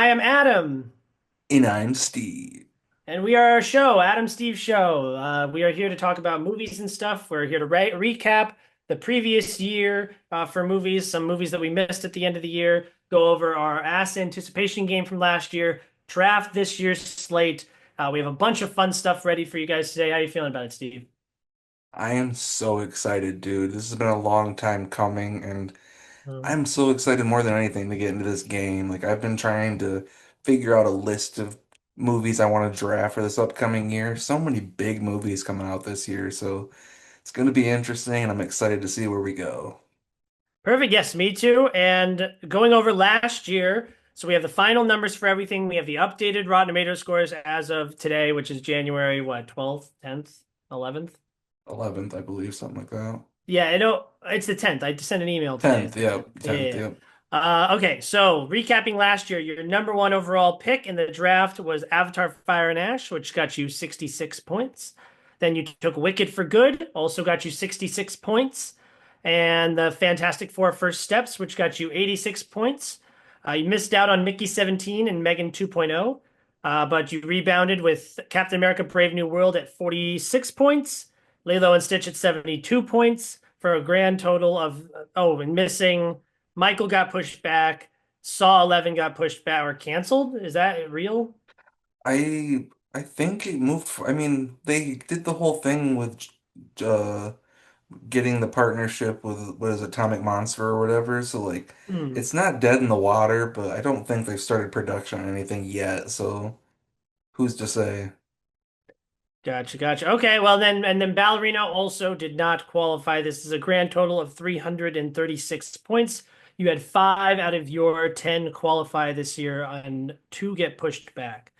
I am Adam, And I'm Steve. and we are our show, Adam Steve Show. We are here to talk about movies and stuff. We're here to recap the previous year for movies, some movies that we missed at the end of the year, go over our ass anticipation game from last year, draft this year's slate. We have a bunch of fun stuff ready for you guys today. How are you feeling about it, Steve? I am so excited, dude. This has been a long time coming, and Um, I'm so excited more than anything to get into this game. Like, I've been trying to figure out a list of movies I want to draft for this upcoming year. So many big movies coming out this year, so it's going to be interesting, and I'm excited to see where we go. Perfect. Yes, me too. And going over last year, so we have the final numbers for everything. We have the updated Rotten Tomato scores as of today, which is January, what, 12th, 10th, 11th? 11th, I believe, something like that. Yeah, I know it's the 10th. I sent an email today. It's 10th, the 10th. yep, Yeah, 10th, yeah, yep. yeah. Okay, so recapping last year, your number one overall pick in the draft was Avatar Fire and Ash, which got you 66 points. Then you took Wicked for Good, also got you 66 points. And the Fantastic Four First Steps, which got you 86 points. You missed out on Mickey 17 and Megan 2.0, but you rebounded with Captain America Brave New World at 46 points. Lilo and Stitch at 72 points for a grand total of, oh, and missing. Michael got pushed back. Saw 11 got pushed back or canceled. Is that real? I think it moved. I mean, they did the whole thing with uh getting the partnership with what is it, Atomic Monster or whatever. So like Hmm. it's not dead in the water, but I don't think they've started production on anything yet. So who's to say? Gotcha, gotcha. Okay, well then, and then Ballerina also did not qualify. This is a grand total of 336 points. You had five out of your 10 qualify this year, and two get pushed back.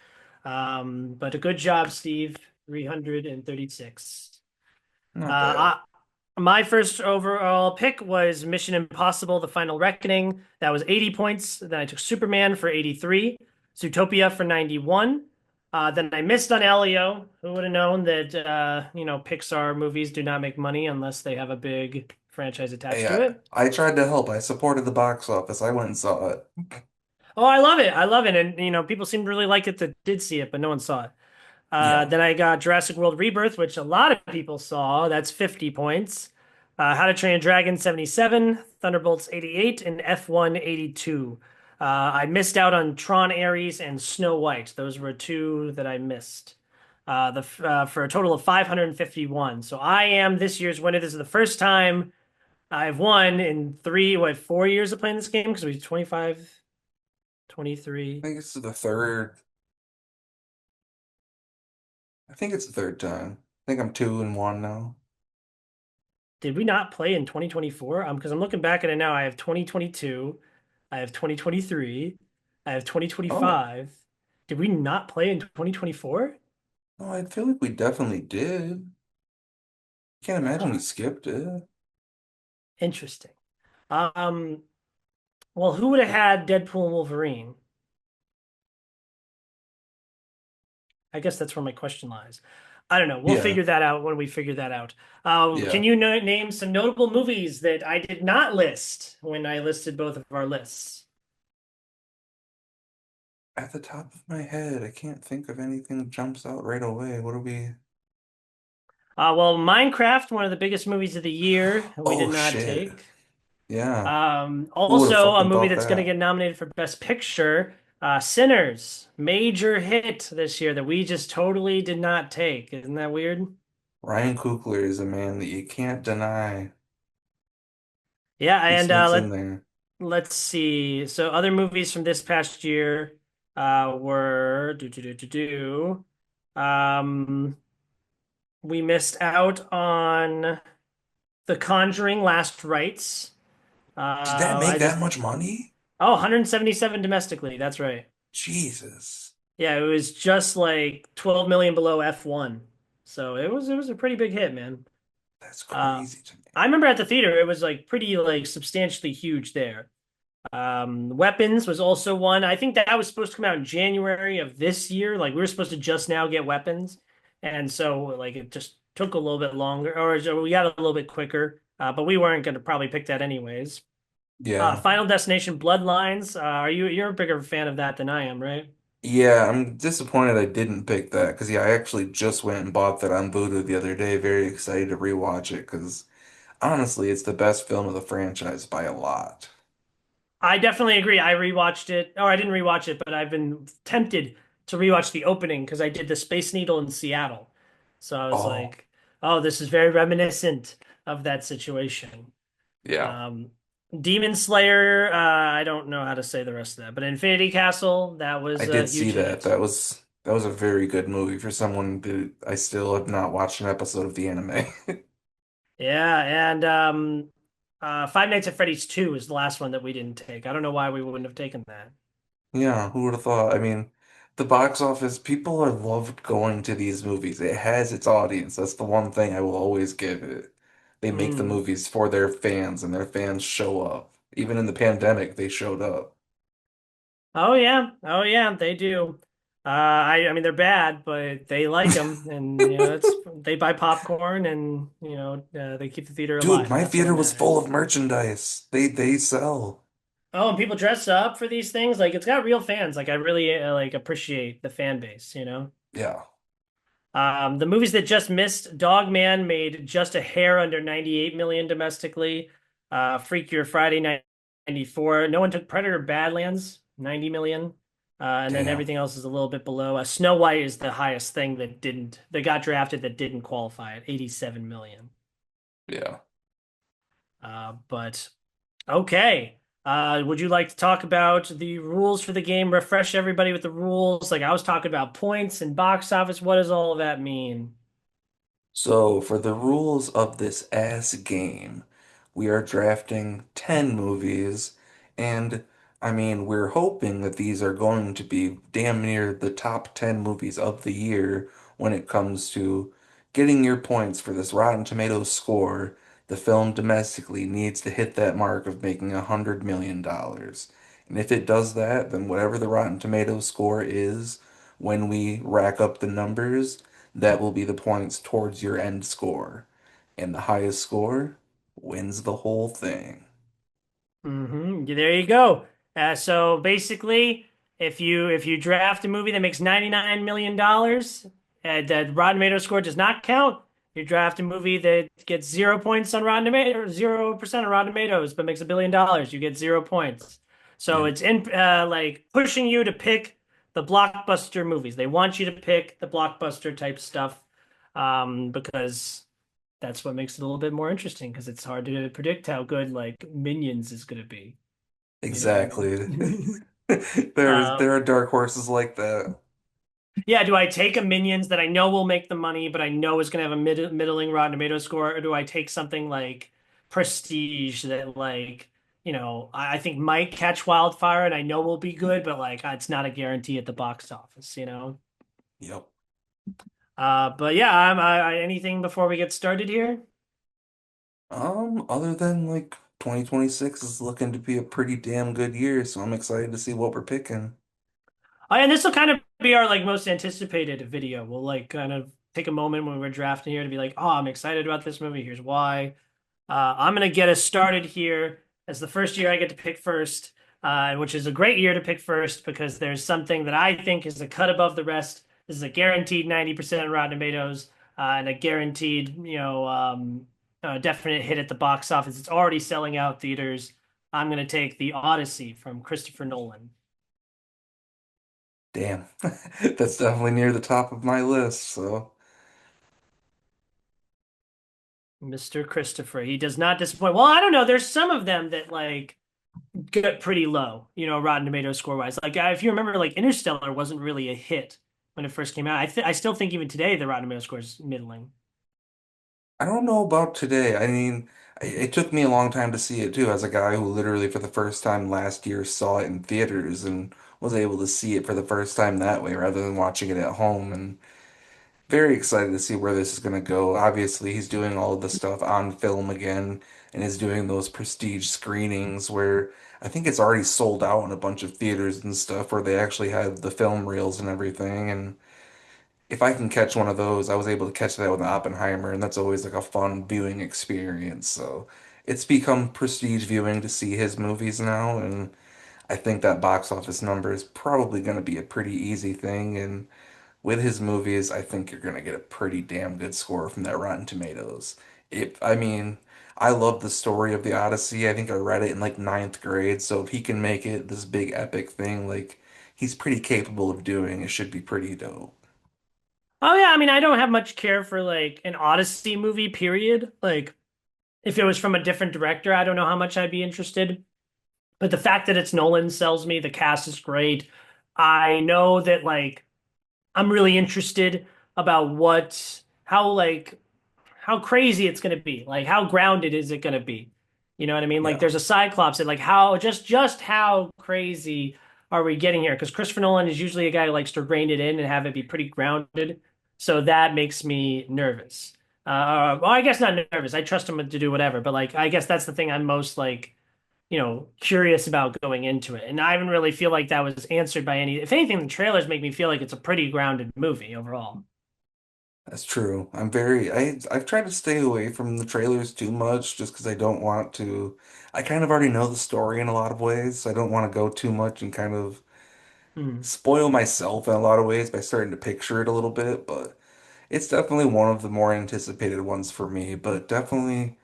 But a good job, Steve. 336. Not bad. Uh, My first overall pick was Mission Impossible: The Final Reckoning. That was 80 points. Then I took Superman for 83, Zootopia for 91. Then I missed on Elio. Who would have known that Pixar movies do not make money unless they have a big franchise attached Hey, to it? I tried to help. I supported the box office. I went and saw it. Oh, I love it. I love it. And people seem to really like it that did see it, but no one saw it. Yeah. Then I got Jurassic World Rebirth, which a lot of people saw. That's 50 points. How to Train a Dragon 77, Thunderbolts 88, and F1 82. I missed out on Tron Ares and Snow White. Those were two that I missed. For a total of 551. So I am this year's winner. This is the first time I've won in 4 years of playing this game? Because we 25, 23. I think it's the third. I think it's the third time. I think I'm 2-1 now. Did we not play in 2024? Because I'm looking back at it now. I have 2022, I have 2023, I have Oh, 2025. Did we not play in 2024? no, I feel like we definitely did. Can't imagine we skipped it. Interesting. Um, well, who would have had Deadpool and Wolverine? I guess that's where my question lies. I don't know. We'll Yeah, figure that out when we figure that out. Can yeah. you name some notable movies that I did not list when I listed both of our lists? At the top of my head, I can't think of anything that jumps out right away. What do we? Well, Minecraft, one of the biggest movies of the year, we did Oh not shit. take. Yeah. Who would have Also, a fucking movie thought that's going to that? get nominated for Best Picture, Sinners, major hit this year that we just totally did not take. Isn't that weird? Ryan Coogler is a man that you can't deny. Yeah, He and sneaks in there. let's see. So other movies from this past year were Um, we missed out on The Conjuring: Last Rites. Did that make I that just much money? Oh, 177 domestically. That's right. Jesus. Yeah, it was just like 12 million below F1. So it was a pretty big hit, man. That's Uh crazy to me. I remember at the theater it was like pretty like substantially huge there. Weapons was also one. I think that was supposed to come out in January of this year. Like we were supposed to just now get Weapons. And so like it just took a little bit longer or we got a little bit quicker. But we weren't going to probably pick that anyways. Yeah. Final Destination Bloodlines. You're a bigger fan of that than I am, right? Yeah, I'm disappointed I didn't pick that because yeah, I actually just went and bought that on Vudu the other day. Very excited to rewatch it because honestly, it's the best film of the franchise by a lot. I definitely agree. I rewatched it, or I didn't rewatch it, but I've been tempted to rewatch the opening because I did the Space Needle in Seattle. So I was Oh, like, oh, this is very reminiscent of that situation. yeah. Um, Demon Slayer, I don't know how to say the rest of that, but Infinity Castle, that I was a did see huge that. hit. That was a very good movie for someone that I still have not watched an episode of the anime. Yeah, and Five Nights at Freddy's 2 is the last one that we didn't take. I don't know why we wouldn't have taken that. Yeah, who would have thought? I mean, the box office, people are loved going to these movies. It has its audience. That's the one thing I will always give it. They make the Mm. movies for their fans, and their fans show up. Even in the pandemic, they showed up. Oh yeah, they do. I mean they're bad, but they like them, and it's they buy popcorn, and they keep the theater Dude, alive, and my that's all that theater was full matters. of merchandise. They sell. Oh, and people dress up for these things. Like it's got real fans. Like I really like appreciate the fan base. Yeah, The movies that just missed, Dog Man made just a hair under 98 million domestically. Freakier Friday 94. No one took Predator Badlands, 90 million. And then damn. everything else is a little bit below. Snow White is the highest thing that got drafted that didn't qualify at 87 million. Yeah. But okay. Would you like to talk about the rules for the game? Refresh everybody with the rules. Like I was talking about points and box office. What does all of that mean? So, for the rules of this ass game, we are drafting 10 movies, and I mean, we're hoping that these are going to be damn near the top 10 movies of the year when it comes to getting your points for this Rotten Tomatoes score. The film domestically needs to hit that mark of making $100 million. And if it does that, then whatever the Rotten Tomatoes score is, when we rack up the numbers, that will be the points towards your end score. And the highest score wins the whole thing. There you go. So basically, if you draft a movie that makes $99 million, the Rotten Tomatoes score does not count. You draft a movie that gets 0 points on Rotten Tomatoes, or 0% on Rotten Tomatoes, but makes $1 billion, you get 0 points. So Yep, it's in like pushing you to pick the blockbuster movies. They want you to pick the blockbuster type stuff, because that's what makes it a little bit more interesting because it's hard to predict how good like Minions is going to be. You know what I exactly. mean? There are dark horses like that. Yeah, do I take a Minions that I know will make the money, but I know is going to have a middling Rotten Tomato score, or do I take something like Prestige that I think might catch wildfire and I know will be good, but like it's not a guarantee at the box office. Yep. But yeah, anything before we get started here? Other than like 2026 is looking to be a pretty damn good year, so I'm excited to see what we're picking. And this will kind of be our like most anticipated video. We'll like kind of take a moment when we're drafting here to be like, oh, I'm excited about this movie. Here's why. I'm gonna get us started here as the first year I get to pick first, which is a great year to pick first because there's something that I think is a cut above the rest. This is a guaranteed 90% on Rotten Tomatoes, and a guaranteed, definite hit at the box office. It's already selling out theaters. I'm gonna take The Odyssey from Christopher Nolan. Damn. That's definitely near the top of my list, so Mr. Christopher. He does not disappoint. Well, I don't know. There's some of them that like get pretty low, Rotten Tomatoes score wise. Like if you remember, like Interstellar wasn't really a hit when it first came out. I still think even today the Rotten Tomatoes score is middling. I don't know about today. I mean, it took me a long time to see it too, as a guy who literally for the first time last year saw it in theaters and was able to see it for the first time that way rather than watching it at home. And very excited to see where this is going to go. Obviously, he's doing all of the stuff on film again and is doing those prestige screenings where I think it's already sold out in a bunch of theaters and stuff where they actually have the film reels and everything. And if I can catch one of those, I was able to catch that with Oppenheimer, and that's always like a fun viewing experience. So it's become prestige viewing to see his movies now, and I think that box office number is probably going to be a pretty easy thing. And with his movies, I think you're going to get a pretty damn good score from that Rotten Tomatoes. I mean, I love the story of the Odyssey. I think I read it in like ninth grade, so if he can make it this big epic thing, like he's pretty capable of doing, it should be pretty dope. Oh yeah, I mean, I don't have much care for like an Odyssey movie, period. Like if it was from a different director, I don't know how much I'd be interested. But the fact that it's Nolan sells me. The cast is great. I know that like I'm really interested about how crazy it's going to be. Like how grounded is it going to be? You know what I mean? Like Yeah. there's a Cyclops and like how just how crazy are we getting here? Because Christopher Nolan is usually a guy who likes to rein it in and have it be pretty grounded. So that makes me nervous. Well, I guess not nervous. I trust him to do whatever, but like I guess that's the thing I'm most like curious about going into it. And I haven't really feel like that was answered by any. If anything, the trailers make me feel like it's a pretty grounded movie overall. That's true. I've tried to stay away from the trailers too much just because I don't want to. I kind of already know the story in a lot of ways, so I don't want to go too much and kind of Hmm. spoil myself in a lot of ways by starting to picture it a little bit, but it's definitely one of the more anticipated ones for me, but definitely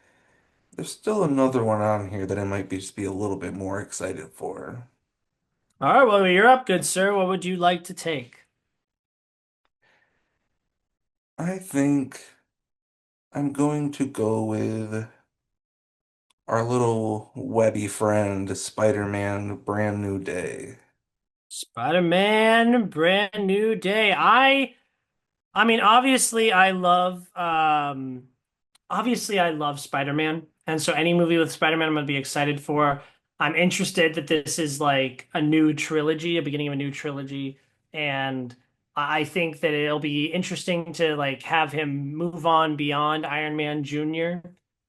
there's still another one on here that I might just be a little bit more excited for. All right, well, you're up, good sir. What would you like to take? I think I'm going to go with our little webby friend, Spider-Man Brand New Day. Spider-Man, Brand New Day. I mean, obviously I love Spider-Man. And so any movie with Spider-Man I'm gonna be excited for. I'm interested that this is like a new trilogy, a beginning of a new trilogy. And I think that it'll be interesting to like have him move on beyond Iron Man Jr.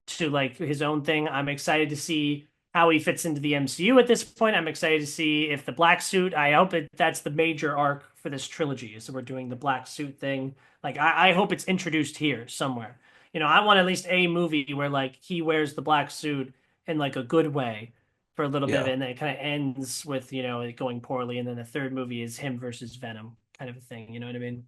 to like his own thing. I'm excited to see how he fits into the MCU at this point. I'm excited to see if the black suit, I hope that's the major arc for this trilogy. So we're doing the black suit thing. Like I hope it's introduced here somewhere. I want at least a movie where like he wears the black suit in like a good way for a little bit of it, Yeah. and then it kind of ends with, it going poorly, and then the third movie is him versus Venom kind of a thing. You know what I mean?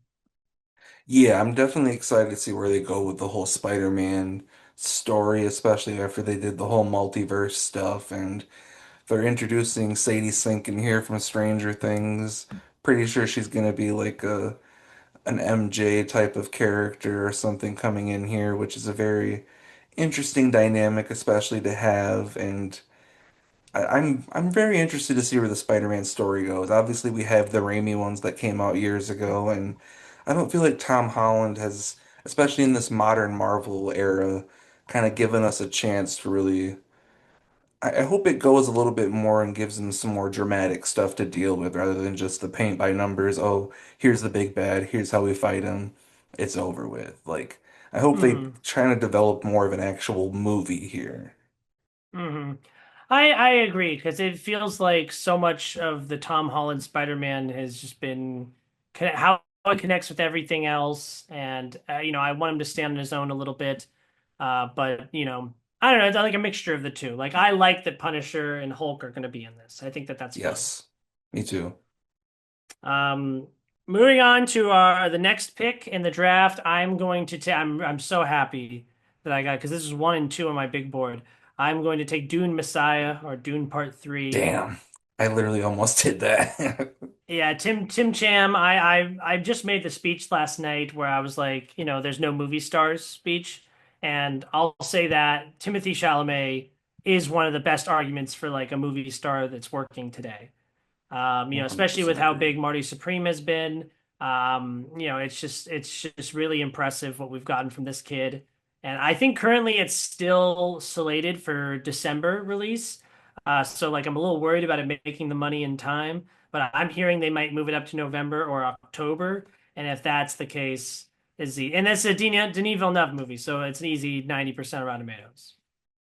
Yeah, I'm definitely excited to see where they go with the whole Spider-Man story, especially after they did the whole multiverse stuff and they're introducing Sadie Sink in here from Stranger Things. Pretty sure she's gonna be like a an MJ type of character or something coming in here, which is a very interesting dynamic, especially to have. And I'm very interested to see where the Spider-Man story goes. Obviously, we have the Raimi ones that came out years ago, and I don't feel like Tom Holland has, especially in this modern Marvel era, kind of given us a chance to really. I hope it goes a little bit more and gives them some more dramatic stuff to deal with rather than just the paint by numbers. Oh, here's the big bad. Here's how we fight him. It's over with. Like, I hope they Hmm. try to develop more of an actual movie here. Hmm. I agree because it feels like so much of the Tom Holland Spider-Man has just been how it connects with everything else, and I want him to stand on his own a little bit, but I don't know. It's like a mixture of the two. Like I like that Punisher and Hulk are going to be in this. I think that that's fun. Yes, me too. Um, Moving on to the next pick in the draft, I'm going to take. I'm so happy that I got because this is one and two on my big board. I'm going to take Dune Messiah or Dune Part Three. Damn, I literally almost did that. Yeah, Tim Cham. I just made the speech last night where I was like, there's no movie stars speech, and I'll say that Timothy Chalamet is one of the best arguments for like a movie star that's working today. Especially with 100% how agree. big Marty Supreme has been. It's just really impressive what we've gotten from this kid. And I think currently it's still slated for December release. So like I'm a little worried about it making the money in time, but I'm hearing they might move it up to November or October. And if that's the case, and it's a Denis Villeneuve movie, so it's an easy 90% Rotten Tomatoes.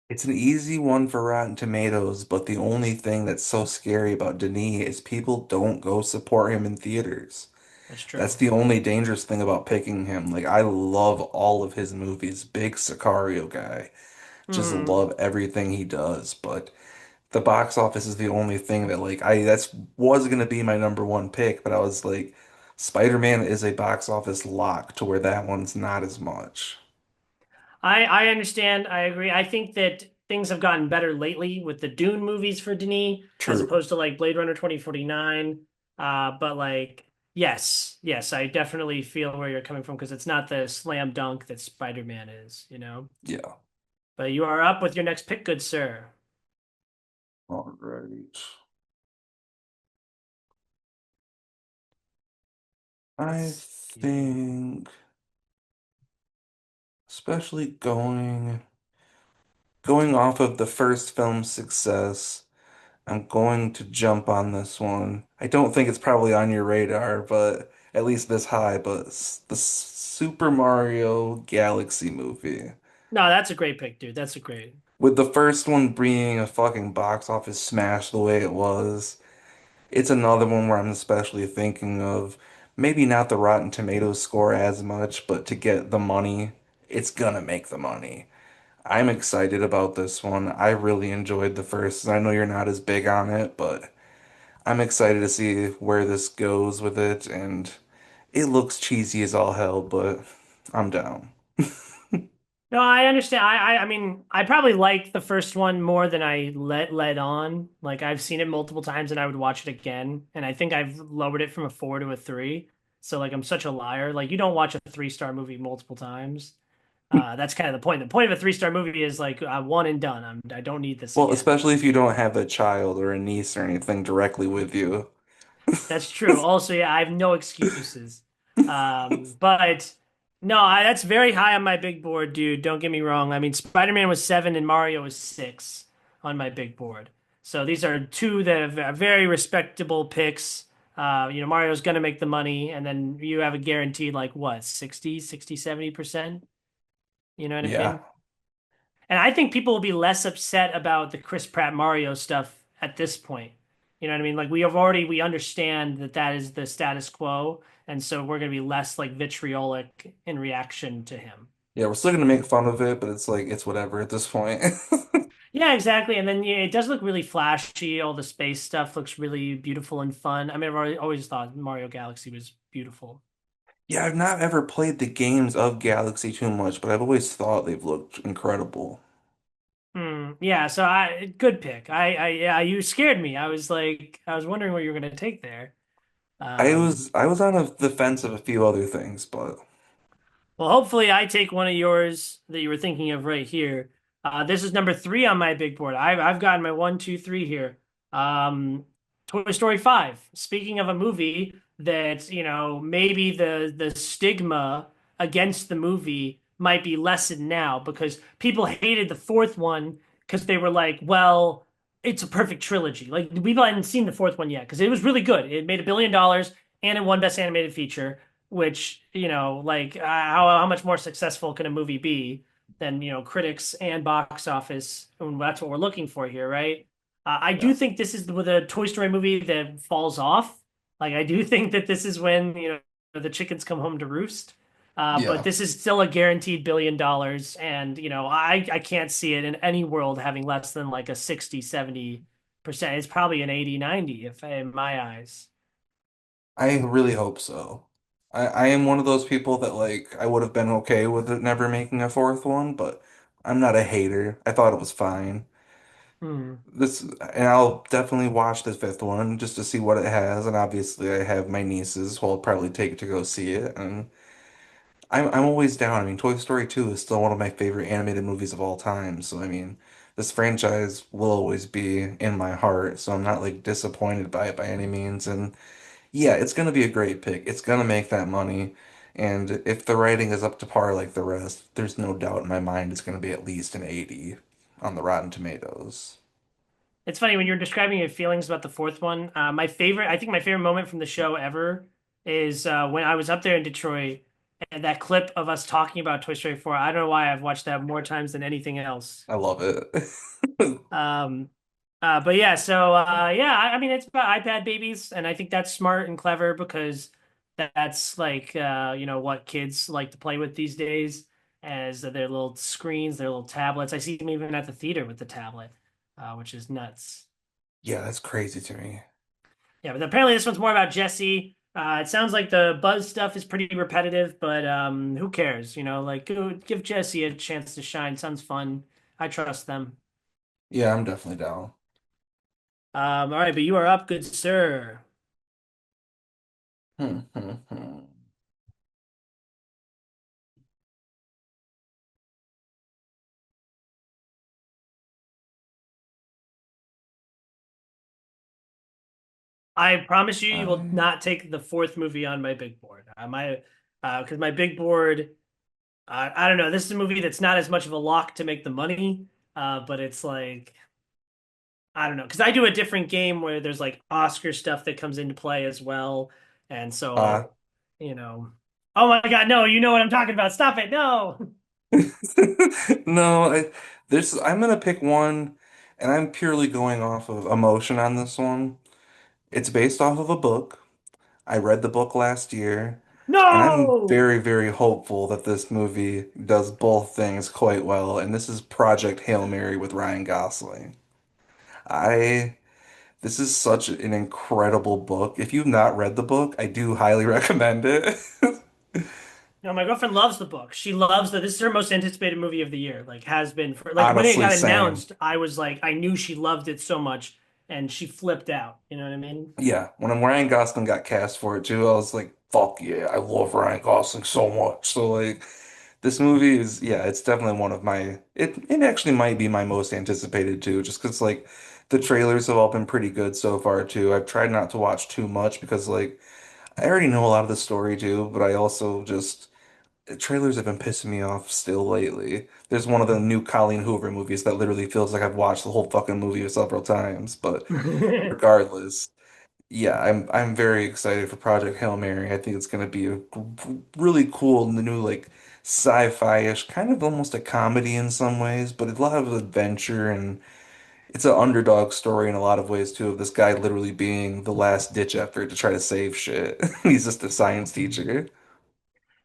It's an easy one for Rotten Tomatoes, but the only thing that's so scary about Denis is people don't go support him in theaters. That's That's true. the only dangerous thing about picking him. Like, I love all of his movies. Big Sicario guy. just Hmm. love everything he does. But the box office is the only thing that like I that's was gonna be my number one pick, but I was like, Spider-Man is a box office lock to where that one's not as much. I understand. I agree. I think that things have gotten better lately with the Dune movies for Denis, as True. opposed to like Blade Runner 2049. But like, yes, I definitely feel where you're coming from because it's not the slam dunk that Spider-Man is, you know. Yeah. But you are up with your next pick, good sir. All right. I Let's see. think, especially going off of the first film's success, I'm going to jump on this one. I don't think it's probably on your radar, but at least this high, but the Super Mario Galaxy movie. No, that's a great pick, dude. That's a great. With the first one being a fucking box office smash the way it was, it's another one where I'm especially thinking of maybe not the Rotten Tomatoes score as much, but to get the money, it's gonna make the money. I'm excited about this one. I really enjoyed the first. I know you're not as big on it, but I'm excited to see where this goes with it, and it looks cheesy as all hell, but I'm down. No, I understand. I mean, I probably like the first one more than I let on. Like I've seen it multiple times and I would watch it again. And I think I've lowered it from a 4 to a 3. So like I'm such a liar. Like you don't watch a 3-star movie multiple times. That's kind of the point. The point of a 3-star movie is like one and done. I don't need this Well, again. especially if you don't have a child or a niece or anything directly with you. That's true. Also, yeah, I have no excuses. But no, that's very high on my big board, dude. Don't get me wrong. I mean, Spider-Man was 7 and Mario was 6 on my big board. So these are two that are very respectable picks. Mario's gonna make the money, and then you have a guaranteed like what, 70%? You know what I Yeah. mean? And I think people will be less upset about the Chris Pratt Mario stuff at this point. You know what I mean? Like we understand that that is the status quo, and so we're going to be less like vitriolic in reaction to him. Yeah, we're still gonna make fun of it, but it's like it's whatever at this point. Yeah, exactly. And then yeah, it does look really flashy. All the space stuff looks really beautiful and fun. I mean, always thought Mario Galaxy was beautiful. Yeah, I've not ever played the games of Galaxy too much, but I've always thought they've looked incredible. Yeah, so good pick. Yeah, you scared me. I was wondering what you were going to take there. Um, I was on the fence of a few other things, but Well, hopefully, I take one of yours that you were thinking of right here. This is number 3 on my big board. I've gotten my 1, 2, 3 here. Um, Toy Story 5. Speaking of a movie that, maybe the stigma against the movie might be lessened now because people hated the fourth one because they were like, well, it's a perfect trilogy. Like people hadn't seen the fourth one yet because it was really good. It made $1 billion and it won Best Animated Feature, which, like how much more successful can a movie be than, critics and box office? And that's what we're looking for here, right? I do yeah. think this is with a Toy Story movie that falls off. Like I do think that this is when, the chickens come home to roost. But Yeah. this is still a guaranteed $1 billion. And, I can't see it in any world having less than like a 60, 70%. It's probably an 80, 90 if in my eyes. I really hope so. I am one of those people that like I would have been okay with it never making a fourth one, but I'm not a hater. I thought it was fine. Hmm. This and I'll definitely watch the fifth one just to see what it has. And obviously I have my nieces who I'll probably take to go see it. And I'm always down. I mean, Toy Story 2 is still one of my favorite animated movies of all time. So I mean, this franchise will always be in my heart. So I'm not like disappointed by it by any means. And yeah, it's gonna be a great pick. It's gonna make that money. And if the writing is up to par like the rest, there's no doubt in my mind it's gonna be at least an 80 on the Rotten Tomatoes. It's funny when you're describing your feelings about the fourth one. I think my favorite moment from the show ever is when I was up there in Detroit and that clip of us talking about Toy Story 4. I don't know why I've watched that more times than anything else. I love it. Um, but yeah, so yeah, I mean, it's about iPad babies, and I think that's smart and clever because that's like, what kids like to play with these days. as their little screens, their little tablets. I see them even at the theater with the tablet, which is nuts. Yeah, that's crazy to me. Yeah, but apparently this one's more about Jesse. It sounds like the Buzz stuff is pretty repetitive, but who cares? Like give Jesse a chance to shine. Sounds fun. I trust them. Yeah, I'm definitely down. All right, but you are up, good sir. Hmm, hmm, hmm. I promise you, you will I not take the fourth movie on my big board. Because my big board, I don't know. This is a movie that's not as much of a lock to make the money, but it's like I don't know, because I do a different game where there's like Oscar stuff that comes into play as well, and uh so you know, oh my God, no, you know what I'm talking about. Stop it, no. no, I'm gonna pick one and I'm purely going off of emotion on this one. It's based off of a book. I read the book last year, and I'm No! very, very hopeful that this movie does both things quite well. And this is Project Hail Mary with Ryan Gosling. I This is such an incredible book. If you've not read the book, I do highly recommend it. No, my girlfriend loves the book. She loves that. This is her most anticipated movie of the year. Like has been for like when it Honestly, got same. announced, I was like, I knew she loved it so much, and she flipped out. You know what I mean? Yeah, when Ryan Gosling got cast for it too, I was like, fuck yeah, I love Ryan Gosling so much. So like this movie is, yeah, it's definitely one of it actually might be my most anticipated too, just because like the trailers have all been pretty good so far too. I've tried not to watch too much because like I already know a lot of the story too, but I also just the trailers have been pissing me off still lately. There's one of the new Colleen Hoover movies that literally feels like I've watched the whole fucking movie several times, but regardless. Yeah, I'm very excited for Project Hail Mary. I think it's gonna be a really cool new like sci-fi-ish, kind of almost a comedy in some ways, but a lot of adventure and it's an underdog story in a lot of ways too, of this guy literally being the last ditch effort to try to save shit. He's just a science teacher.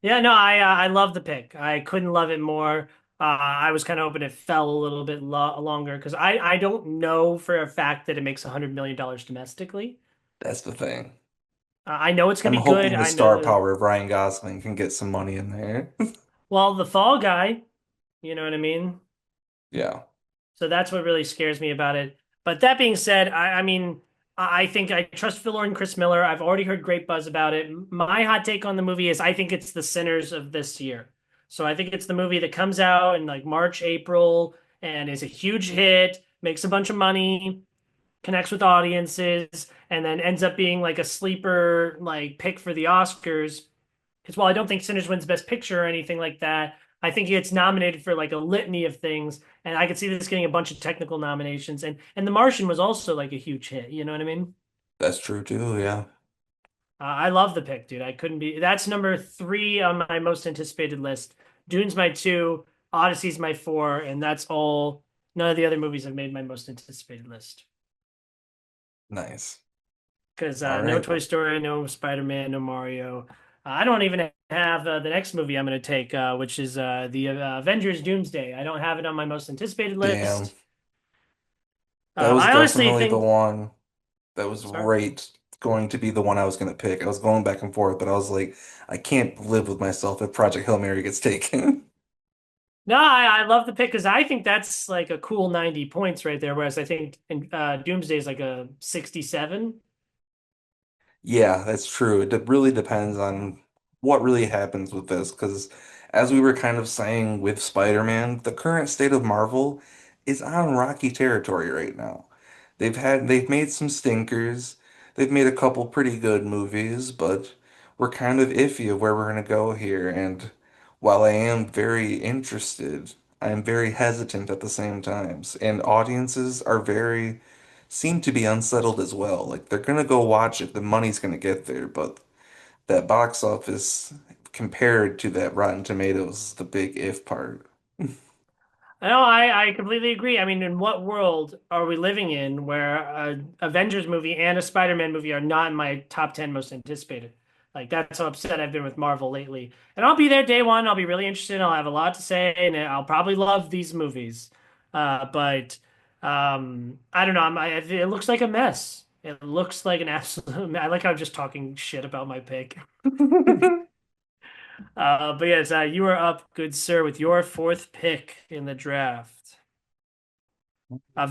Yeah, no, I love the pick. I couldn't love it more. I was kind of hoping it fell a little bit lo longer because I don't know for a fact that it makes $100 million domestically. That's the thing. I know it's gonna I'm be good. hoping the I star know. power of Ryan Gosling can get some money in there. Well, the Fall Guy, you know what I mean? Yeah, So that's what really scares me about it. But that being said, I mean, I think I trust Phil Lord and Chris Miller. I've already heard great buzz about it. My hot take on the movie is I think it's the sinners of this year. So I think it's the movie that comes out in like March, April, and is a huge hit, makes a bunch of money, connects with audiences, and then ends up being like a sleeper like pick for the Oscars. Because while I don't think Sinners wins Best Picture or anything like that, I think he gets nominated for like a litany of things, and I could see this getting a bunch of technical nominations. And The Martian was also like a huge hit. You know what I mean? that's true too. Yeah, I love the pick, dude. I couldn't be. That's number three on my most anticipated list. Dune's my two, Odyssey's my four, and that's all. None of the other movies have made my most anticipated list. nice. Because All no right. Toy Story, no Spider-Man, no Mario. I don't even have the next movie I'm going to take, which is the Avengers Doomsday. I don't have it on my most anticipated Damn. list. That was I honestly definitely the think, one that was sorry. right going to be the one I was going to pick. I was going back and forth, but I was like, I can't live with myself if Project Hail Mary gets taken. No, I love the pick because I think that's like a cool 90 points right there. Whereas I think Doomsday is like a 67. Yeah, that's true. It really depends on what really happens with this, because as we were kind of saying with Spider-Man, the current state of Marvel is on rocky territory right now. They've made some stinkers. They've made a couple pretty good movies, but we're kind of iffy of where we're gonna go here. And while I am very interested, I am very hesitant at the same times. And audiences are very seem to be unsettled as well. Like they're gonna go watch it, the money's gonna get there, but that box office compared to that Rotten Tomatoes is the big if part. No, I completely agree. I mean, in what world are we living in where a Avengers movie and a Spider-Man movie are not in my top 10 most anticipated? Like that's how upset I've been with Marvel lately. And I'll be there day one. I'll be really interested. I'll have a lot to say, and I'll probably love these movies. But I don't know. It looks like a mess. It looks like an absolute. I like how I'm just talking shit about my pick. But yes, you are up, good sir, with your fourth pick in the draft.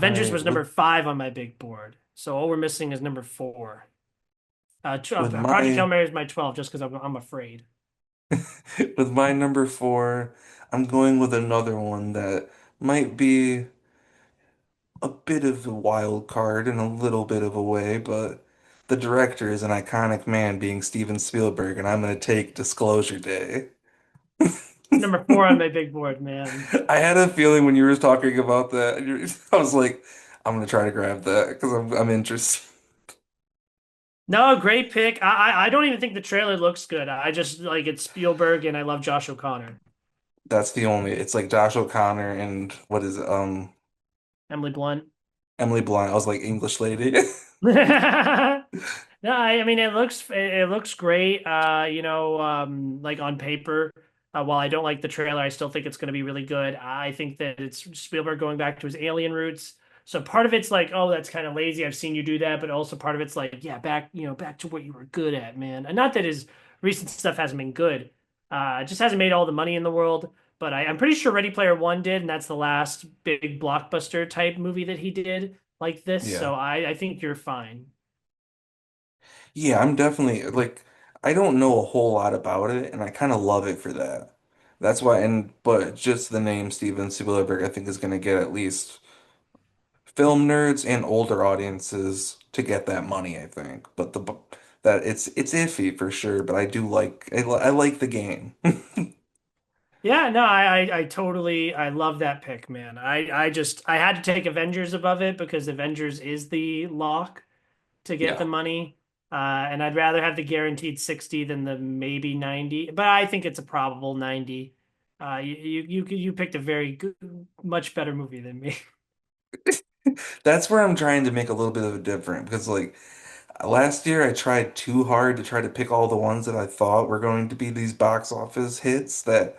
All Avengers right, was number 5 on my big board, so all we're missing is number 4. with Project Hail my Mary is my 12, just because I'm afraid. with my number four, I'm going with another one that might be a bit of a wild card in a little bit of a way, but the director is an iconic man being Steven Spielberg, and I'm going to take Disclosure Day. Number 4 on my big board, man. I had a feeling when you were talking about that, I was like, I'm going to try to grab that because I'm interested. No, great pick. I don't even think the trailer looks good. I just like it's Spielberg, and I love Josh O'Connor, That's the only, it's like Josh O'Connor and what is it, Emily Blunt. Emily Blunt. I was like, English lady. No, I mean it looks great. Like on paper. While I don't like the trailer, I still think it's going to be really good. I think that it's Spielberg going back to his Alien roots. So part of it's like, oh, that's kind of lazy. I've seen you do that, but also part of it's like, yeah, back to what you were good at, man. And not that his recent stuff hasn't been good. It just hasn't made all the money in the world. But I'm pretty sure Ready Player One did, and that's the last big blockbuster type movie that he did like this. Yeah. So I think you're fine. Yeah, I'm definitely like I don't know a whole lot about it and I kind of love it for that. That's why and but just the name Steven Spielberg I think is going to get at least film nerds and older audiences to get that money, I think. But the that it's iffy for sure, but I do like I like the game. Yeah, no, I totally I love that pick, man. I had to take Avengers above it because Avengers is the lock to get the Yeah. money. And I'd rather have the guaranteed 60 than the maybe 90, but I think it's a probable 90. You picked a very good, much better movie than me. That's where I'm trying to make a little bit of a difference because like last year I tried too hard to try to pick all the ones that I thought were going to be these box office hits that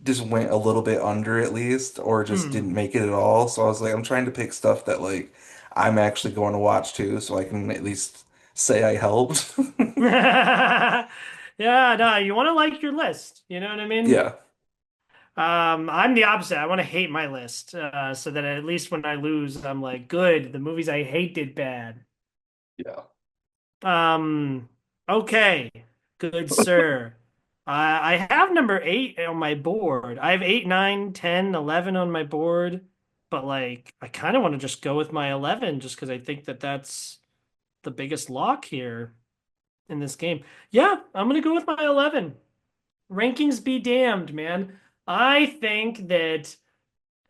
just went a little bit under at least, or just didn't Hmm. make it at all. So I was like, I'm trying to pick stuff that like I'm actually going to watch too, so I can at least say I helped. Yeah, no, you want to like your list. You know what I mean? Yeah. I'm the opposite. I want to hate my list, so that at least when I lose, I'm like, good. The movies I hate did bad. Yeah. Um, okay, good sir. I have number 8 on my board. I have 8, 9, 10, 11 on my board, but like, I kind of want to just go with my 11 just because I think that that's the biggest lock here in this game. Yeah, I'm gonna go with my 11. Rankings be damned, man. I think that.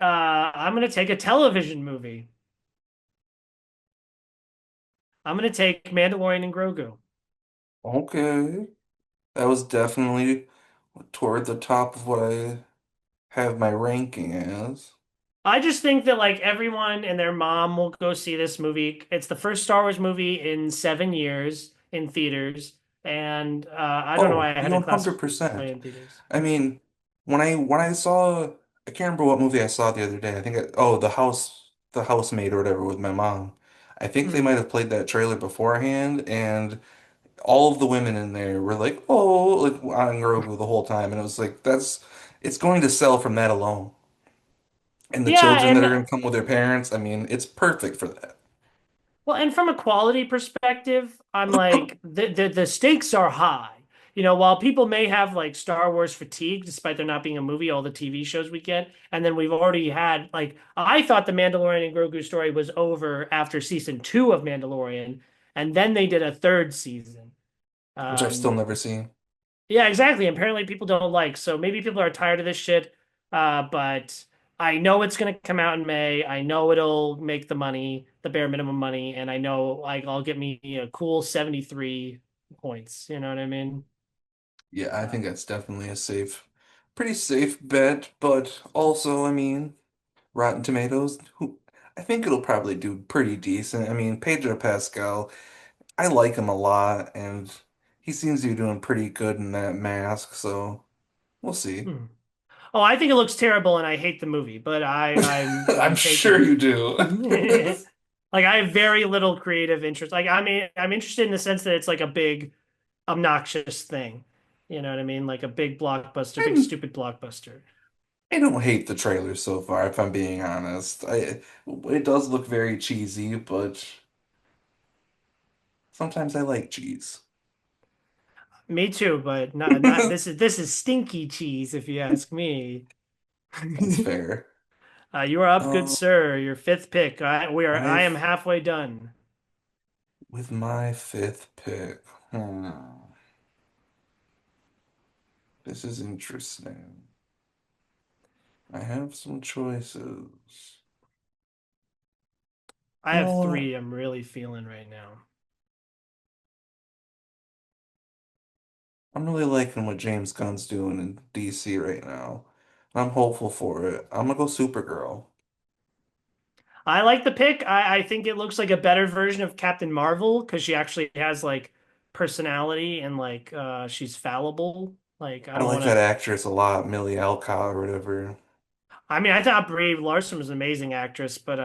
I'm gonna take a television movie. I'm gonna take Mandalorian and Grogu. Okay. That was definitely toward the top of what I have my ranking as. I just think that like everyone and their mom will go see this movie. It's the first Star Wars movie in 7 years in theaters, and I don't know Oh, why I you had to classify 100%. in theaters. I mean, when I saw I can't remember what movie I saw the other day. I think oh, the housemaid or whatever with my mom. I think they might Hmm. have played that trailer beforehand and all of the women in there were like, "Oh," like on Grogu the whole time and it was like it's going to sell from that alone. And the Yeah, children that and are going to come with their parents, I mean, it's perfect for that. well, and from a quality perspective, I'm like the stakes are high. You know, while people may have like Star Wars fatigue, despite there not being a movie, all the TV shows we get, and then we've already had like I thought the Mandalorian and Grogu story was over after season 2 of Mandalorian, and then they did a third season. Which I've still Um, never seen. yeah, exactly. Apparently people don't like, so maybe people are tired of this shit. But I know it's gonna come out in May. I know it'll make the money, the bare minimum money, and I know like I'll get me a cool 73 points. You know what I mean? Yeah, I Uh, think that's definitely pretty safe bet, but also, I mean, Rotten Tomatoes, I think it'll probably do pretty decent. I mean, Pedro Pascal, I like him a lot, and he seems to be doing pretty good in that mask, so we'll see. Hmm. Oh, I think it looks terrible and I hate the movie, but I'm I'm sure taking you do. like I have very little creative interest. Like I mean I'm interested in the sense that it's like a big obnoxious thing. You know what I mean? Like a big blockbuster, big I'm stupid blockbuster. I don't hate the trailer so far, if I'm being honest. It does look very cheesy, but sometimes I like cheese. Me too, but not this is stinky cheese if you ask me. That's fair. You are up, good Um, sir. Your fifth pick. I am I've halfway done. with my fifth pick. This is interesting. I have some choices. I You have know three what? I'm really feeling right now. I'm really liking what James Gunn's doing in DC right now. I'm hopeful for it. I'm gonna go Supergirl. I like the pick. I think it looks like a better version of Captain Marvel because she actually has like personality and like she's fallible. Like I I don't like want that to. actress a lot, Millie Alcott or whatever. I mean, I thought Brie Larson was an amazing actress, but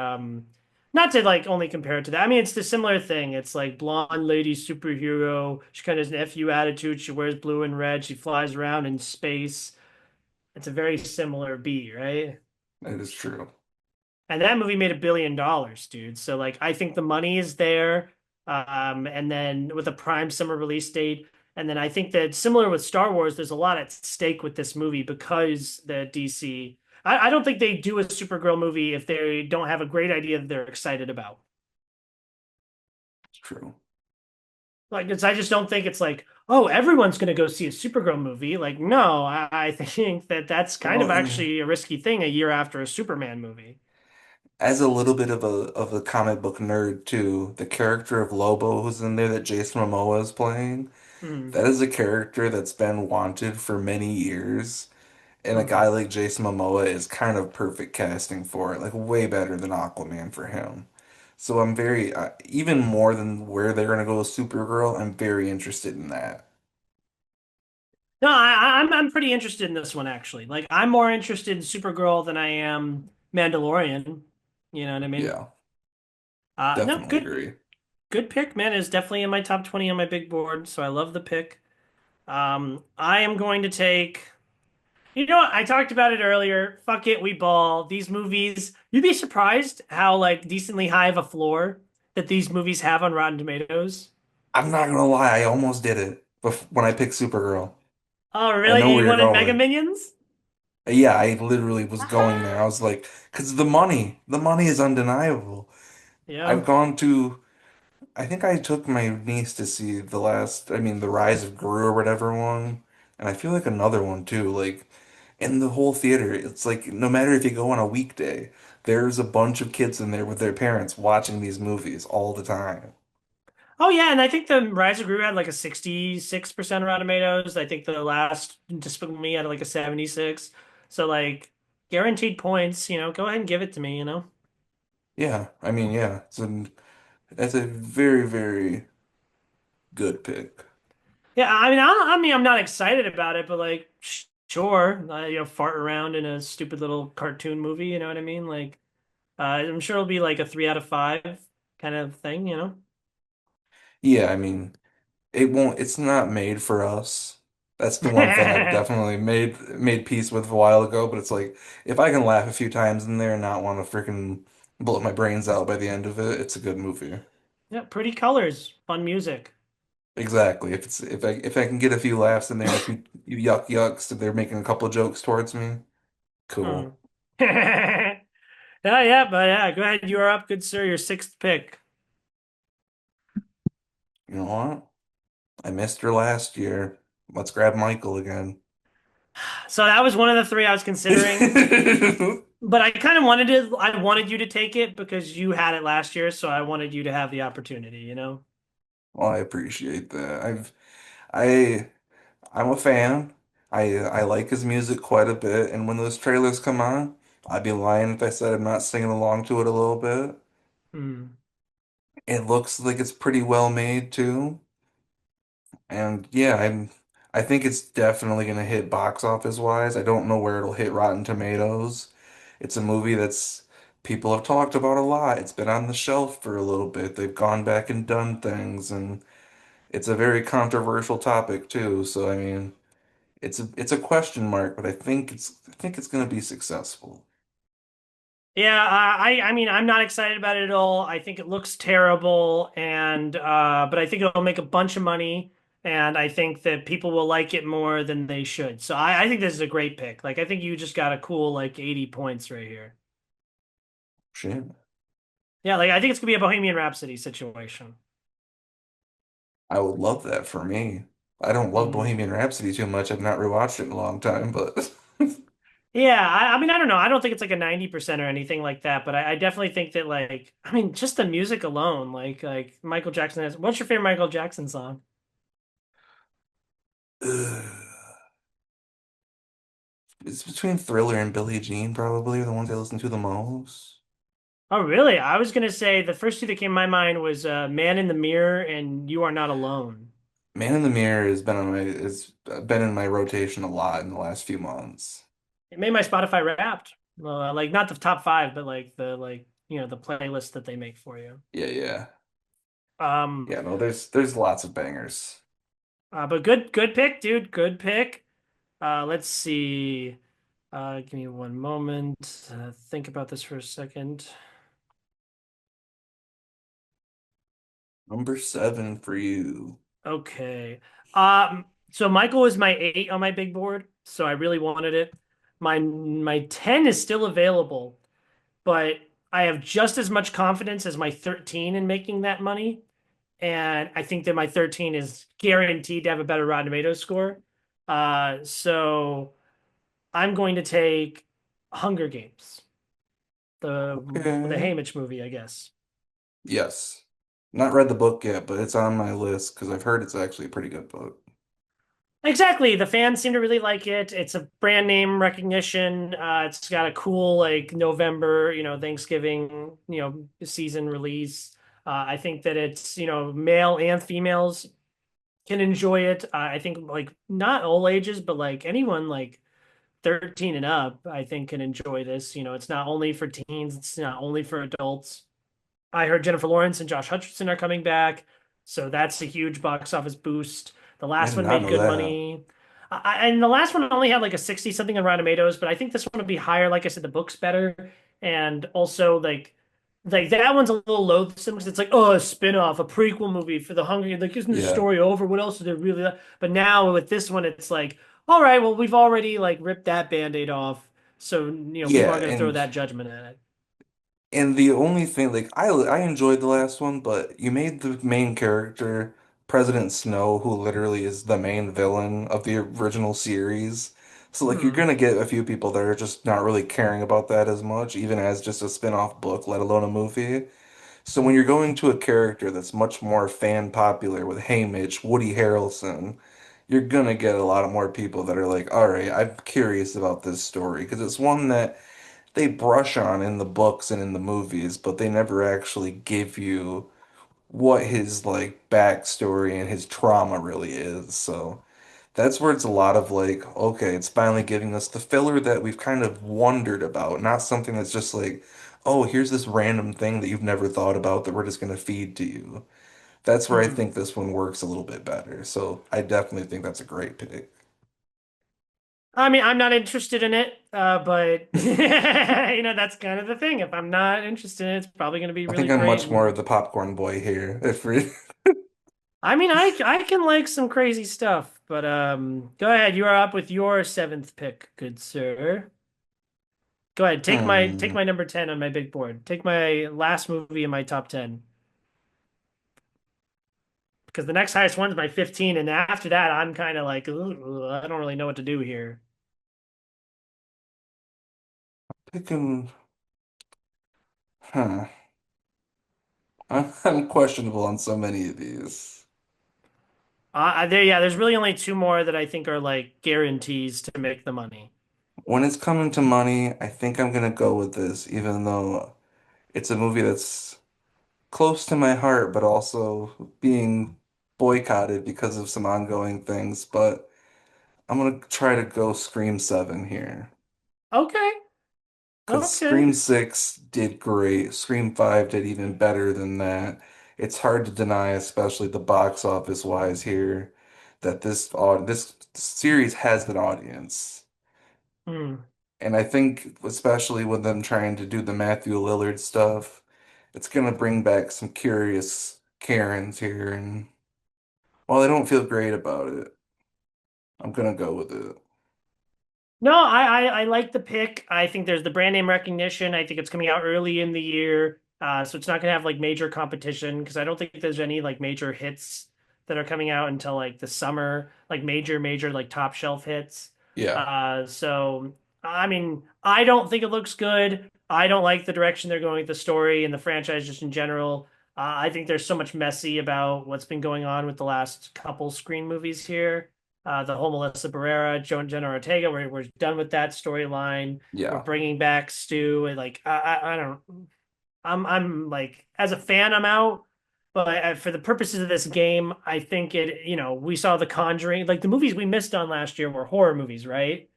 not to like only compare it to that. I mean, it's the similar thing. It's like blonde lady superhero. She kind of has an FU attitude. She wears blue and red. She flies around in space. It's a very similar B, right? That is true. And that movie made $1 billion, dude. So like I think the money is there. And then with a prime summer release date. And then I think that similar with Star Wars, there's a lot at stake with this movie because the DC. I don't think they do a Supergirl movie if they don't have a great idea that they're excited about. It's true. Like, because I just don't think it's like, oh, everyone's going to go see a Supergirl movie. Like, no, I think that that's kind Well, of and actually a risky thing a year after a Superman movie. as a little bit of a comic book nerd too, the character of Lobo who's in there that Jason Momoa is playing, Hmm. that is a character that's been wanted for many years. And a guy Hmm. like Jason Momoa is kind of perfect casting for it, like way better than Aquaman for him. So I'm very, even more than where they're gonna go with Supergirl, I'm very interested in that. No, I'm pretty interested in this one actually. Like I'm more interested in Supergirl than I am Mandalorian. You know what I mean? Yeah, No, definitely agree. good pick, man. Is definitely in my top 20 on my big board, so I love the pick. I am going to take. You know what? I talked about it earlier. Fuck it, we ball. These movies, you'd be surprised how like decently high of a floor that these movies have on Rotten Tomatoes. I'm not gonna lie, I almost did it when I picked Supergirl. Oh, I know really? where You you're wanted Mega going. Minions? Yeah, I literally was going there. I was like, because the money is undeniable. Yeah. I've gone to I think I took my niece to see the Rise of Gru or whatever one, and I feel like another one too. Like in the whole theater, it's like no matter if you go on a weekday, there's a bunch of kids in there with their parents watching these movies all the time. Oh yeah, and I think the Rise of Gru had like a 66% Rotten Tomatoes. I think the last Despicable Me had like a 76. So like guaranteed points, go ahead and give it to me, you know? Yeah, I mean, yeah, that's a very, very good pick. Yeah, I mean I'm not excited about it, but like sure, fart around in a stupid little cartoon movie, you know what I mean? Like I'm sure it'll be like a 3 out of 5 kind of thing, you know? Yeah, I mean, it's not made for us. That's the one thing I've definitely made peace with a while ago, but it's like if I can laugh a few times in there and not want to freaking blow my brains out by the end of it, it's a good movie. Yeah, pretty colors, fun music. Exactly. If I can get a few laughs in there and a few yuck yucks, if they're making a couple jokes towards me, Hmm. cool. Yeah, but yeah, go ahead. You are up, good sir. Your sixth pick. You know what? I missed her last year. Let's grab Michael again. So that was one of the three I was considering, but I kind of wanted to. I wanted you to take it because you had it last year, so I wanted you to have the opportunity. You know. Well, I appreciate that. I I'm a fan. I like his music quite a bit, and when those trailers come on, I'd be lying if I said I'm not singing along to it a little bit. Hmm. It looks like it's pretty well made too. And yeah, I think it's definitely gonna hit box office wise. I don't know where it'll hit Rotten Tomatoes. It's a movie that's people have talked about a lot. It's been on the shelf for a little bit. They've gone back and done things, and it's a very controversial topic too. So I mean, it's a question mark, but I think it's gonna be successful. Yeah, I mean I'm not excited about it at all. I think it looks terrible and but I think it'll make a bunch of money and I think that people will like it more than they should. So I think this is a great pick. Like I think you just got a cool like 80 points right here. Shit. Yeah, like I think it's gonna be a Bohemian Rhapsody situation. I would love that for me. I don't love Hmm. Bohemian Rhapsody too much. I've not rewatched it in a long time, but Yeah, I mean I don't know. I don't think it's like a 90% or anything like that, but I definitely think that like I mean just the music alone, like Michael Jackson has. What's your favorite Michael Jackson song? it's between Thriller and Billie Jean, probably the ones I listen to the most. Oh, really? I was gonna say the first two that came to my mind was Man in the Mirror and You Are Not Alone. Man in the Mirror has been in my rotation a lot in the last few months. It made my Spotify Wrapped. Like not the top five, but like the the playlist that they make for you. Yeah, yeah. Um, Yeah, no, there's lots of bangers. but good pick, dude. Good pick. Let's see. Give me one moment. Think about this for a second. Number seven for you. Okay. So Michael is my eight on my big board, so I really wanted it. My 10 is still available, but I have just as much confidence as my 13 in making that money. And I think that my 13 is guaranteed to have a better Rotten Tomatoes score. So I'm going to take Hunger Games, the Okay. Haymitch movie, I guess. Yes. Not read the book yet, but it's on my list because I've heard it's actually a pretty good book. Exactly. The fans seem to really like it. It's a brand name recognition. It's got a cool like November, Thanksgiving, season release. I think that it's, male and females can enjoy it. I think like not all ages, but like anyone like 13 and up, I think can enjoy this. It's not only for teens, it's not only for adults. I heard Jennifer Lawrence and Josh Hutcherson are coming back, so that's a huge box office boost. The I last did one not made know good that. money. And the last one only had like a 60 something on Rotten Tomatoes, but I think this one would be higher. Like I said, the book's better. And also like that one's a little loathsome because it's like, oh, a spin-off, a prequel movie for the Hunger Games. Like, isn't the Yeah. story over? What else is there really? But now with this one, it's like, all right, well, we've already like ripped that Band-Aid off. So, people Yeah, aren't gonna throw that judgment at it. and the only thing like I enjoyed the last one, but you made the main character President Snow, who literally is the main villain of the original series. So like you're Hmm. gonna get a few people that are just not really caring about that as much, even as just a spin-off book, let alone a movie. So when you're going to a character that's much more fan popular with Haymitch, Woody Harrelson, you're gonna get a lot of more people that are like, all right, I'm curious about this story because it's one that they brush on in the books and in the movies, but they never actually give you what his like backstory and his trauma really is. So that's where it's a lot of like, okay, it's finally giving us the filler that we've kind of wondered about, not something that's just like, oh, here's this random thing that you've never thought about that we're just gonna feed to you. That's where I Hmm. think this one works a little bit better. So I definitely think that's a great pick. I mean, I'm not interested in it, but that's kind of the thing. If I'm not interested in it, it's probably going to be I really think I'm great. much more And of the popcorn boy here. If we I mean, I can like some crazy stuff, but go ahead. You are up with your seventh pick, good sir. Go ahead. Take hmm. my number 10 on my big board. Take my last movie in my top 10 because the next highest one's my 15, and after that, I'm kind of like, "Ooh, I don't really know what to do here." Picking, huh. I'm questionable on so many of these. Yeah, there's really only two more that I think are like guarantees to make the money. When it's coming to money, I think I'm gonna go with this, even though it's a movie that's close to my heart, but also being boycotted because of some ongoing things, but I'm gonna try to go Scream 7 here. Okay. Because Okay. Scream 6 did great. Scream 5 did even better than that. It's hard to deny, especially the box office wise here, that this series has an audience. Hmm. And I think, especially with them trying to do the Matthew Lillard stuff, it's gonna bring back some curious Karens here. And while I don't feel great about it, I'm gonna go with it. No, I like the pick. I think there's the brand name recognition. I think it's coming out early in the year. So it's not gonna have like major competition because I don't think there's any like major hits that are coming out until like the summer, like major like top shelf hits. Yeah, So I mean, I don't think it looks good. I don't like the direction they're going with the story and the franchise just in general. I think there's so much messy about what's been going on with the last couple Screen movies here, the whole Melissa Barrera, Jenna Ortega. We're done with that storyline. We're yeah, bringing back Stu. And like I don't. I'm like as a fan, I'm out. But for the purposes of this game, I think it. We saw The Conjuring. Like the movies we missed on last year were horror movies, right?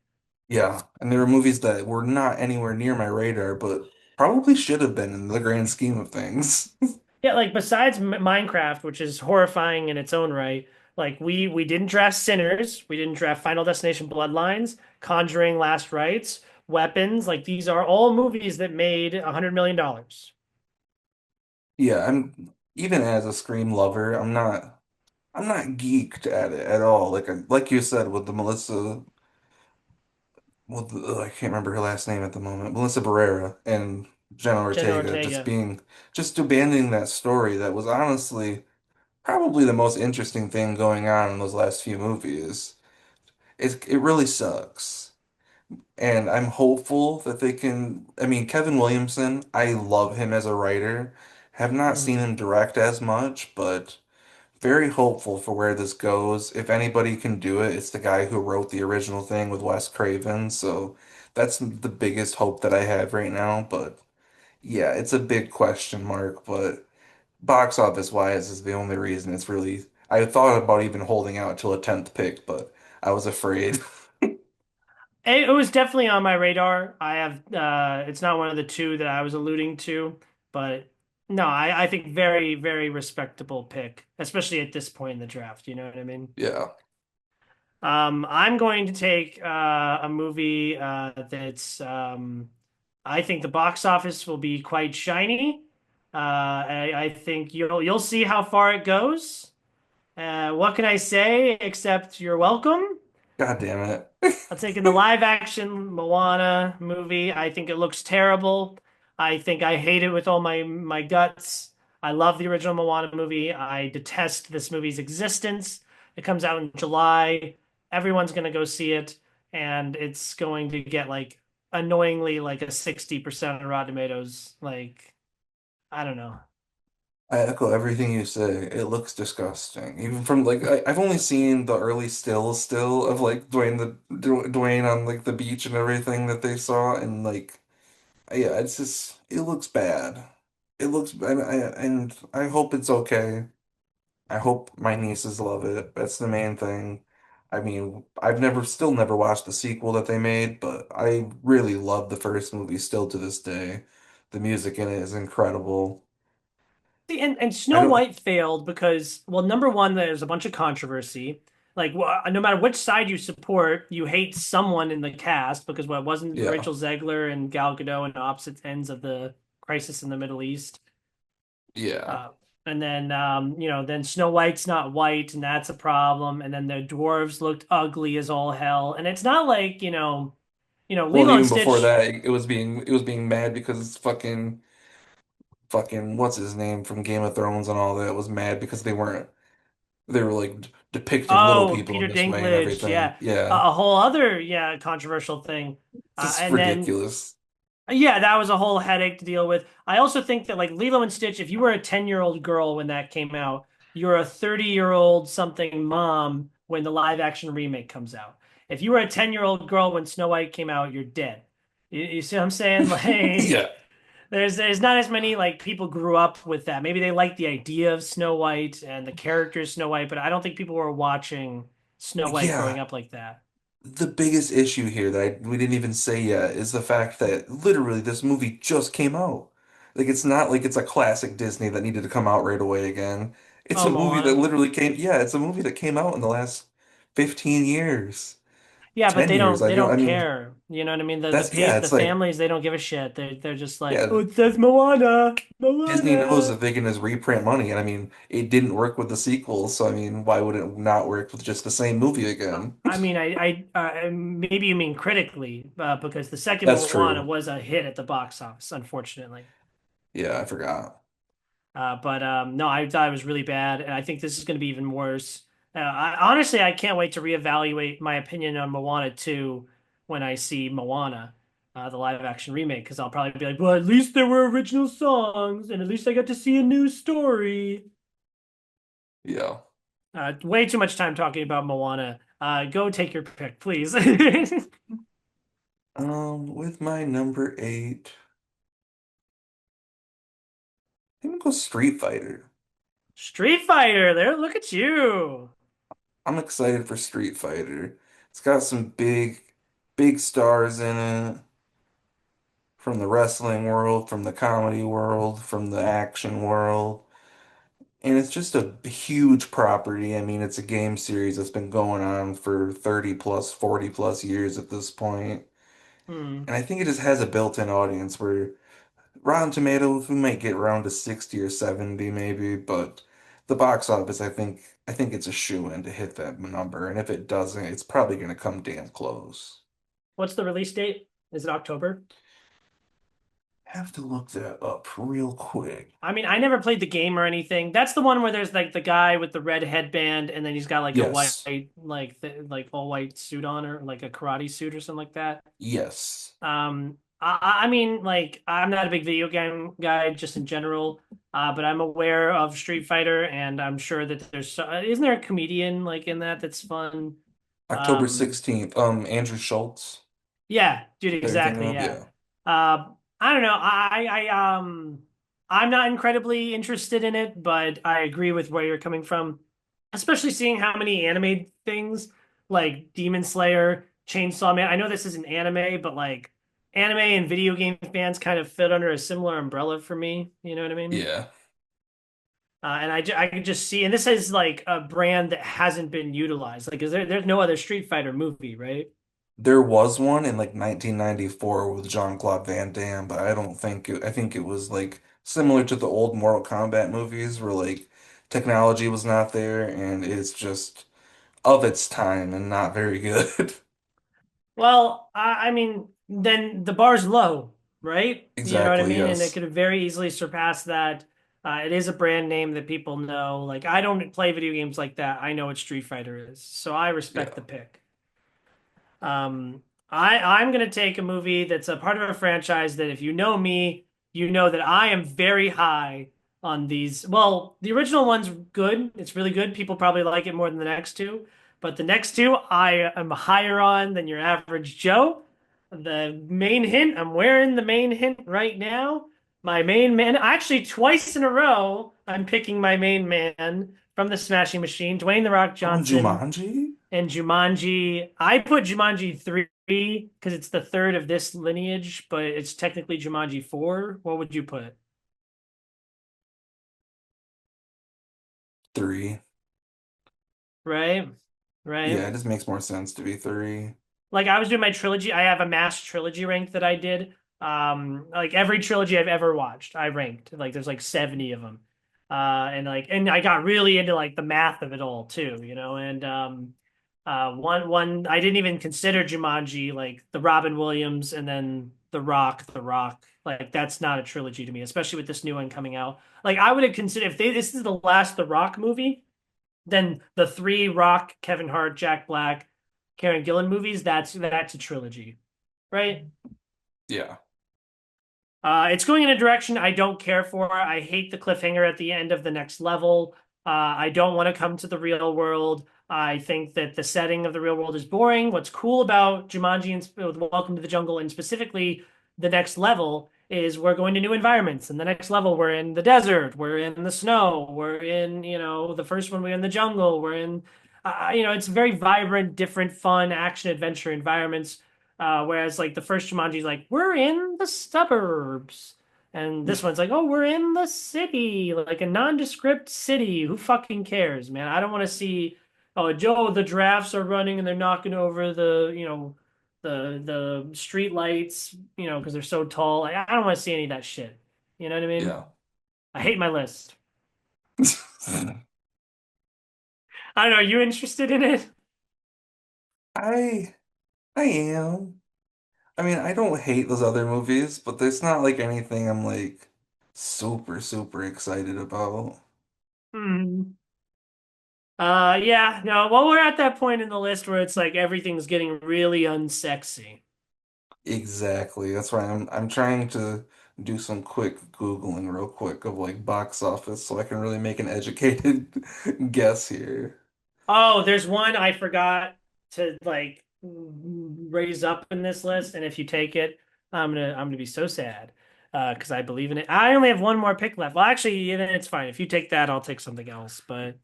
yeah. And there were movies that were not anywhere near my radar, but probably should have been in the grand scheme of things. Yeah, like besides Minecraft, which is horrifying in its own right, like we didn't draft Sinners, we didn't draft Final Destination Bloodlines, Conjuring Last Rites, Weapons, like these are all movies that made $100 million. Yeah, I'm even as a Scream lover, I'm not geeked at it at all. Like you said with the Melissa, I can't remember her last name at the moment. Melissa Barrera and Jenna Jenna Ortega Ortega. just abandoning that story that was honestly probably the most interesting thing going on in those last few movies. It really sucks. And I'm hopeful that they can. I mean, Kevin Williamson, I love him as a writer. Have not seen Mhm. him direct as much, but very hopeful for where this goes. If anybody can do it, it's the guy who wrote the original thing with Wes Craven. So that's the biggest hope that I have right now. But yeah, it's a big question mark. But box office wise is the only reason it's really. I thought about even holding out till a 10th pick, but I was afraid. It was definitely on my radar. I have it's not one of the two that I was alluding to, but no, I think very respectable pick, especially at this point in the draft, you know what I mean? Yeah. I'm going to take a movie that's I think the box office will be quite shiny. I think you'll see how far it goes. What can I say except you're welcome? God damn it. I'm taking the live action Moana movie. I think it looks terrible. I think I hate it with all my guts. I love the original Moana movie. I detest this movie's existence. It comes out in July. Everyone's going to go see it, and it's going to get like annoyingly like a 60% on Rotten Tomatoes. Like, I don't know. I echo everything you say. It looks disgusting. Even from I've only seen the early still of like Dwayne on like the beach and everything that they saw and like yeah, it's just it looks bad. It looks and I hope it's okay. I hope my nieces love it. That's the main thing. I mean, still never watched the sequel that they made, but I really love the first movie still to this day. The music in it is incredible. See, and I Snow don't, White failed because, well, number one, there's a bunch of controversy. Like, no matter which side you support, you hate someone in the cast because what wasn't yeah. Rachel Zegler and Gal Gadot on opposite ends of the crisis in the Middle East. Yeah. Uh, and then, then Snow White's not white, and that's a problem. And then the dwarves looked ugly as all hell. And it's not like, Well, Lilo and even before Stitch. that, it was being mad because it's fucking what's his name from Game of Thrones and all that was mad because they were like depicting little Oh, people in Peter this way and Dinklage, everything. yeah, Yeah. a whole other controversial thing. It's just And then ridiculous. yeah, that was a whole headache to deal with. I also think that like Lilo and Stitch, if you were a 10-year-old girl when that came out, you're a 30-year-old something mom when the live action remake comes out. If you were a 10-year-old girl when Snow White came out, you're dead. You see what I'm saying? Like Yeah. There's not as many like people grew up with that. Maybe they like the idea of Snow White and the characters Snow White, but I don't think people were watching Snow White growing Yeah, up like that. the biggest issue here that we didn't even say yet is the fact that literally this movie just came out. Like it's not like it's a classic Disney that needed to come out right away again. It's Oh, a movie that Moana. literally yeah, it's a movie that came out in the last 15 years, Yeah, but 10 years. they don't I mean, care. You know what I mean? yeah, The it's like families, they don't give a shit. They're just like, yeah, oh, it says Moana, Disney knows Moana. that they can just reprint money, and I mean, it didn't work with the sequels, so I mean, why would it not work with just the same movie again? I mean, maybe you mean critically, because the second That's Moana true. was a hit at the box office, unfortunately. Yeah, I forgot. But no, I thought it was really bad, and I think this is going to be even worse. Honestly, I can't wait to reevaluate my opinion on Moana 2 when I see Moana, the live action remake, because I'll probably be like, well, at least there were original songs, and at least I got to see a new story. Yeah. Way too much time talking about Moana. Go take your pick, please. With my number eight, I'm gonna go Street Fighter. Street Fighter, there, look at you. I'm excited for Street Fighter. It's got some big stars in it from the wrestling world, from the comedy world, from the action world. And it's just a huge property. I mean, it's a game series that's been going on for 30 plus, 40 plus years at this point. Hmm. And I think it just has a built-in audience where Rotten Tomatoes, we might get around to 60 or 70 maybe, but the box office, I think it's a shoo-in to hit that number. And if it doesn't, it's probably gonna come damn close. What's the release date? Is it October? Have to look that up real quick. I mean, I never played the game or anything. That's the one where there's like the guy with the red headband, and then he's got like a white, Yes. like all white suit on, or like a karate suit or something like that. Yes. I mean, like I'm not a big video game guy just in general, but I'm aware of Street Fighter, and I'm sure that isn't there a comedian like in that that's fun? October Um, 16th. Andrew Schultz. Yeah, dude, That you're thinking exactly. of? Yeah. Yeah. I don't know. I'm not incredibly interested in it, but I agree with where you're coming from, especially seeing how many anime things like Demon Slayer, Chainsaw Man. I know this isn't anime, but like anime and video game fans kind of fit under a similar umbrella for me. You know what I mean? Yeah. And I can just see, and this is like a brand that hasn't been utilized. Like, there's no other Street Fighter movie, right? There was one in like 1994 with Jean-Claude Van Damme, but I think it was like similar to the old Mortal Kombat movies where like technology was not there and it's just of its time and not very good. Well, I mean, then the bar's low, right? You know what I Exactly, mean? And it yes. could very easily surpass that. It is a brand name that people know. Like, I don't play video games like that. I know what Street Fighter is, so I respect the Yeah. pick. I'm gonna take a movie that's a part of a franchise that if you know me, you know that I am very high on these. Well, the original one's good. It's really good. People probably like it more than the next two, but the next two I am higher on than your average Joe. The main hint, I'm wearing the main hint right now. My main man, actually twice in a row, I'm picking my main man from the Smashing Machine, Dwayne The Rock Oh, Johnson. Jumanji? And Jumanji, I put Jumanji 3 because it's the third of this lineage, but it's technically Jumanji 4. What would you put? 3. Right? Right? Yeah, it just makes more sense to be 3. Like I was doing my trilogy. I have a mass trilogy rank that I did. Like every trilogy I've ever watched, I ranked. Like there's like 70 of them. And I got really into like the math of it all too, you know. And one I didn't even consider Jumanji, like the Robin Williams and then The Rock. Like that's not a trilogy to me, especially with this new one coming out. Like I would have considered if this is the last The Rock movie, then the three Rock, Kevin Hart, Jack Black, Karen Gillan movies, that's a trilogy, right? Yeah. It's going in a direction I don't care for. I hate the cliffhanger at the end of the next level. I don't want to come to the real world. I think that the setting of the real world is boring. What's cool about Jumanji and with Welcome to the Jungle and specifically the next level is we're going to new environments. And the next level, we're in the desert, we're in the snow, we're in, the first one, we're in the jungle, we're in, it's very vibrant, different, fun action adventure environments. Whereas like the first Jumanji's like, we're in the suburbs. And this one's like, oh, we're in the city, like a nondescript city. Who fucking cares, man? I don't want to see, oh, Joe, the giraffes are running and they're knocking over the street lights, because they're so tall. Like, I don't want to see any of that shit. You know what I mean? Yeah. I hate my list. I don't know. Are you interested in it? I I am. I mean, I don't hate those other movies, but there's not like anything I'm like super excited about. Hmm. Yeah, no. Well, we're at that point in the list where it's like everything's getting really unsexy. Exactly. That's why I'm trying to do some quick Googling real quick of like box office so I can really make an educated guess here. Oh, there's one I forgot to like raise up in this list, and if you take it, I'm gonna be so sad because I believe in it. I only have one more pick left. Well, actually, then it's fine. If you take that, I'll take something else. But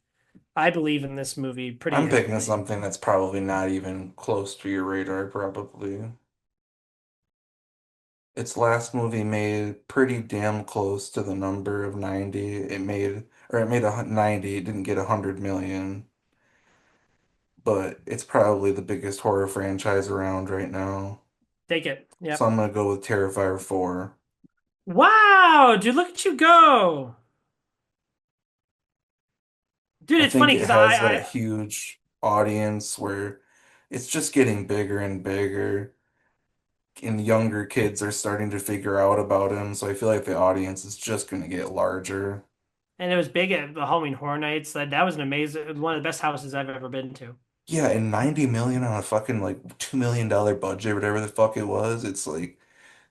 I believe in this movie pretty I'm picking heavily. something that's probably not even close to your radar, probably. Its last movie made pretty damn close to the number of 90. It made 90, it didn't get 100 million, but it's probably the biggest horror franchise around right now. Take it. So Yep. I'm gonna go with Terrifier 4. Wow, dude, look at you go, dude. I It's think funny it because has that huge audience where it's just getting bigger and bigger, and younger kids are starting to figure out about him. So I feel like the audience is just gonna get larger. and it was big at the Halloween Horror Nights. That was an amazing, one of the best houses I've ever been to. Yeah, and 90 million on a fucking like $2 million budget, whatever the fuck it was. It's like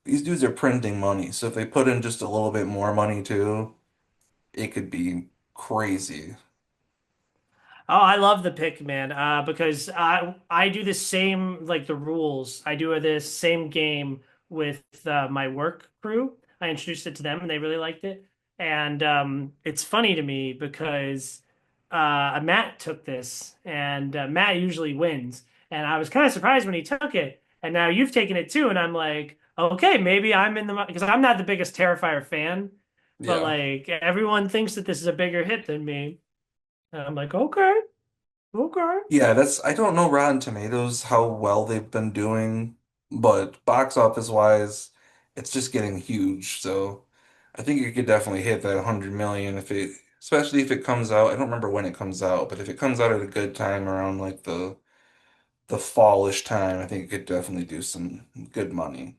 these dudes are printing money. So if they put in just a little bit more money too, it could be crazy. Oh, I love the pick, man. Because I do the same like the rules. I do this same game with my work crew. I introduced it to them and they really liked it. And it's funny to me because Matt took this and Matt usually wins. And I was kind of surprised when he took it. And now you've taken it too. And I'm like, okay, maybe I'm in the because I'm not the biggest Terrifier fan, but Yeah. like everyone thinks that this is a bigger hit than me. And I'm like, okay. Okay. Yeah, I don't know Rotten Tomatoes how well they've been doing, but box office wise, it's just getting huge. So I think it could definitely hit that 100 million especially if it comes out. I don't remember when it comes out, but if it comes out at a good time around like the fallish time, I think it could definitely do some good money.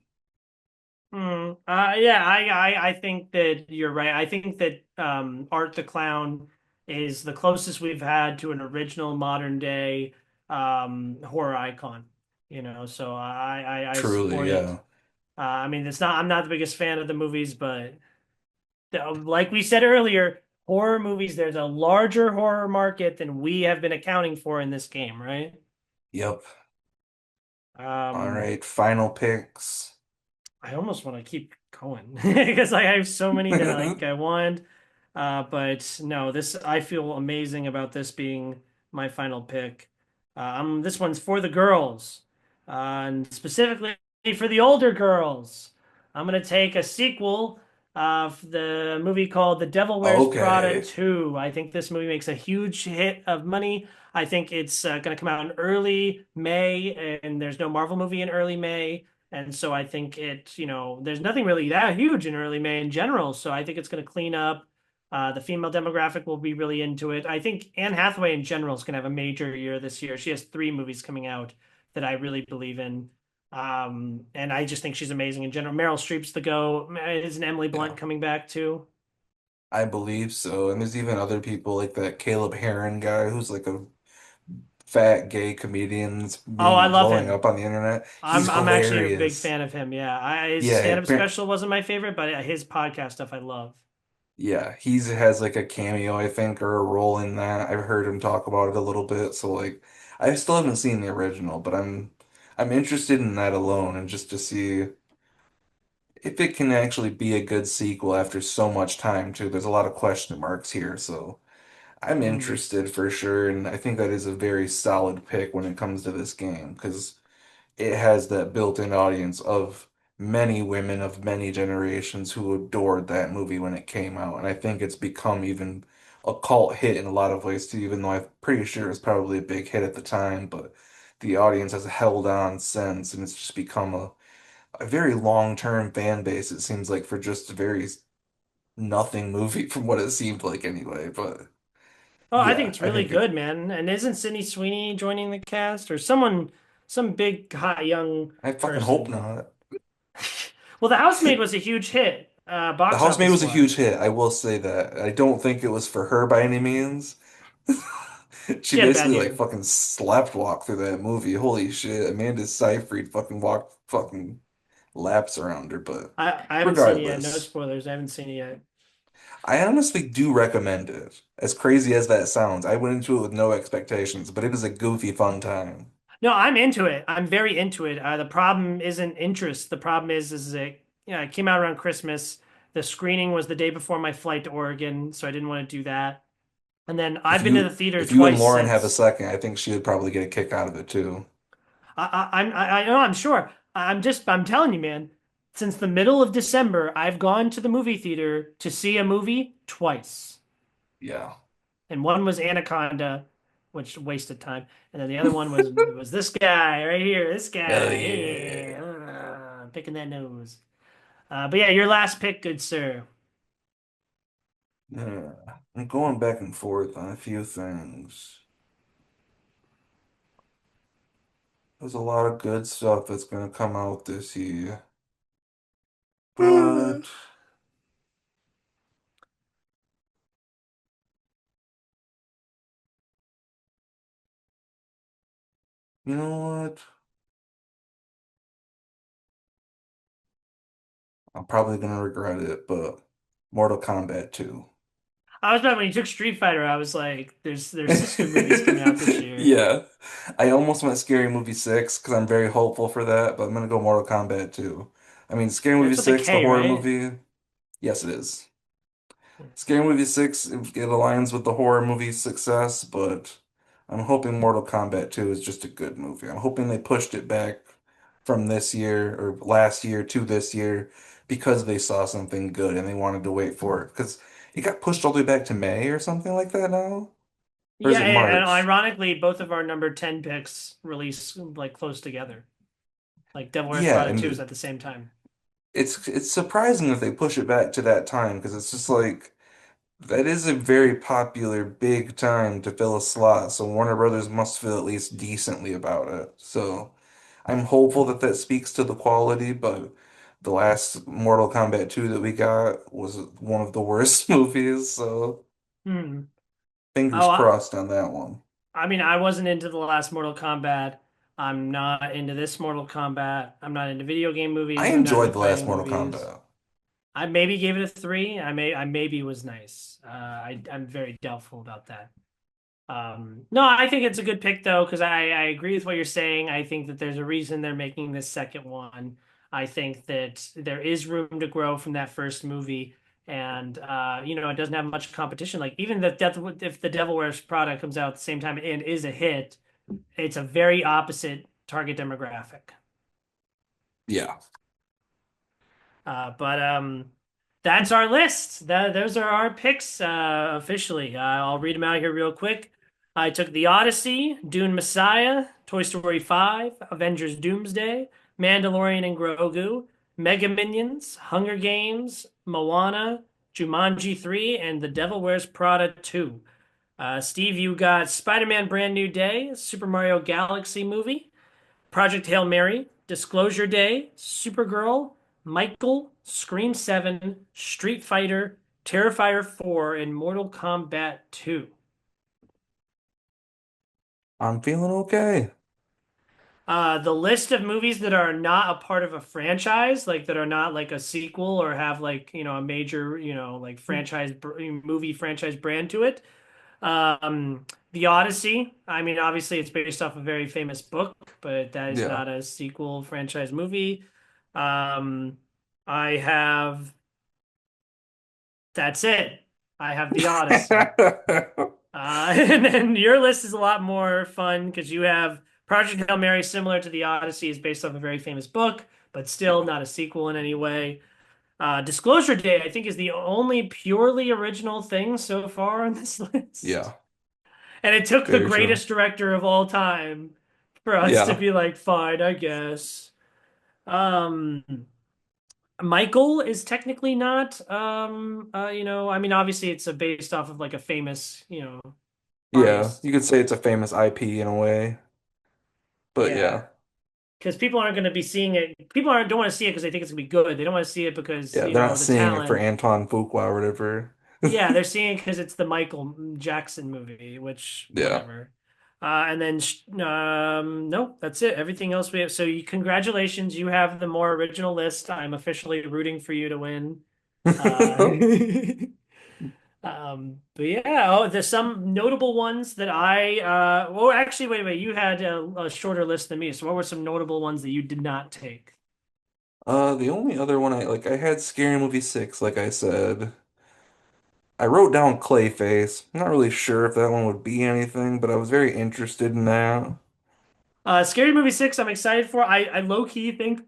Yeah, I think that you're right. I think that Art the Clown is the closest we've had to an original modern day horror icon. So I Truly, support it. yeah. I mean, it's not. I'm not the biggest fan of the movies, but like we said earlier, horror movies. There's a larger horror market than we have been accounting for in this game, right? Yep. All Um, right, final picks. I almost want to keep going because I have so many that like I want. But no, this I feel amazing about this being my final pick. This one's for the girls, and specifically for the older girls. I'm gonna take a sequel of the movie called The Devil Wears Prada Okay. 2. I think this movie makes a huge hit of money. I think it's gonna come out in early May, and there's no Marvel movie in early May. And so I think there's nothing really that huge in early May in general. So I think it's going to clean up. The female demographic will be really into it. I think Anne Hathaway in general is going to have a major year this year. She has three movies coming out that I really believe in. And I just think she's amazing in general. Meryl Streep's the go. Isn't Emily Blunt Yeah, coming back too? I believe so. And there's even other people like that Caleb Heron guy who's like a fat gay comedian that's Oh, I being love blowing him. up on the internet. He's I'm actually a big hilarious. fan of him. Yeah, his Yeah, stand-up special wasn't my favorite, but his podcast stuff I love. yeah, he's has like a cameo, I think, or a role in that. I've heard him talk about it a little bit. So like I still haven't seen the original, but I'm interested in that alone and just to see if it can actually be a good sequel after so much time too. There's a lot of question marks here, so I'm Hmm. interested for sure, and I think that is a very solid pick when it comes to this game because it has that built-in audience of many women of many generations who adored that movie when it came out, and I think it's become even a cult hit in a lot of ways too, even though I'm pretty sure it was probably a big hit at the time, but the audience has held on since, and it's just become a very long-term fan base, it seems like, for just a very nothing movie from what it seemed like anyway. But Oh, I think yeah, it's I really think it, good, man. And isn't Sydney Sweeney joining the cast or someone, some big hot young I fucking hope person? not. Well, The Housemaid was a huge hit, The box Housemaid office was a huge wise. hit, I will say that. I don't think it was for her by any means. She She had bad basically like hair. fucking slept walk through that movie. Holy shit. Amanda Seyfried fucking walked fucking laps around her, but I haven't seen it yet. No regardless, spoilers. I haven't seen it yet. I honestly do recommend it. As crazy as that sounds, I went into it with no expectations, but it is a goofy fun time. No, I'm into it. I'm very into it. The problem isn't interest. The problem is it, it came out around Christmas. The screening was the day before my flight to Oregon, so I didn't want to do that. And then If I've been to the you theater if you and twice Lauren have a since. second, I think she would probably get a kick out of it too. I know, I'm sure. I'm telling you, man. Since the middle of December, I've gone to the movie theater to see a movie twice. Yeah. And one was Anaconda, which wasted time, and then the other one was this guy right here, this Hell guy, yeah. picking that nose. But yeah, your last pick, good sir. Yeah. I'm going back and forth on a few things. There's a lot of good stuff that's gonna come out this year. But you know what? I'm probably gonna regret it, but Mortal Kombat 2. I was about when you took Street Fighter, I was like, there's sister movies coming out this year. Yeah. I almost went Scary Movie 6 because I'm very hopeful for that, but I'm gonna go Mortal Kombat 2. I mean, Scary Movie That's with a 6, the K, horror right? movie, yes, it is. Scary Movie 6, it aligns with the horror movie success, but I'm hoping Mortal Kombat 2 is just a good movie. I'm hoping they pushed it back from this year or last year to this year because they saw something good and they wanted to wait for it. Because it got pushed all the way back to May or something like that now? Or is Yeah, it and March? ironically, both of our number 10 picks release like close together. Like Devil Wears Yeah, Prada 2 is and at the same time. it's surprising that they push it back to that time because it's just like that is a very popular big time to fill a slot, so Warner Brothers must feel at least decently about it. So I'm hopeful that that speaks to the quality, but the last Mortal Kombat 2 that we got was one of the worst movies, so Hmm. fingers Oh, crossed on that one. I mean, I wasn't into the last Mortal Kombat. I'm not into this Mortal Kombat. I'm not into video game I movies. I'm not into enjoyed the last fighting Mortal movies. Kombat. I maybe gave it a three. I maybe was nice. I'm very doubtful about that. No, I think it's a good pick though, because I agree with what you're saying. I think that there's a reason they're making this second one. I think that there is room to grow from that first movie, and it doesn't have much competition. Like even if the Devil Wears Prada comes out at the same time and is a hit, it's a very opposite target demographic. Yeah. But that's our list. Those are our picks officially. I'll read them out here real quick. I took The Odyssey, Dune Messiah, Toy Story 5, Avengers Doomsday, Mandalorian and Grogu, Mega Minions, Hunger Games, Moana, Jumanji 3, and The Devil Wears Prada 2. Steve, you got Spider-Man Brand New Day, Super Mario Galaxy Movie, Project Hail Mary, Disclosure Day, Supergirl, Michael, Scream 7, Street Fighter, Terrifier 4, and Mortal Kombat 2. I'm feeling okay. The list of movies that are not a part of a franchise, like that are not like a sequel or have like, a major, like movie franchise brand to it. The Odyssey, I mean, obviously it's based off a very famous book, but that is Yeah. not a sequel franchise movie. Um, I have that's it. I have the Odyssey. And then your list is a lot more fun because you have Project Hail Mary, similar to the Odyssey, is based off a very famous book, but still Yeah. not a sequel in any way. Disclosure Day, I think, is the only purely original thing so far on this list. Yeah. And it took the Very true. greatest director of all time for us to Yeah. be like, fine, I guess. Um, Michael is technically not, I mean, obviously it's based off of like a famous, Yeah. artist. You could say it's a famous IP in a way. But Yeah. yeah. Because people aren't going to be seeing it. People aren't don't want to see it because they think it's gonna be good. They don't want to see it because, Yeah, they're not the seeing it for talent. Antoine Fuqua or whatever. Yeah, they're seeing it because it's the Michael Jackson movie, which Yeah. whatever. And then no, that's it. Everything else we have. So congratulations, you have the more original list. I'm officially rooting for you to win. Uh, but yeah, there's some notable ones that well, actually, wait, you had a shorter list than me. So what were some notable ones that you did not take? The only other one I had Scary Movie 6, like I said. I wrote down Clayface. I'm not really sure if that one would be anything, but I was very interested in that. Scary Movie 6, I'm excited for. I low key think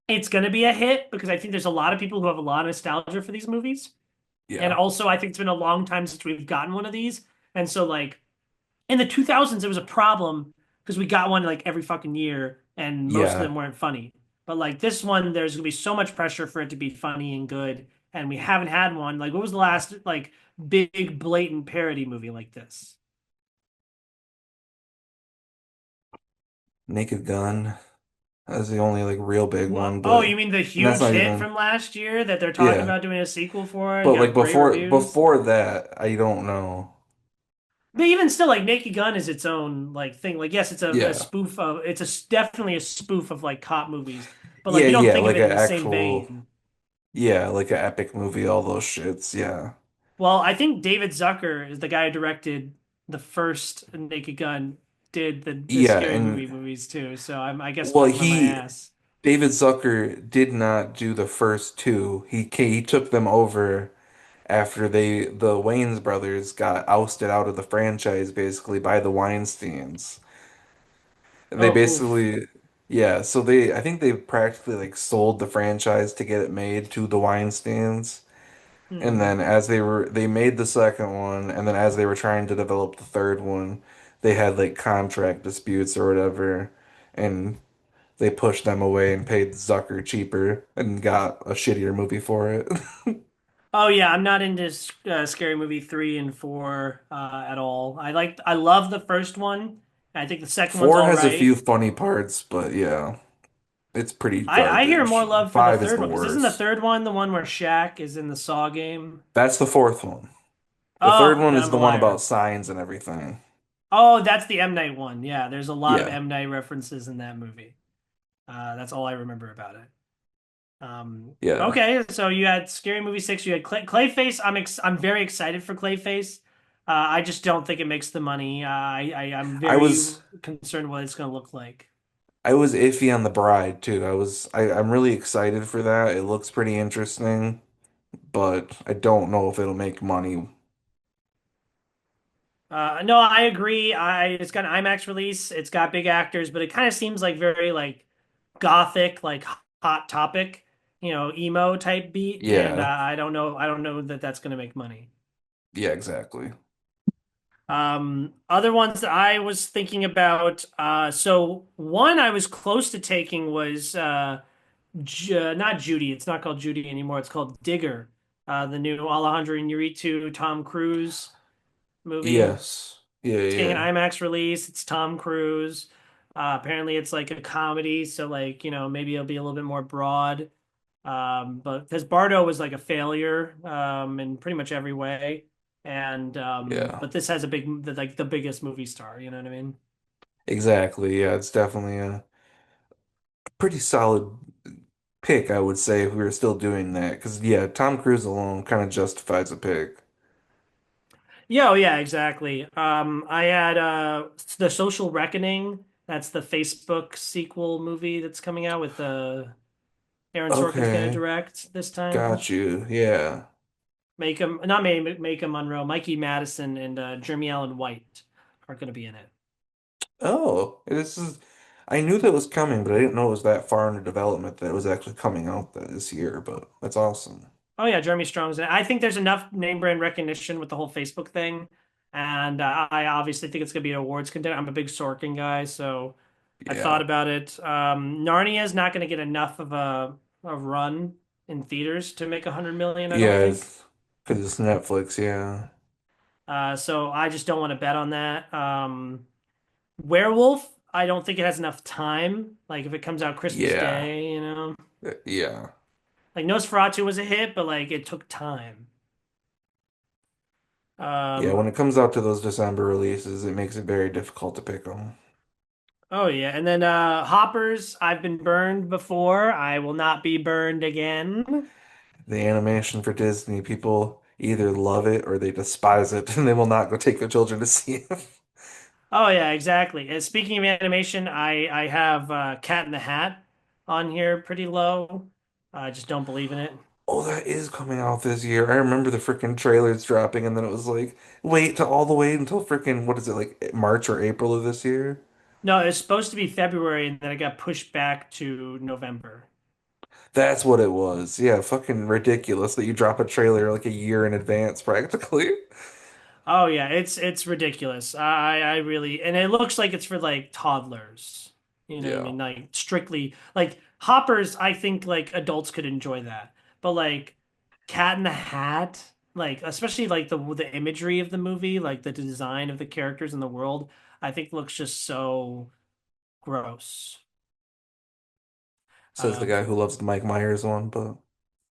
it's going to be a hit because I think there's a lot of people who have a lot of nostalgia for these movies. And Yeah. also, I think it's been a long time since we've gotten one of these. And so, like, in the 2000s, it was a problem because we got one like every fucking year and most of Yeah. them weren't funny. But like this one, there's going to be so much pressure for it to be funny and good. And we haven't had one. Like, what was the last, like, big, blatant parody movie like this? Naked Gun. That's the only like real big What? one, Oh, you but mean the and that's huge not hit even from last year that they're talking yeah. about doing a sequel for and But like got great reviews? before that, I don't know. But even still, like Naked Gun is its own like thing. Like, yes, it's a Yeah. spoof of definitely a spoof of like cop movies, but like Yeah, you don't yeah, think of like it an in the same actual vein. yeah, like an epic movie, all those shits. Yeah. Well, I think David Zucker is the guy who directed the first Naked Gun, did the Yeah, scary and movie movies too. So I guess well, falling on my he ass. David Zucker did not do the first two. He took them over after the Wayans brothers got ousted out of the franchise basically by the Weinsteins. And they Oh, oof. basically yeah, so they I think they practically like sold the franchise to get it made to the Weinsteins. And Hmm. then they made the second one, and then as they were trying to develop the third one, they had like contract disputes or whatever, and they pushed them away and paid Zucker cheaper and got a shittier movie for it. Oh yeah, I'm not into Scary Movie 3 and 4 at all. I love the first one. I think the second one's Four all has a few right. funny parts, but yeah, it's pretty I hear more garbage. love for the Five is third the one because isn't the worst. third one the one where Shaq is in the Saw game? That's the fourth one. The third Oh, one then is I'm a the one about liar. signs and everything. Oh, that's the M. Night one. Yeah, there's a lot of Yeah, M. Night references in that movie. That's all I remember about it. yeah. Okay, so you had Scary Movie 6, you had Clayface. I'm very excited for Clayface. I just don't think it makes the money. I'm I very was concerned what it's going to look like. I was iffy on the bride too. I'm really excited for that. It looks pretty interesting, but I don't know if it'll make money. No, I agree. It's got an IMAX release. It's got big actors, but it kind of seems like very like gothic, like hot topic, emo type beat, and Yeah, I don't know that that's going to make money. yeah, exactly. Other ones that I was thinking about. So one I was close to taking was not Judy. It's not called Judy anymore. It's called Digger, the new Alejandro Inarritu Tom Cruise movie. Yes. Yeah, It's getting an yeah. IMAX release. It's Tom Cruise. Apparently, it's like a comedy, so like maybe it'll be a little bit more broad. But because Bardo was like a failure in pretty much every way, and Yeah. but this has a like the biggest movie star. You know what I mean? Exactly. Yeah, it's definitely a pretty solid pick, I would say, if we were still doing that. Because yeah, Tom Cruise alone kind of justifies a pick. Yeah, oh yeah, exactly. I had The Social Reckoning. That's the Facebook sequel movie that's coming out with the Aaron Sorkin's going to Okay, direct this time. got you. Yeah. Make him not make him Monroe. Mikey Madison and Jeremy Allen White are going to be in it. Oh, this is. I knew that was coming, but I didn't know it was that far into development that it was actually coming out this year. But that's awesome. Oh yeah, Jeremy Strong's in it. I think there's enough name brand recognition with the whole Facebook thing, and I obviously think it's going to be an awards contender. I'm a big Sorkin guy, so I thought Yeah. about it. Narnia is not going to get enough of a run in theaters to make 100 million, I don't Yeah, think. because it's Netflix. Yeah. So I just don't want to bet on that. Werewolf, I don't think it has enough time. Like if it comes out Christmas Yeah. Day, you know. Yeah. Like Nosferatu was a hit, but like it took time. Yeah. Um, When it comes out to those December releases, it makes it very difficult to pick them. oh yeah, and then Hoppers, I've been burned before. I will not be burned again. The animation for Disney, people either love it or they despise it, and they will not go take their children to see it. Oh yeah, exactly. And speaking of animation, I have Cat in the Hat on here pretty low. I just don't believe in it. Oh, that is coming out this year. I remember the freaking trailers dropping, and then it was like, wait to all the way until freaking, what is it, like March or April of this year? No, it's supposed to be February, and then it got pushed back to November. That's what it was. Yeah, fucking ridiculous that you drop a trailer like a year in advance, practically. Oh yeah, it's ridiculous. I really and it looks like it's for like toddlers. You know what I Yeah. mean? Like strictly like Hoppers, I think like adults could enjoy that. But like Cat in the Hat, like especially like the imagery of the movie, like the design of the characters in the world, I think looks just so gross. Says the Um, guy who loves the Mike Myers one, but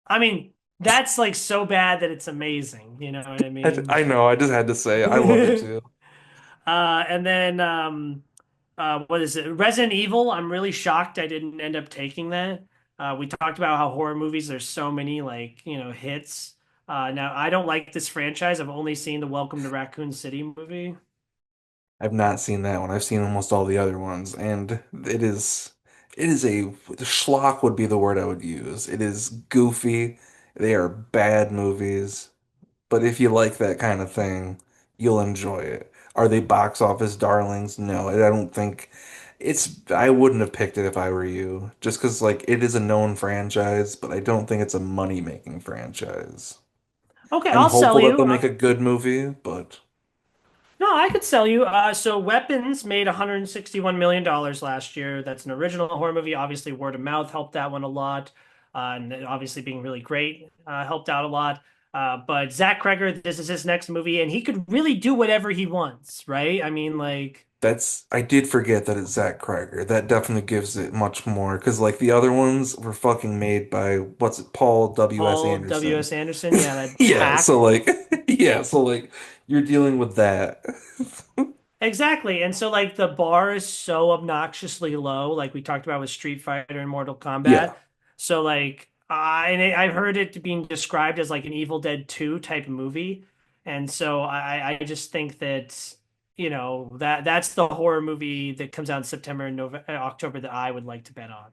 I mean, that's like so bad that it's amazing. You know what I mean? I know, I just had to say, I love it too. And then what is it? Resident Evil. I'm really shocked I didn't end up taking that. We talked about how horror movies, there's so many like, hits. Now I don't like this franchise. I've only seen the Welcome to Raccoon City movie. I've not seen that one. I've seen almost all the other ones, and it is a schlock would be the word I would use. It is goofy. They are bad movies, but if you like that kind of thing, you'll enjoy it. Are they box office darlings? No, I don't think I wouldn't have picked it if I were you, just because like it is a known franchise, but I don't think it's a money-making franchise. Okay, I'm I'll sell hopeful that you. they'll make a good movie, but No, I could sell you. So Weapons made $161 million last year. That's an original horror movie. Obviously, word of mouth helped that one a lot. And then obviously being really great helped out a lot. But Zach Cregger, this is his next movie, and he could really do whatever he wants, right? I mean, like I did forget that it's Zach Cregger. That definitely gives it much more because like the other ones were fucking made by what's it, Paul W.S. Paul Anderson. W.S. Anderson, yeah, that Yeah, so hack. like yeah, so like you're dealing with that. Exactly. And so like the bar is so obnoxiously low, like we talked about with Street Fighter and Mortal Kombat. Yeah. So like I've heard it being described as like an Evil Dead 2 type movie. And so I just think that that's the horror movie that comes out in September and November, October that I would like to bet on.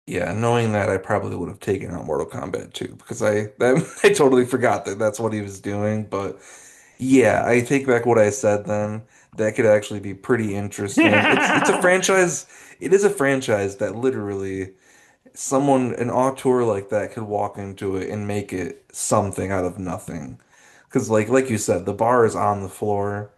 Yeah, knowing that I probably would have taken out Mortal Kombat too because I totally forgot that that's what he was doing, but yeah, I take back what I said then. That could actually be pretty interesting. It's a franchise. It is a franchise that literally an auteur like that could walk into it and make it something out of nothing. Because like you said, the bar is on the floor,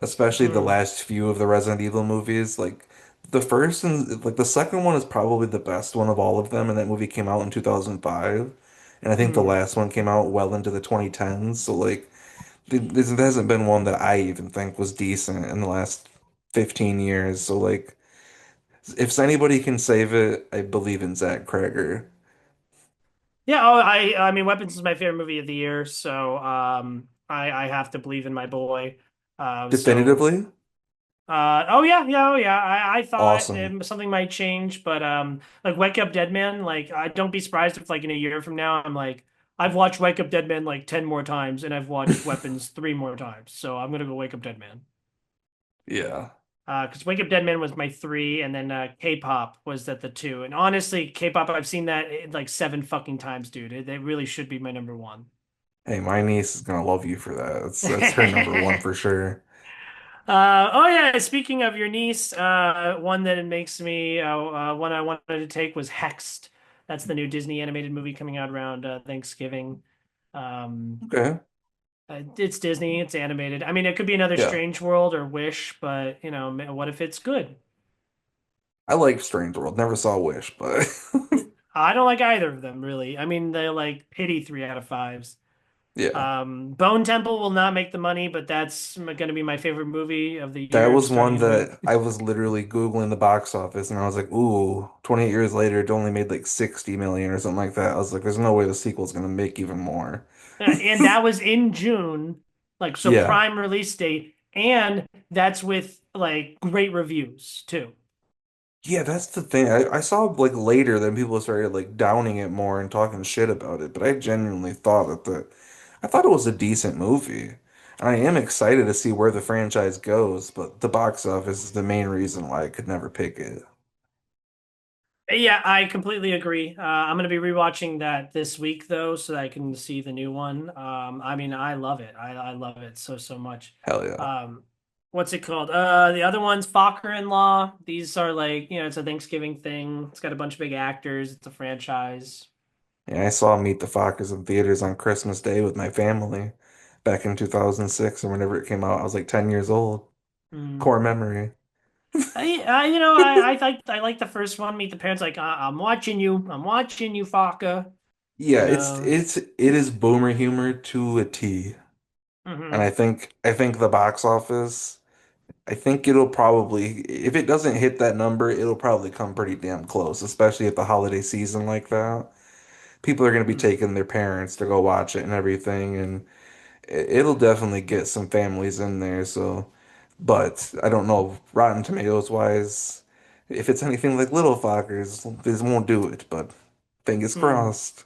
especially the Mm, last few of the Resident Evil movies. Like the first and like the second one is probably the best one of all of them, and that movie came out in 2005. And I think the mm. last one came out well into the 2010s. So like there hasn't been one that I even think was decent in the last 15 years. So like if anybody can save it, I believe in Zach Cregger. Yeah, oh, I mean Weapons is my favorite movie of the year, so I have to believe in my boy. So Definitively? oh yeah, yeah, oh yeah. I thought Awesome. something might change, but like Wake Up Dead Man, like I don't be surprised if like in a year from now I'm like I've watched Wake Up Dead Man like 10 more times and I've watched Weapons 3 more times. So I'm gonna go Wake Up Dead Man. Yeah. Because Wake Up Dead Man was my three, and then K-pop was at the two. And honestly, K-pop, I've seen that like seven fucking times, dude. It really should be my number one. Hey, my niece is gonna love you for that. That's her number one for sure. Oh yeah, speaking of your niece, one that it makes me one I wanted to take was Hexed. That's the new Disney animated movie coming out around Thanksgiving. Um, Okay. it's Disney, it's animated. I mean, it could be another Yeah. Strange World or Wish, but what if it's good? I like Strange World. Never saw Wish, but I don't like either of them really. I mean, they like pity three out of fives. yeah. Bone Temple will not make the money, but that's going to be my favorite movie of the That year, was one starting with. that I was literally Googling the box office and I was like, ooh, 28 years later, it only made like 60 million or something like that. I was like, there's no way the sequel's gonna make even more. And that was in June, like so Yeah. prime release date, and that's with like great reviews too. Yeah, that's the thing. I saw like later then people started like downing it more and talking shit about it, but I genuinely thought I thought it was a decent movie. And I am excited to see where the franchise goes, but the box office is the main reason why I could never pick it. Yeah, I completely agree. I'm gonna be rewatching that this week though, so that I can see the new one. I mean, I love it. I love it so much. Hell yeah. Um, what's it called? The other one's Fokker-in-Law. These are like, it's a Thanksgiving thing. It's got a bunch of big actors. It's a franchise. Yeah, I saw Meet the Fockers in theaters on Christmas Day with my family back in 2006 or whenever it came out. I was like 10 years old. Mm. Core memory. I like the first one. Meet the Parents. Like, I'm watching you. I'm watching you, Fokker. Yeah, You know. it is boomer humor to a T. And Hmm. I think the box office, I think it'll probably if it doesn't hit that number, it'll probably come pretty damn close, especially at the holiday season like that. People are going to be Hmm. taking their parents to go watch it and everything, and it'll definitely get some families in there. So, but I don't know, Rotten Tomatoes wise, if it's anything like Little Fockers, this won't do it, but fingers Hmm. crossed.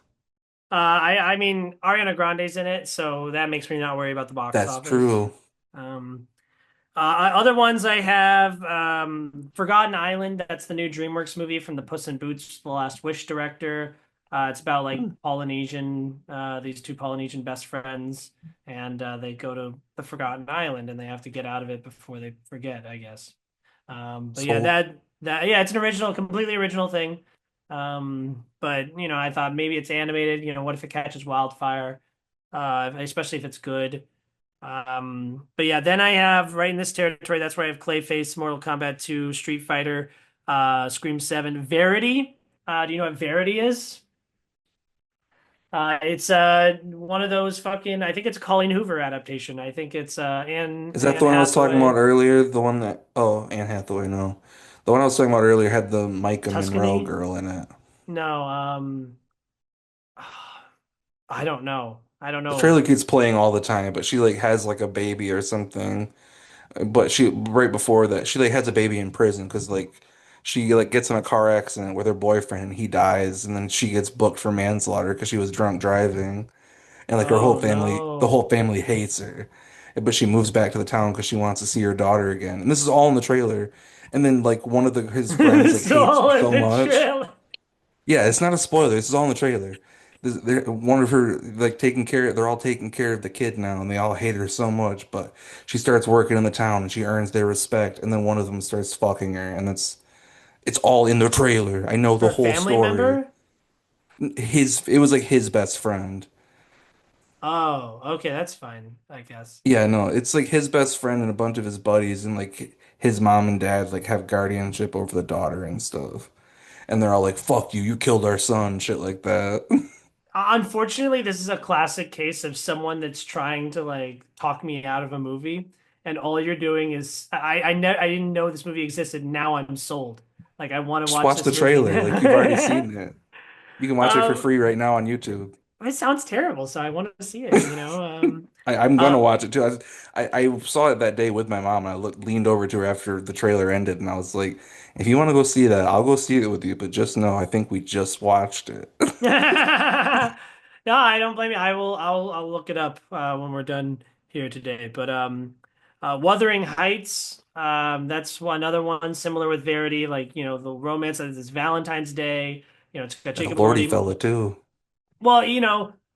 I mean Ariana Grande's in it, so that makes me not worry about the box That's office. true. Um, Other ones I have Forgotten Island. That's the new DreamWorks movie from the Puss in Boots: The Last Wish director. It's about like these two Polynesian best friends, and they go to the Forgotten Island, and they have to get out of it before they forget, I guess. But yeah, So, yeah, it's an original, completely original thing. But I thought maybe it's animated. What if it catches wildfire? Especially if it's good. But yeah, then I have right in this territory, that's where I have Clayface, Mortal Kombat 2, Street Fighter, Scream 7, Verity. Do you know what Verity is? It's one of those fucking I think it's a Colleen Hoover adaptation. I think it's is that Anne the one I was talking about Hathaway, earlier? The one that, oh, Anne Hathaway, no. The one I was talking about earlier had the Micah Monroe Tuscany. girl in it. No, I don't know. I don't The know. trailer keeps playing all the time, but she like has like a baby or something. But she right before that, she like has a baby in prison because like she like gets in a car accident with her boyfriend and he dies, and then she gets booked for manslaughter because she was drunk driving, and like Oh the no. whole family hates her, but she moves back to the town because she wants to see her daughter again. And this is all in the trailer. And then like one of his friends like It's hates her all in so the much. trailer. Yeah, it's not a spoiler. This is all in the trailer. One of her like taking care. They're all taking care of the kid now, and they all hate her so much. But she starts working in the town, and she earns their respect. And then one of them starts fucking her, and it's all in the trailer. I know the Her whole family story. member? It was like his best friend. Oh, okay, that's fine, I guess. Yeah, no, it's like his best friend and a bunch of his buddies, and like his mom and dad like have guardianship over the daughter and stuff. And they're all like, "Fuck you, you killed our son," shit like that. Unfortunately, this is a classic case of someone that's trying to like talk me out of a movie, and all you're doing is I didn't know this movie existed. Now I'm sold. Like I want to Just watch watch the this movie trailer. Like you've already now. seen it. You can watch it for Um, free right now on YouTube. it sounds terrible, so I want to see it. I'm gonna Uh, watch it too. I saw it that day with my mom, and leaned over to her after the trailer ended, and I was like, "If you want to go see that, I'll go see it with you. But just know, I think we just watched it." No, I don't blame you. I'll look it up when we're done here today. But Wuthering Heights, That's another one similar with Verity, like the romance that is Valentine's Day. It's got And the Jacob Lordy Elordi. fella too. Well,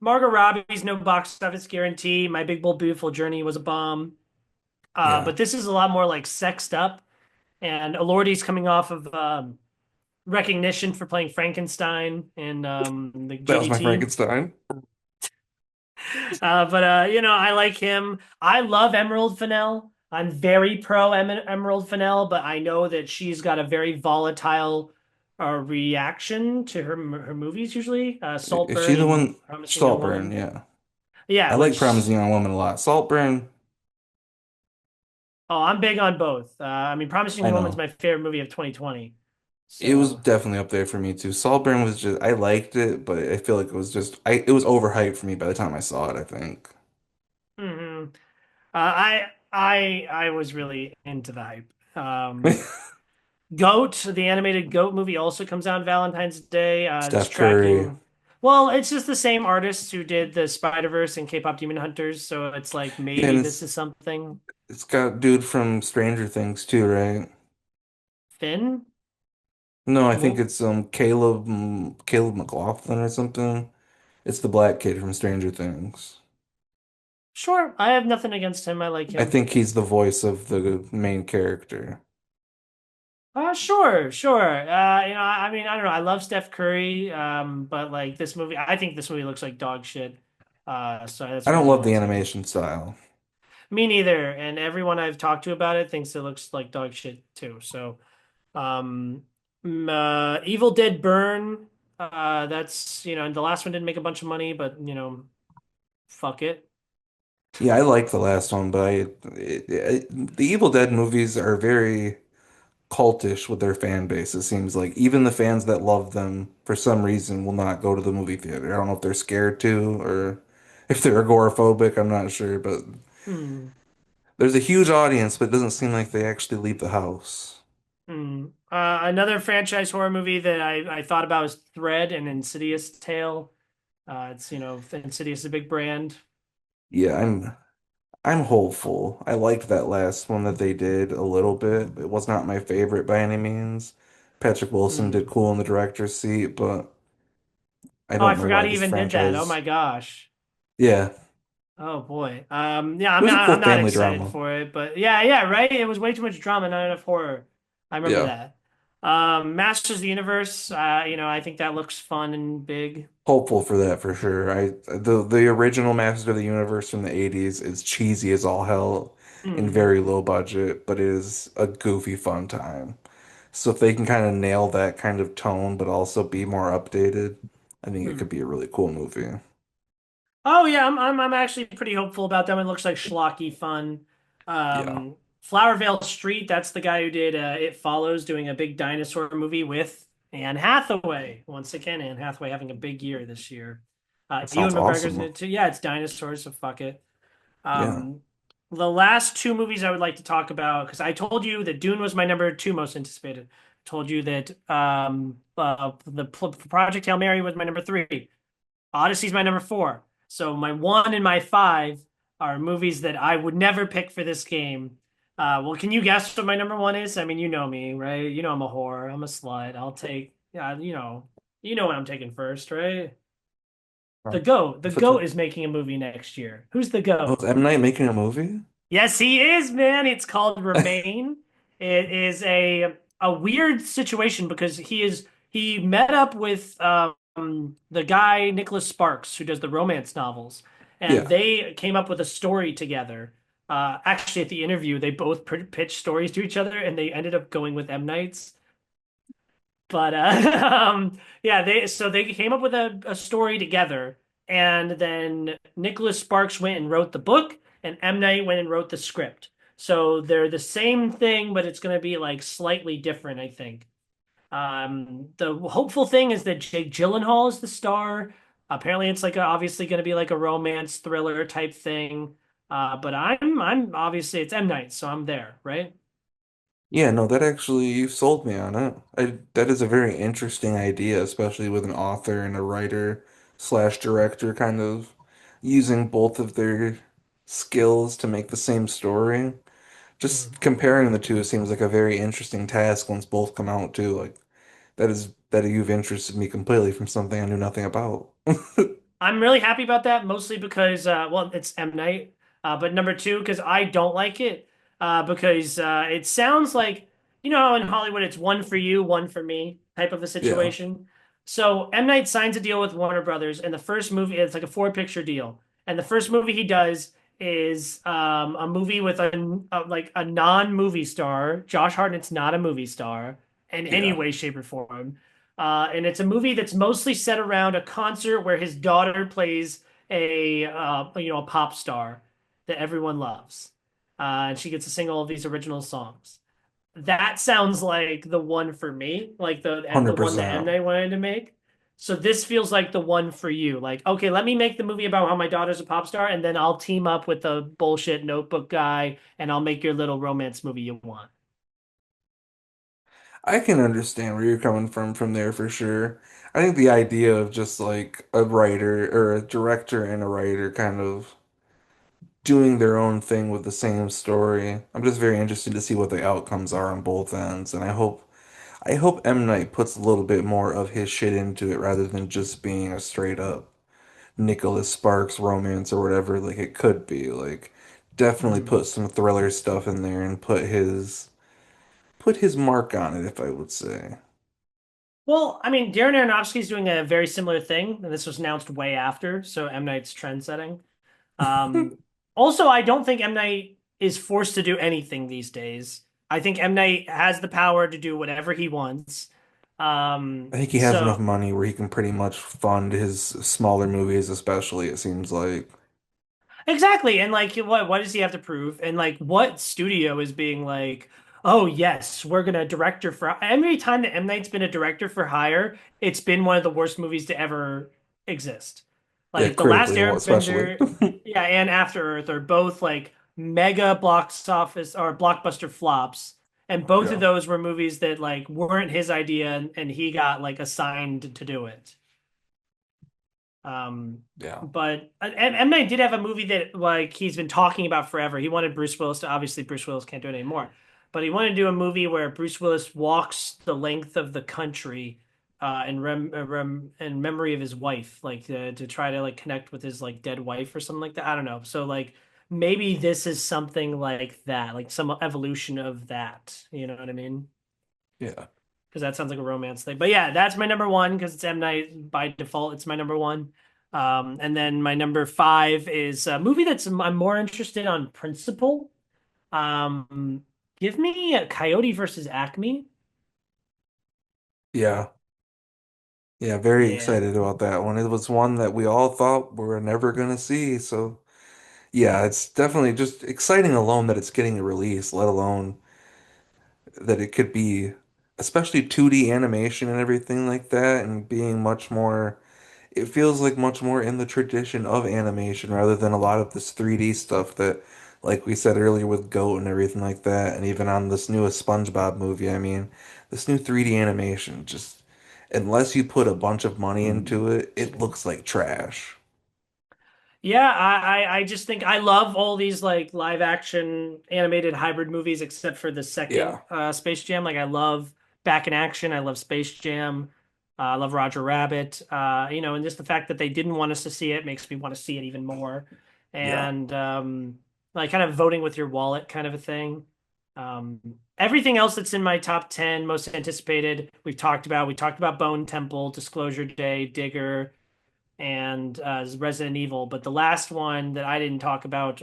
Margot Robbie's no box office guarantee. My Big Bold Beautiful Journey was a bomb. Yeah, But this is a lot more like sexed up, and Elordi's coming off of recognition for playing Frankenstein in the that was my GDT. Frankenstein. I like him. I love Emerald Fennell. I'm very pro Emerald Fennell, but I know that she's got a very volatile reaction to her movies usually. Is she Saltburn the and one? Promising Young Saltburn, Woman. yeah. Yeah, I like which Promising Young Woman a lot. Saltburn, I'm big on both. I mean, Promising I Young Woman's know. my favorite movie of 2020. It was So, definitely up there for me too. Saltburn was just, I liked it, but I feel like it was just, it was overhyped for me by the time I saw it, I think. hmm I was really into the hype. Goat, the animated Goat movie, also comes out on Valentine's Day. It's Steph Curry. tracking. Well, it's just the same artists who did the Spider-Verse and K-pop Demon Hunters, so it's like Yeah, and maybe this is something. it's got dude from Stranger Things too, right? Finn? No, I think Well, it's Caleb McLaughlin or something. It's the black kid from Stranger Things. sure. I have nothing against him. I like I him. think he's the voice of the main character. Sure, sure. I mean, I don't know. I love Steph Curry, but like this movie, I think this movie looks like dog shit. So that's I don't really love all the I'll say. animation style. Me neither. And everyone I've talked to about it thinks it looks like dog shit too. So, Evil Dead Burn. That's and the last one didn't make a bunch of money, but fuck it. Yeah, I like the last one, but the Evil Dead movies are very cultish with their fan base. It seems like even the fans that love them for some reason will not go to the movie theater. I don't know if they're scared to or if they're agoraphobic. I'm not sure, but Hmm. there's a huge audience, but it doesn't seem like they actually leave the house. Hmm. Another franchise horror movie that I thought about was Thread and Insidious Tale. It's Insidious is a big brand. Yeah, I'm hopeful. I liked that last one that they did a little bit. It was not my favorite by any means. Patrick Wilson did Hmm. cool in the director's seat, but I Oh, I don't know forgot why he this even did that. Oh franchise. my gosh. Yeah, Oh boy. Yeah, it was a I'm cool not family excited drama. for it, but yeah, right. It was way too much drama, not enough horror. I remember Yeah. that. Masters of the Universe. I think that looks fun and big. Hopeful for that for sure. The original Masters of the Universe from the 80s is cheesy as all hell and Hmm. very low budget, but it is a goofy fun time. So if they can kind of nail that kind of tone, but also be more updated, I think it Hmm. could be a really cool movie. Oh yeah, I'm actually pretty hopeful about them. It looks like schlocky fun. Yeah, Flowervale Street, that's the guy who did It Follows, doing a big dinosaur movie with Anne Hathaway. Once again, Anne Hathaway having a big year this year. that sounds Ewan McGregor's in awesome. it too. Yeah, it's dinosaurs, so fuck it. Yeah. Um, the last two movies I would like to talk about, because I told you that Dune was my number two most anticipated. I told you that the Project Hail Mary was my number three. Odyssey's my number four. So my one and my five are movies that I would never pick for this game. Well, can you guess what my number one is? I mean, you know me, right? You know I'm a whore. I'm a slut. I'll take, yeah, you know what I'm taking first, right? Huh. The GOAT. The That's what GOAT you- is making a movie next year. Who's the Oh, is GOAT? M. Night making a movie? Yes, he is, man. It's called Remain. It is a weird situation because he met up with the guy Nicholas Sparks who does the romance novels, and Yeah. they came up with a story together. Actually, at the interview, they both pitched stories to each other, and they ended up going with M. Night's. But yeah, they came up with a story together, and then Nicholas Sparks went and wrote the book, and M. Night went and wrote the script. So they're the same thing, but it's going to be like slightly different, I think. The hopeful thing is that Jake Gyllenhaal is the star. Apparently, it's like obviously going to be like a romance thriller type thing. But I'm obviously it's M. Night, so I'm there, right? Yeah, no, that actually, you sold me on it. That is a very interesting idea, especially with an author and a writer slash director kind of using both of their skills to make the same story. just comparing the two seems like a very interesting task once both come out too. Like that you've interested me completely from something I knew nothing about. I'm really happy about that, mostly because, well, it's M. Night, but number two, because I don't like it, because it sounds like, you know how in Hollywood it's one for you, one for me type of a Yeah, situation. So M. Night signs a deal with Warner Brothers, and the first movie, it's like a four-picture deal, and the first movie he does is a movie with like a non-movie star. Josh Hartnett's not a movie star in any yeah, way, shape, or form. And it's a movie that's mostly set around a concert where his daughter plays a pop star that everyone loves, and she gets to sing all of these original songs. That sounds like the one for me, like the one that M 100%. Night wanted to make. So this feels like the one for you. Like, okay, let me make the movie about how my daughter's a pop star, and then I'll team up with the bullshit Notebook guy, and I'll make your little romance movie you want. I can understand where you're coming from there for sure. I think the idea of just like a writer or a director and a writer kind of doing their own thing with the same story. I'm just very interested to see what the outcomes are on both ends, and I hope M. Night puts a little bit more of his shit into it rather than just being a straight up Nicholas Sparks romance or whatever like it could be. Like definitely Hmm. put some thriller stuff in there and put his mark on it, if I would say. Well, I mean, Darren Aronofsky's doing a very similar thing, and this was announced way after, so M. Night's trend setting. Um, Also, I don't think M. Night is forced to do anything these days. I think M. Night has the power to do whatever he wants. I think he has enough So money where he can pretty much fund his smaller movies, especially, it seems like. exactly, and like, what does he have to prove? And like, what studio is being like, oh yes, we're gonna director for every time that M. Night's been a director for hire, it's been one of the worst movies to ever exist. Yeah, Like The Last critically, especially. Airbender, yeah, and After Earth are both like mega box office or blockbuster flops. And both of Yeah, those were movies that like weren't his idea and he got like assigned to do it. Um, yeah. but M. Night did have a movie that like he's been talking about forever. He wanted Bruce Willis to obviously Bruce Willis can't do it anymore, but he wanted to do a movie where Bruce Willis walks the length of the country in memory of his wife, like to try to like connect with his like dead wife or something like that. I don't know. So like maybe this is something like that, like some evolution of that. You know what I mean? Yeah. Because that sounds like a romance thing. But yeah, that's my number one because it's M. Night by default. It's my number one. And then my number five is a movie that's I'm more interested on principle. Um, Give me a Coyote versus Acme. Yeah. Yeah, very Yeah. excited about that one. It was one that we all thought we were never gonna see. So yeah, it's definitely just exciting alone that it's getting a release, let alone that it could be, especially 2D animation and everything like that, and being much more, it feels like much more in the tradition of animation rather than a lot of this 3D stuff that, like we said earlier with Goat and everything like that, and even on this newest SpongeBob movie, I mean, this new 3D animation just, unless you put a bunch of money into it, it looks like trash. Yeah, I just think I love all these like live action animated hybrid movies except for the second Yeah, Space Jam. Like I love Back in Action, I love Space Jam, I love Roger Rabbit. And just the fact that they didn't want us to see it makes me want to see it even more. yeah, And like kind of voting with your wallet kind of a thing. Um, Everything else that's in my top 10 most anticipated, we've talked about. We talked about Bone Temple, Disclosure Day, Digger and Resident Evil. But the last one that I didn't talk about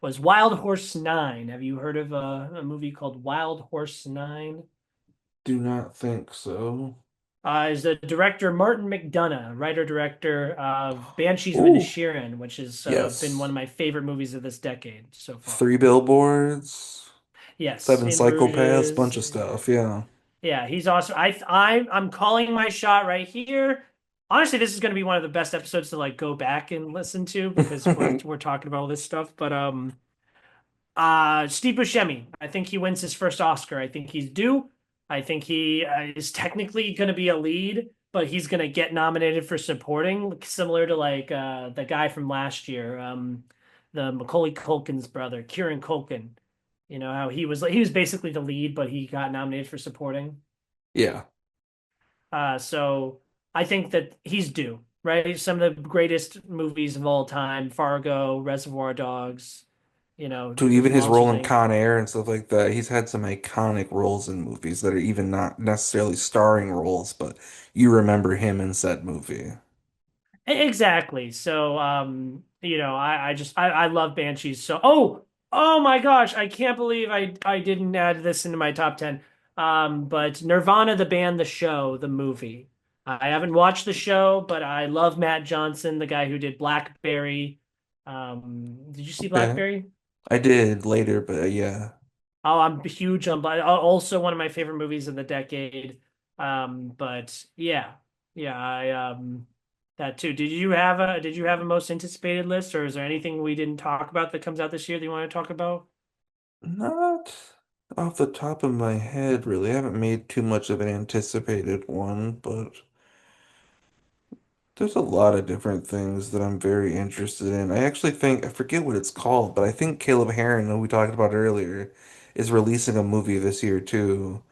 was Wild Horse 9. Have you heard of a movie called Wild Horse 9? do not think so. Is the director Martin McDonagh, writer director of Banshees of Ooh, Inisherin, which has been one yes. of my favorite movies of this decade so far. Three Billboards, Yes, Seven In Psychopaths, Bruges. bunch of stuff. Yeah. Yeah, he's awesome. I'm calling my shot right here. Honestly, this is going to be one of the best episodes to like go back and listen to because we're talking about all this stuff. But Steve Buscemi, I think he wins his first Oscar. I think he's due. I think he is technically going to be a lead, but he's going to get nominated for supporting, similar to like the guy from last year, the Macaulay Culkin's brother, Kieran Culkin. You know how he was basically the lead, but he got nominated for supporting. Yeah. So I think that he's due, right? Some of the greatest movies of all time, Fargo, Reservoir Dogs, Dude, even his Monsters role in Inc. Con Air and stuff like that, he's had some iconic roles in movies that are even not necessarily starring roles, but you remember him in said movie. Exactly. So, I love Banshees. So, oh my gosh, I can't believe I didn't add this into my top 10. But Nirvana, the band, the show, the movie. I haven't watched the show, but I love Matt Johnson, the guy who did Blackberry. Did you see Okay. Blackberry? I did later, but yeah. Oh, I'm huge on Black. Also, one of my favorite movies of the decade. But yeah, yeah, that too. Did you have a most anticipated list, or is there anything we didn't talk about that comes out this year that you want to talk about? Not off the top of my head, really. I haven't made too much of an anticipated one, but there's a lot of different things that I'm very interested in. I actually think, I forget what it's called, but I think Caleb Heron, who we talked about earlier, is releasing a movie this year too,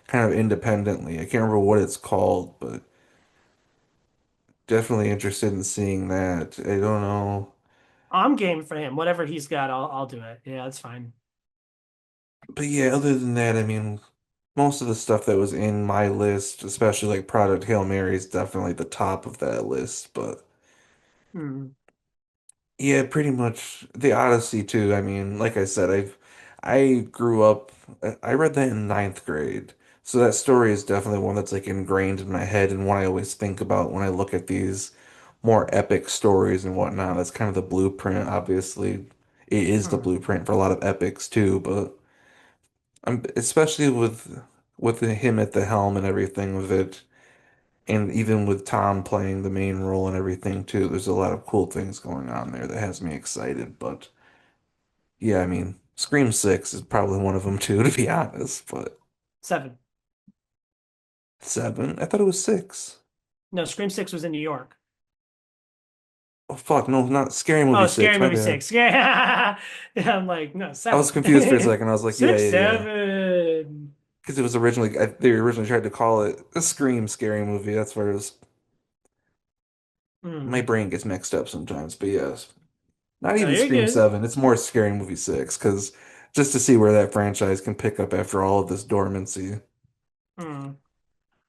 kind of independently. I can't remember what it's called, but definitely interested in seeing that. I don't know. I'm game for him. Whatever he's got, I'll do it. Yeah, that's fine. But yeah, other than that, I mean, most of the stuff that was in my list, especially like Product Hail Mary, is definitely the top of that list. But Hmm. yeah, pretty much the Odyssey too. I mean, like I said, I grew up, I read that in ninth grade. So that story is definitely one that's like ingrained in my head and one I always think about when I look at these more epic stories and whatnot. That's kind of the blueprint, obviously. It is the Hmm. blueprint for a lot of epics too, but I'm especially with him at the helm and everything of it, and even with Tom playing the main role and everything too. There's a lot of cool things going on there that has me excited. But yeah, I mean, Scream 6 is probably one of them too, to be honest. But Seven. seven, I thought it was six. No, Scream Six was in New York. Oh fuck, no, not Scary Oh, Movie Scary 6. My Movie bad. Six. Yeah, yeah. I'm like, no, I was seven. confused for a second. I was like, yeah, Six, yeah, yeah. seven. Because it was originally, they originally tried to call it a Scream Scary Movie. That's where it was. My Hmm. brain gets mixed up sometimes. But yes. Not No, even you're Scream good. 7. It's more Scary Movie 6 because just to see where that franchise can pick up after all of this dormancy. Hmm.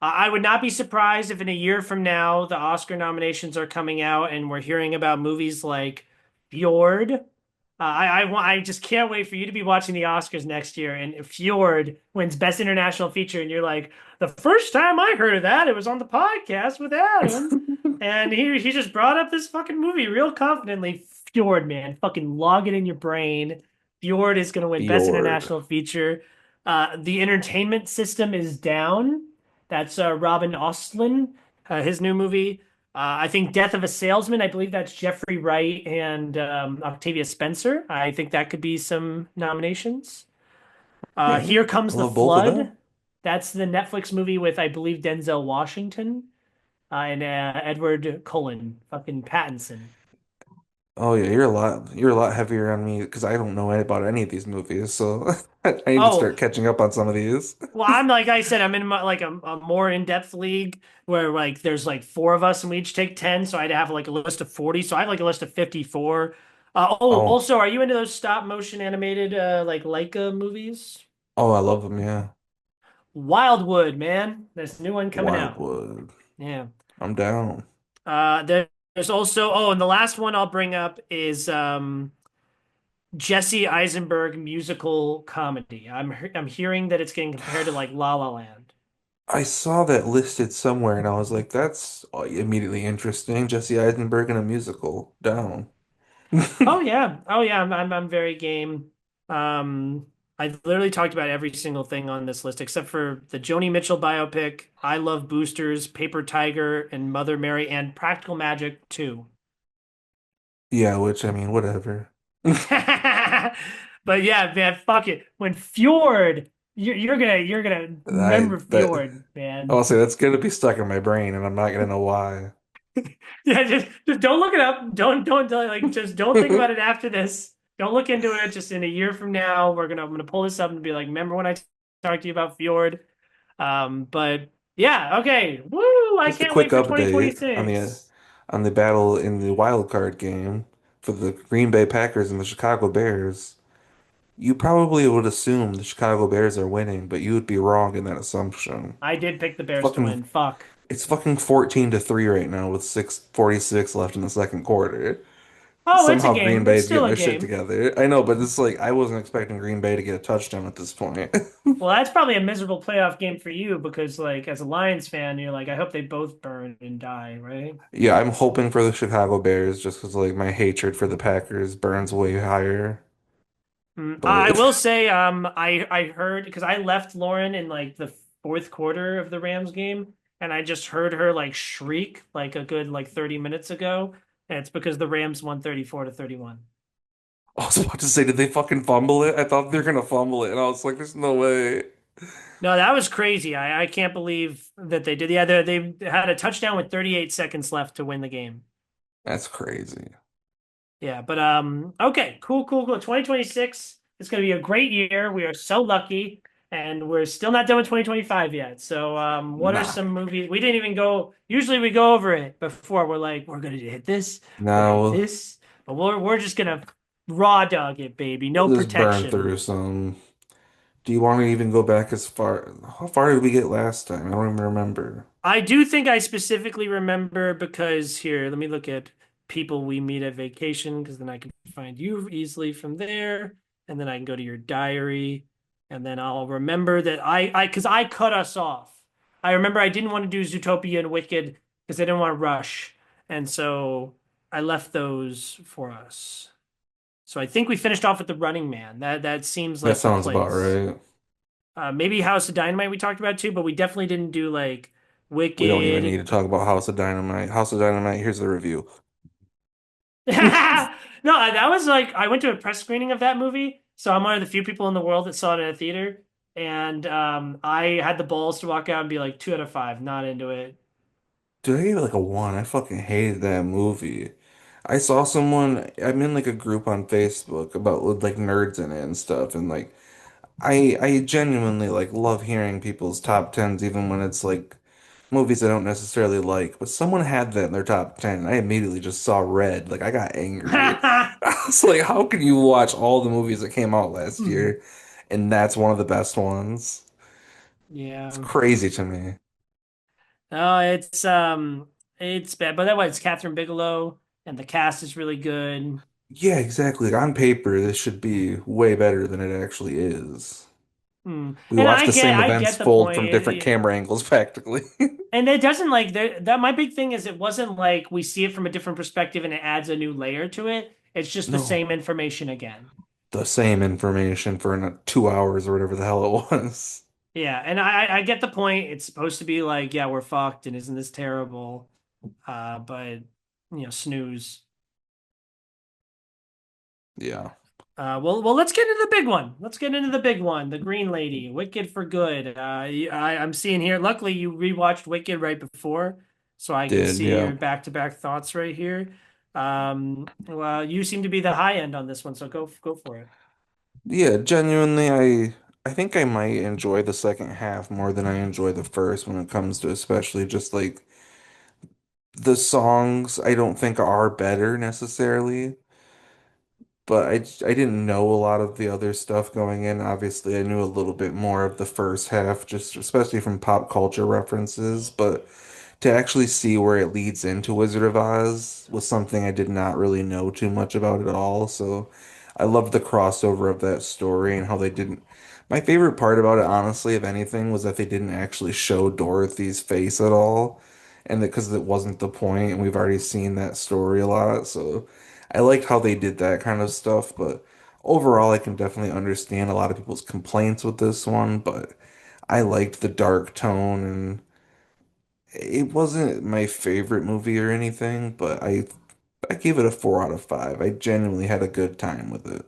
I would not be surprised if in a year from now the Oscar nominations are coming out and we're hearing about movies like Fjord. I just can't wait for you to be watching the Oscars next year and Fjord wins Best International Feature and you're like, the first time I heard of that, it was on the podcast with Adam, and he just brought up this fucking movie real confidently. Fjord, man, fucking log it in your brain. Fjord is gonna win Best Fjord. International Feature. The entertainment system is down. That's Robin Ostlund, his new movie. I think Death of a Salesman. I believe that's Jeffrey Wright and Octavia Spencer. I think that could be some nominations. Okay. Here I Comes the love both of Flood. them. That's the Netflix movie with, I believe, Denzel Washington and Edward Cullen, fucking Pattinson. Oh yeah, you're a lot heavier on me because I don't know about any of these movies, so I need to Oh, start catching up on some of these. well, I'm like I said, I'm in like a more in-depth league where like there's like four of us and we each take 10. So I'd have like a list of 40. So I have like a list of 54. Oh, Also, are you into those stop motion animated like Leica movies? oh, I love them. Yeah, Wildwood, man. There's a new one coming out. Wildwood. Yeah. I'm down. There's also, and the last one I'll bring up is Jesse Eisenberg musical comedy. I'm hearing that it's getting compared to like La La Land. I saw that listed somewhere, and I was like, "That's immediately interesting." Jesse Eisenberg in a musical. Down. Oh yeah. I'm very game. Um, I've literally talked about every single thing on this list except for the Joni Mitchell biopic, I Love Boosters, Paper Tiger, and Mother Mary, and Practical Magic 2. Yeah, which I mean, whatever. But yeah, man, fuck it. When Fjord, you're gonna I remember that Fjord, man. I'll say that's gonna be stuck in my brain, and I'm not gonna know why. Yeah, just don't look it up. Don't like just don't think about it after this. don't look into it. Just in a year from now, I'm gonna pull this up and be like, remember when I talked to you about Fjord? But yeah, okay. Woo! I Just a can't quick wait for update on the 2026. battle in the wild card game for the Green Bay Packers and the Chicago Bears. You probably would assume the Chicago Bears are winning, but you would be wrong in that assumption. I did pick the Bears to Fucking win. Fuck. it's fucking 14-3 right now with 6:46 left in the second quarter. Oh, it's a Somehow Green game. It's Bay's still getting a their shit game. together. I know, but it's like I wasn't expecting Green Bay to get a touchdown at this point. Well, that's probably a miserable playoff game for you because, like, as a Lions fan, you're like, I hope they both burn and die, right? Yeah, I'm hoping for the Chicago Bears just because like my hatred for the Packers burns way higher. I But will say, I heard because I left Lauren in like the fourth quarter of the Rams game, and I just heard her like shriek like a good like 30 minutes ago, and it's because the Rams won 34 to 31. I was about to say, did they fucking fumble it? I thought they were gonna fumble it, and I was like, there's no way. No, that was crazy. I can't believe that they did. Yeah, they had a touchdown with 38 seconds left to win the game. That's crazy. Yeah, but okay, cool. 2026 is going to be a great year. We are so lucky, and we're still not done with 2025 yet. So, what are Nah. some movies we didn't even go? Usually, we go over it before. We're like, we're going to hit this, we're going to hit Now this, but we're just gonna raw dog it, baby. No we'll just burn protection. through some. Do you want to even go back as far? How far did we get last time? I don't even remember. I do think I specifically remember because here, let me look at people we meet at vacation because then I can find you easily from there, and then I can go to your diary, and then I'll remember that because I cut us off. I remember I didn't want to do Zootopia and Wicked because I didn't want to rush, and so I left those for us. So I think we finished off with The Running Man. That seems That like the sounds about place. right. Maybe House of Dynamite we talked about too, but we definitely didn't do like We don't even need Wicked. to talk about House of Dynamite. House of Dynamite, here's the review. No, that was like I went to a press screening of that movie, so I'm one of the few people in the world that saw it in a theater, and I had the balls to walk out and be like 2 out of 5, not into it. Dude, I gave it like a one. I fucking hated that movie. I saw someone, I'm in like a group on Facebook about with like nerds in it and stuff, and like I genuinely like love hearing people's top tens even when it's like movies I don't necessarily like. But someone had that in their top ten, and I immediately just saw red. Like I got angry. I was like, how can you watch all the movies that came out last Hmm. year and that's one of the best ones? It's Yeah. crazy to me. No, it's bad, but that was Catherine Bigelow, and the cast is really good. Yeah, exactly. Like, on paper, this should be way better than it actually is. Hmm. We And watched the same I events get the fold point. from different camera angles, practically. And it doesn't like that my big thing is it wasn't like we see it from a different perspective and it adds a new layer to it. It's just the No, same information again. the same information for 2 hours or whatever the hell it was. Yeah, and I get the point. It's supposed to be like, yeah, we're fucked and isn't this terrible? But snooze. Yeah, Well, let's get into the big one. Let's get into the big one. The Green Lady, Wicked for Good. I'm seeing here. Luckily, you rewatched Wicked right before, so I can did, see yeah. your back-to-back thoughts right here. Well, you seem to be the high end on this one, so go for it. Yeah, genuinely, I think I might enjoy the second half more than I enjoy the first when it comes to especially just like the songs I don't think are better necessarily. But I didn't know a lot of the other stuff going in. Obviously, I knew a little bit more of the first half, just especially from pop culture references. But to actually see where it leads into Wizard of Oz was something I did not really know too much about at all. So I loved the crossover of that story and how they didn't. My favorite part about it, honestly, if anything, was that they didn't actually show Dorothy's face at all, and that because it wasn't the point, and we've already seen that story a lot. So I liked how they did that kind of stuff, but overall, I can definitely understand a lot of people's complaints with this one, but I liked the dark tone and it wasn't my favorite movie or anything, but I gave it a 4 out of 5. I genuinely had a good time with it.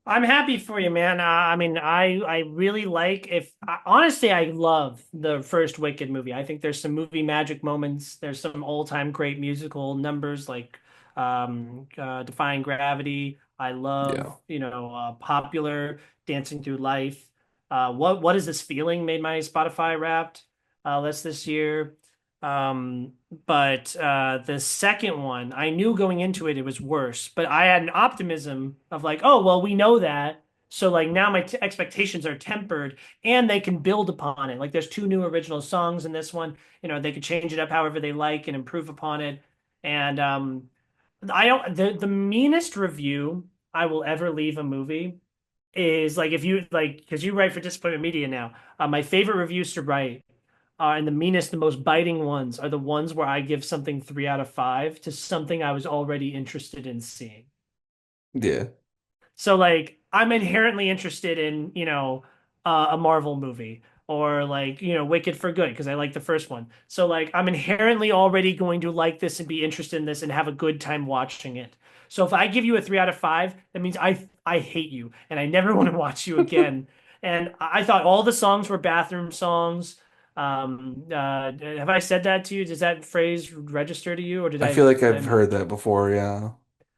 I'm happy for you, man. I mean, I really like if honestly, I love the first Wicked movie. I think there's some movie magic moments. There's some all-time great musical numbers like Defying Gravity. I love, Yeah. Popular, Dancing Through Life. What is this feeling made my Spotify Wrapped list this year. Um, but the second one, I knew going into it was worse, but I had an optimism of like, oh, well, we know that. So like now my t expectations are tempered and they can build upon it. Like there's two new original songs in this one. They could change it up however they like and improve upon it. And I don't the meanest review I will ever leave a movie is like if you like because you write for Disappointment Media now. My favorite reviews to write and the meanest, the most biting ones are the ones where I give something 3 out of 5 to something I was already interested in seeing. Yeah. So like I'm inherently interested in, a Marvel movie or like, Wicked for Good because I like the first one. So like I'm inherently already going to like this and be interested in this and have a good time watching it. So if I give you a 3 out of 5, that means I hate you and I never want to watch you again. And I thought all the songs were bathroom songs. Have I said that to you? Does that phrase register to you, or I feel like did I've I? heard that before, yeah.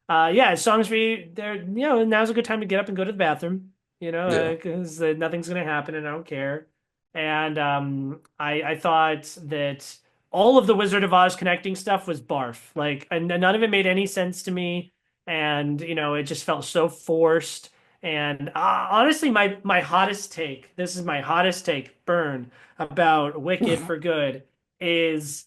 Yeah, songs where now's a good time to get up and go to the bathroom, Yeah. because nothing's gonna happen and I don't care. And I thought that all of the Wizard of Oz connecting stuff was barf. Like, and none of it made any sense to me, and it just felt so forced. And honestly, my hottest take, this is my hottest take, burn about Wicked for Good, is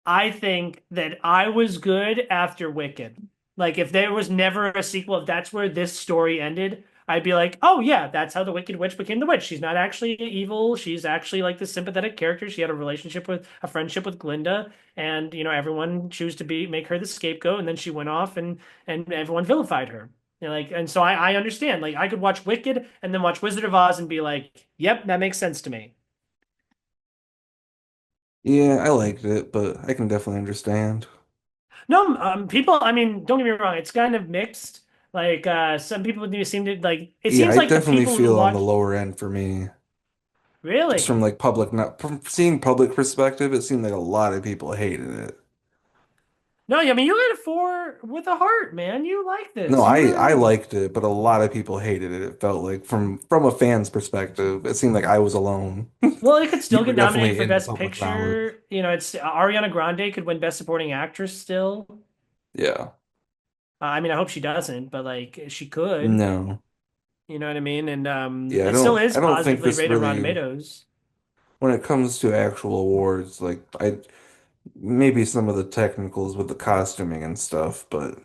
I think that I was good after Wicked. Like if there was never a sequel, if that's where this story ended, I'd be like, oh yeah, that's how the Wicked Witch became the witch. She's not actually evil. She's actually like the sympathetic character. She had a friendship with Glinda, and everyone chose to make her the scapegoat, and then she went off and everyone vilified her. And so I understand. Like I could watch Wicked and then watch Wizard of Oz and be like, yep, that makes sense to me. Yeah, I liked it, but I can definitely understand. No, people, I mean, don't get me wrong, it's kind of mixed. Like, some people do seem to like, it Yeah, seems I like the definitely people who feel on the watch, lower end for me. Just from really? like public, not from seeing public perspective, it seemed like a lot of people hated it. No, I mean, you got a 4 with a heart, man. You like No, this. I liked it, but a lot of people hated it. It felt like from a fan's perspective, it seemed like I was alone. Well, it could You still were get nominated definitely for in the Best public knowledge. Picture. It's Ariana Grande could win Best Supporting Actress still. Yeah. I mean, I hope she doesn't, but like, she could. No. You know what I mean? And Yeah, it still is I don't think positively this rated on Rotten really Tomatoes. when it comes to actual awards, like I maybe some of the technicals with the costuming and stuff, but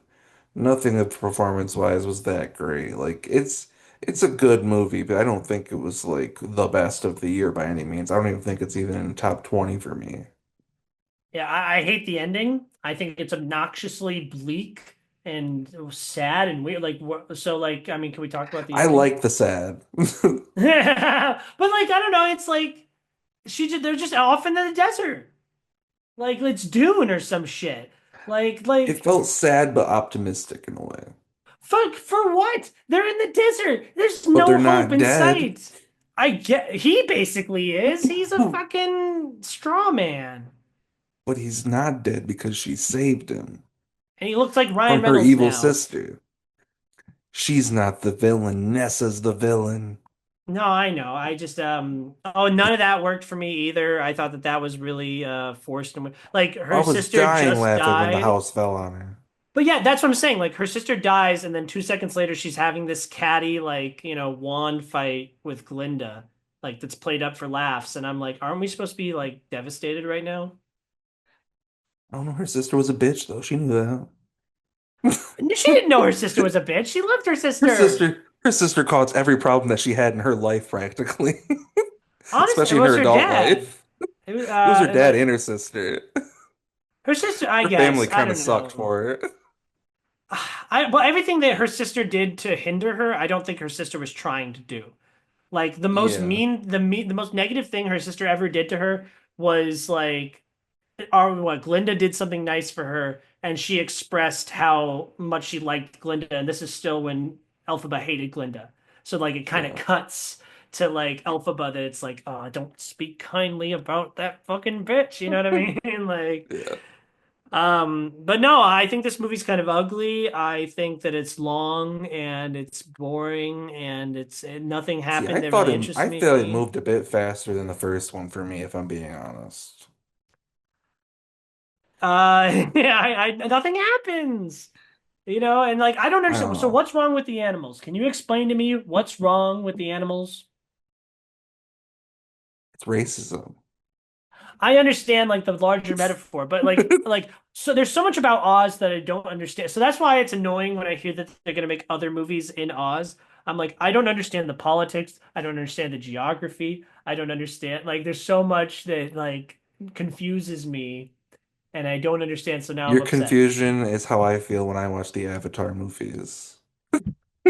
nothing of performance-wise was that great. Like it's a good movie, but I don't think it was like the best of the year by any means. I don't even think it's even in the top 20 for me. Yeah, I hate the ending. I think it's obnoxiously bleak and sad and weird. Like, so, like, I mean, can we talk about the I ending? like the sad. But like, I don't know. It's like they're just off in the desert. Like, it's Dune or some shit. Like, It like, felt sad but optimistic in a way. fuck for what? They're in the desert. There's But they're no hope not in dead. sight. He basically is. He's a fucking straw man, But he's not dead because she saved him and he looks like Ryan from her Reynolds evil now. sister. She's not the villain. Nessa's the villain. No, I know. I just oh, none of that worked for me either. I thought that that was really forced and like I her was sister dying just laughing when the died. house fell on her. But yeah, that's what I'm saying. Like her sister dies and then 2 seconds later she's having this catty like, wand fight with Glinda. Like that's played up for laughs and I'm like, aren't we supposed to be like devastated right now? I don't know. Her sister was a bitch, though. She knew that. She didn't know her sister was a bitch. She loved her sister. Her sister caused every problem that she had in her life, practically, Honestly, it especially in was her her adult dad. life. It was It was her dad like and her sister. her sister, I Her family guess. I kind of don't sucked know. for it. But everything that her sister did to hinder her, I don't think her sister was trying to do. Like Yeah, the most negative thing her sister ever did to her was like, or what, Glinda did something nice for her, and she expressed how much she liked Glinda, and this is still when Elphaba hated Glinda. So like it kind of yeah, cuts to like Elphaba that it's like, oh, don't speak kindly about that fucking bitch. You know what I mean? Like, yeah. But no, I think this movie's kind of ugly. I think that it's long and it's boring and it's nothing See, happened that really interests I feel it me. moved a bit faster than the first one for me, if I'm being honest. Yeah, nothing happens, and like I don't I don't understand. So know. what's wrong with the animals? Can you explain to me what's wrong with the animals? It's racism. I understand like the larger metaphor, but like so there's so much about Oz that I don't understand. So that's why it's annoying when I hear that they're gonna make other movies in Oz. I'm like, I don't understand the politics. I don't understand the geography. I don't understand like there's so much that like confuses me and I don't understand, so now I'm Your upset. confusion is how I feel when I watch the Avatar movies.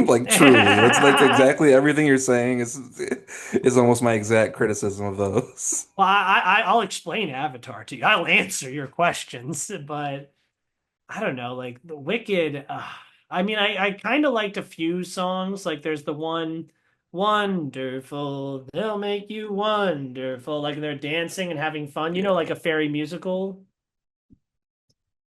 Like truly, that's like exactly everything you're saying is almost my exact criticism of those. Well, I'll explain Avatar to you. I'll answer your questions, but I don't know, like the Wicked. I mean, I kind of liked a few songs. Like there's the one, "Wonderful," they'll make you wonderful. Like they're dancing and having fun. Like Yeah. a fairy musical.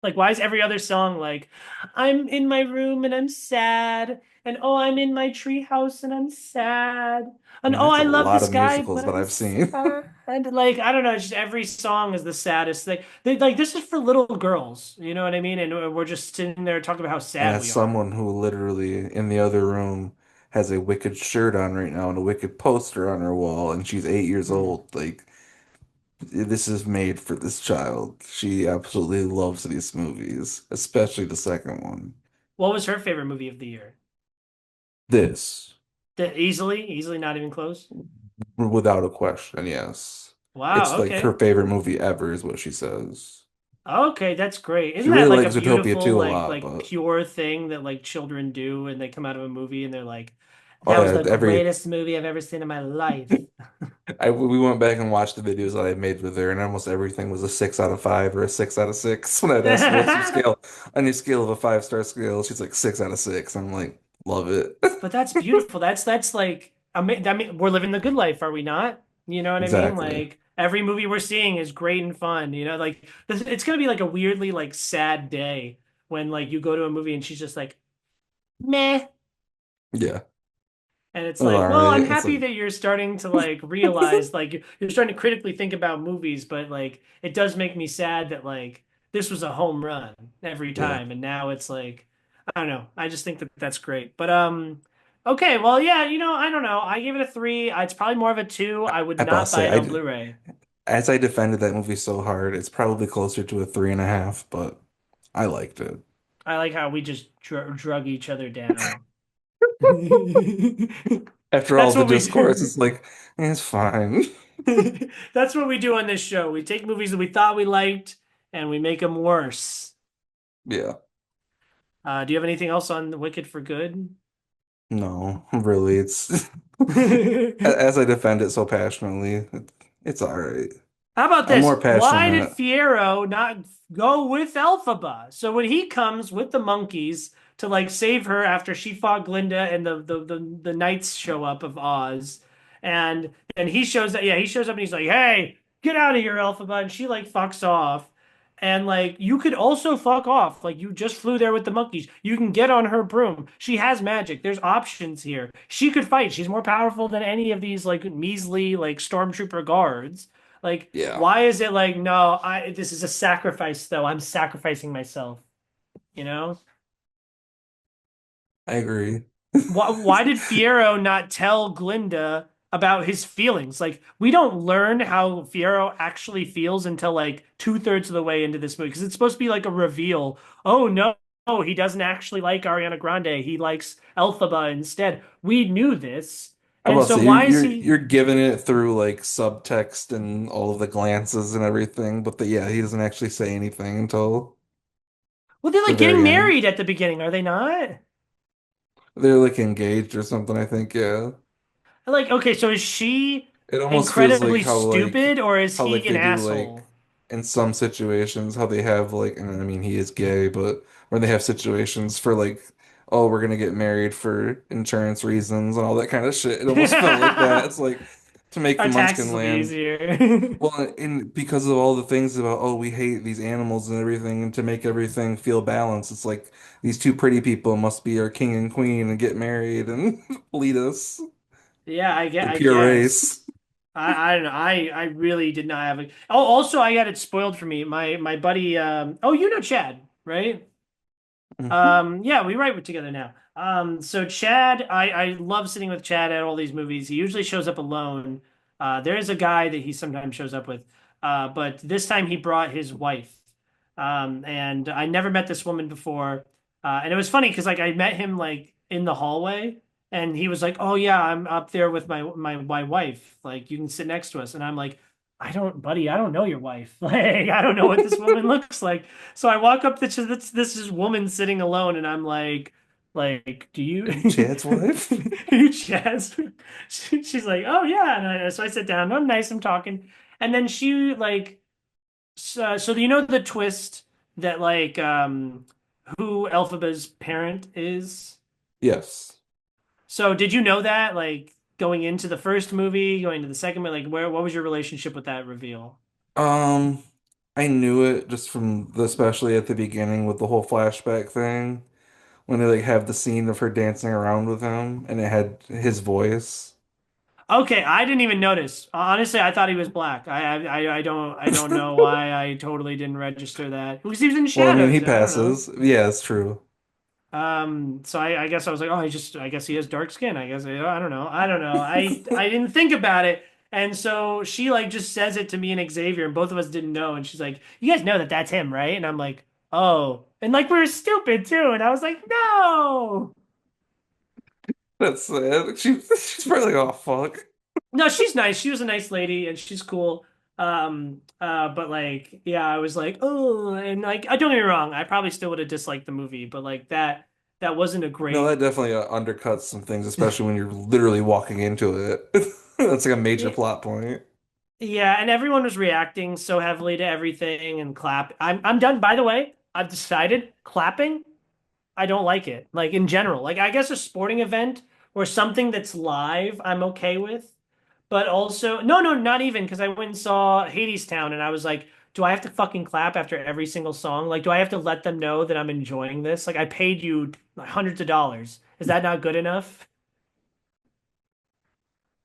Like, why is every other song like, I'm in my room and I'm sad, and oh, I'm in my treehouse and I'm sad, I and mean, oh, that's a I love the lot of sky, musicals but that I'm I've seen. sad. Like, I don't know, just every song is the saddest thing. Like, this is for little girls, you know what I mean? And we're just sitting there talking about how And sad as we are. someone who literally in the other room has a Wicked shirt on right now and a Wicked poster on her wall, and she's 8 years Hmm. old, like this is made for this child. She absolutely loves these movies, especially the second one. What was her favorite movie of the year? This, Easily, not even close. without a question, yes. It's Wow, like her okay. favorite movie ever, is what she says. Okay, that's great. She Isn't really that like a likes Zootopia beautiful, too a like lot, like but pure thing that like children do and they come out of a movie and they're like, oh that was yeah, the greatest movie I've ever seen in my life. we went back and watched the videos that I made with her, and almost everything was a 6 out of 5 or a 6 out of 6. When I'd ask her what's your scale on your scale of a 5-star scale, she's like 6 out of 6. I'm like, love it. But that's beautiful. That's like I mean, we're living the good life, are we not? You know what I mean? Exactly. Like every movie we're seeing is great and fun. Like it's gonna be like a weirdly like sad day when like you go to a movie and she's just like, meh. Yeah. And it's All like, well, right. I'm It's happy like, that you're starting to like realize, like, you're starting to critically think about movies, but like, it does make me sad that like this was a home run every yeah. time, and now it's like, I don't know. I just think that that's great. But okay, well, yeah, I don't know. I gave it a three. It's probably more of a two. I would I about to not buy say, it on Blu-ray. as I defended that movie so hard, it's probably closer to a 3.5, but I liked it. I like how we just drug each other down. After all That's the what we discourse, do. it's like, it's fine. That's what we do on this show. We take movies that we thought we liked and we make them worse. Yeah. Do you have anything else on Wicked for Good? No, really, it's as I defend it so passionately, it's all right. How about I'm this? more Why did passionate. Fiero not go with Elphaba? So when he comes with the monkeys to like save her after she fought Glinda and the knights show up of Oz, and he shows up, yeah, he shows up and he's like, "Hey, get out of here, Elphaba," and she like fucks off. And like you could also fuck off. Like you just flew there with the monkeys. You can get on her broom. She has magic. There's options here. She could fight. She's more powerful than any of these like measly like stormtrooper guards. Like, Yeah, why is it like, no, this is a sacrifice though. I'm sacrificing myself, you know? I agree. Why did Fiero not tell Glinda about his feelings? Like, we don't learn how Fiero actually feels until like two-thirds of the way into this movie because it's supposed to be like a reveal. Oh no, he doesn't actually like Ariana Grande. He likes Elphaba instead. We knew this. I And will so say why is he you're giving it through like subtext and all of the glances and everything, but yeah, he doesn't actually say anything until well, they're the like getting very end. married at the beginning, are they not? They're like engaged or something, I think, yeah. Like, okay, so is she It almost feels like incredibly stupid or is how like he an they do like asshole? in some situations how they have like, and I mean he is gay, but when they have situations for like, oh, we're gonna get married for insurance reasons and all that kind of shit. It almost felt like that. It's like to make the Our taxes Munchkin will be land. easier. Well, and because of all the things about, oh, we hate these animals and everything, and to make everything feel balanced, it's like these two pretty people must be our king and queen and get married and lead us, Yeah, the I pure race. guess. I don't know. I really did not have a. Oh, also I got it spoiled for me. My buddy. Oh, you know Chad, right? Mhm. Yeah, we write together now. So Chad, I love sitting with Chad at all these movies. He usually shows up alone. There is a guy that he sometimes shows up with, but this time he brought his wife. And I never met this woman before. And it was funny because like I met him like in the hallway, and he was like, "Oh yeah, I'm up there with my wife. Like you can sit next to us." And I'm like, "I don't, buddy, I don't know your wife. Like I don't know what this woman looks like." So I walk up to this is woman sitting alone, and I'm like, do Are you Chad's wife? you Chaz? She's like, oh yeah. So I sit down. I'm nice. I'm talking, and then she like, so do you know the twist that like, who Elphaba's parent is? Yes. So did you know that like going into the first movie, going to the second movie, like what was your relationship with that reveal? Um, I knew it just from especially at the beginning with the whole flashback thing when they like have the scene of her dancing around with him and it had his voice. Okay, I didn't even notice. Honestly, I thought he was black. I don't know why I totally didn't register that. Because he was in Well, I mean, he shadows. I don't know. passes. Yeah, it's true. So I guess I was like, oh, I guess he has dark skin. I guess I don't know. I don't know. I didn't think about it. And so she like just says it to me and Xavier, and both of us didn't know. And she's like, you guys know that that's him, right? And I'm like, oh, and like we were stupid too. And I was like, no. That's sad. She's probably like, oh fuck. No, she's nice. She was a nice lady and she's cool. But like, yeah, I was like, oh, and like, I don't get me wrong, I probably still would have disliked the movie, but like that wasn't a No, great. that definitely undercuts some things, especially when you're literally walking into it. That's like a major Yeah, plot point. yeah, and everyone was reacting so heavily to everything and clap. I'm done. By the way, I've decided clapping, I don't like it. Like in general, like I guess a sporting event or something that's live, I'm okay with. But also, no, no, not even because I went and saw Hades Town and I was like, do I have to fucking clap after every single song? Like, do I have to let them know that I'm enjoying this? Like, I paid you hundreds of dollars. Is that not good enough?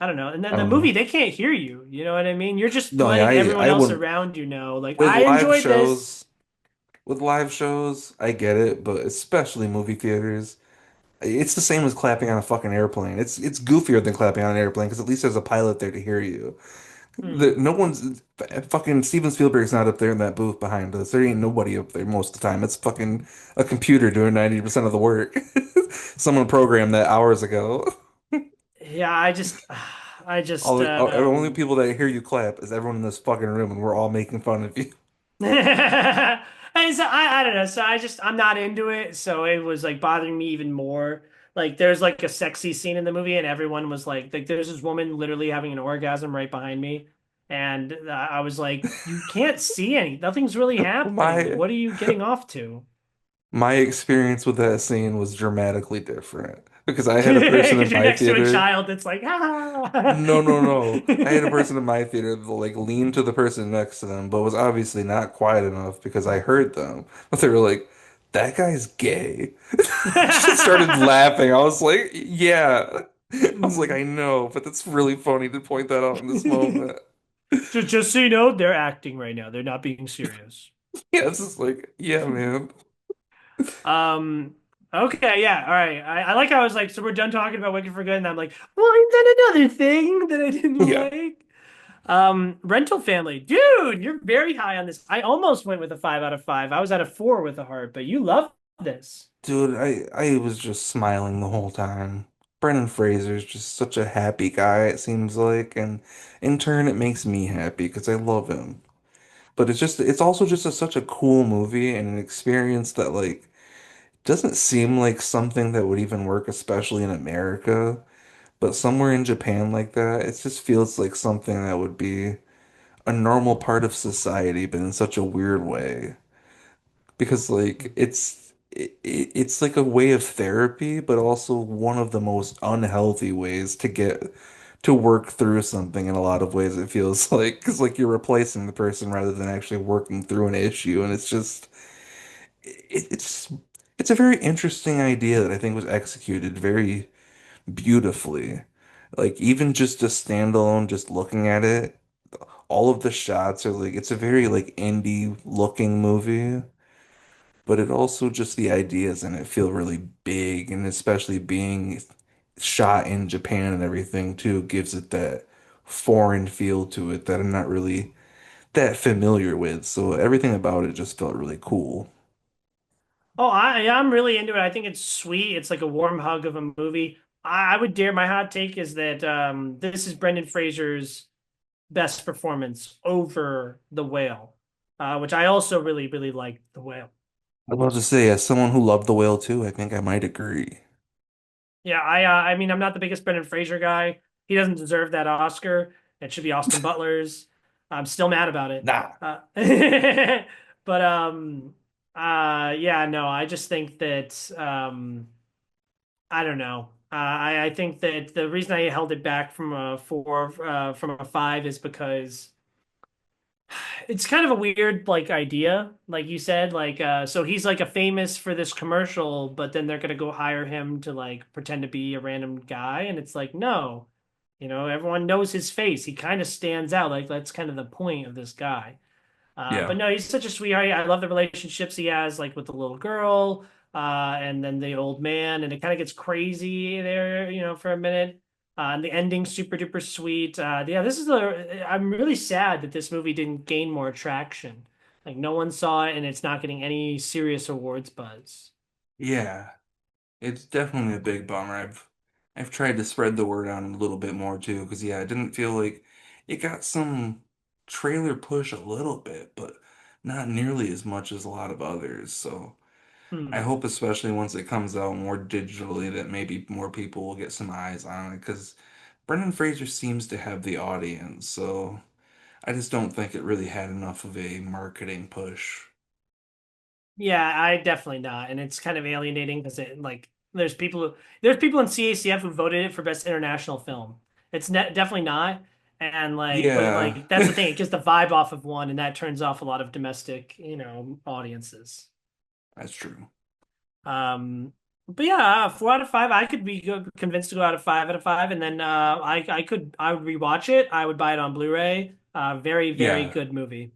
I don't know. And then I the don't movie, know. they can't hear you. You know what I mean? You're just No, yeah, letting everyone I else would around you know, like, with I live enjoyed this. shows. With live shows, I get it, but especially movie theaters, it's the same as clapping on a fucking airplane. It's goofier than clapping on an airplane because at least there's a pilot there to hear you. Hmm. No one's fucking Steven Spielberg's not up there in that booth behind us. There ain't nobody up there most of the time. It's fucking a computer doing 90% of the work. Someone programmed that hours ago. Yeah, I just, The only people that hear you clap is everyone in this fucking room, and we're all making fun of you. And so I don't know. So I'm not into it. So it was like bothering me even more. Like there's like a sexy scene in the movie, and everyone was like there's this woman literally having an orgasm right behind me, and I was like, you can't see any. Nothing's really happening. Like, My what are you getting off to? my experience with that scene was dramatically different because I had a person in Because you're my next to a theater. child that's like, ah. No, no, no. I had a person in my theater that like leaned to the person next to them, but was obviously not quiet enough because I heard them. But they were like, "That guy's gay." Just started laughing. I was like, "Yeah." I was like, "I know," but that's really funny to point that out in this moment. Just so you know, they're acting right now. They're not being serious. Yeah, it's just like, yeah, man. Um, okay, yeah, all right. I like how I was like, so we're done talking about Wicked for Good, and I'm like, well, and then another thing that I didn't Yeah. like. Rental Family. Dude, you're very high on this. I almost went with a 5 out of 5. I was at a 4 with a heart, but you love this. Dude, I was just smiling the whole time. Brendan Fraser's just such a happy guy, it seems like, and in turn it makes me happy because I love him. But it's also just such a cool movie and an experience that like doesn't seem like something that would even work, especially in America. But somewhere in Japan like that, it just feels like something that would be a normal part of society, but in such a weird way. Because like it's like a way of therapy, but also one of the most unhealthy ways to get to work through something in a lot of ways. It feels like it's like you're replacing the person rather than actually working through an issue, and it's just it's it's a very interesting idea that I think was executed very beautifully. Like even just a standalone, just looking at it, all of the shots are like it's a very like indie looking movie, but it also just the ideas in it feel really big, and especially being shot in Japan and everything too gives it that foreign feel to it that I'm not really that familiar with. So everything about it just felt really cool. Oh, I'm really into it. I think it's sweet. It's like a warm hug of a movie. I would dare my hot take is that this is Brendan Fraser's best performance over The Whale, which I also really like The Whale. I'd love to say, as someone who loved The Whale too, I think I might agree. Yeah, I mean I'm not the biggest Brendan Fraser guy. He doesn't deserve that Oscar. It should be Austin Butler's. I'm still mad about it. Nah. Uh, but yeah, no, I just think that I don't know. I think that the reason I held it back from a four from a five is because it's kind of a weird like idea, like you said, like so he's like a famous for this commercial, but then they're gonna go hire him to like pretend to be a random guy, and it's like no, everyone knows his face. He kind of stands out. Like that's kind of the point of this guy. But Yeah. no, he's such a sweetheart. I love the relationships he has, like with the little girl, and then the old man, and it kind of gets crazy there, for a minute. And the ending super duper sweet. Yeah, this is a. I'm really sad that this movie didn't gain more traction. Like no one saw it, and it's not getting any serious awards buzz. Yeah. It's definitely a big bummer. I've tried to spread the word on a little bit more too, because yeah, it didn't feel like it got some trailer push a little bit, but not nearly as much as a lot of others. So I Hmm. hope, especially once it comes out more digitally, that maybe more people will get some eyes on it, because Brendan Fraser seems to have the audience. So I just don't think it really had enough of a marketing push. Yeah, I definitely not, and it's kind of alienating because it like there's people in CACF who voted it for best international film. It's definitely not, and like, but Yeah, like that's the thing. It gets the vibe off of one, and that turns off a lot of domestic, audiences. that's true. But yeah, 4 out of 5. I could be convinced to go out of 5 out of 5, and then I would rewatch it. I would buy it on Blu-ray. Very Yeah. good movie.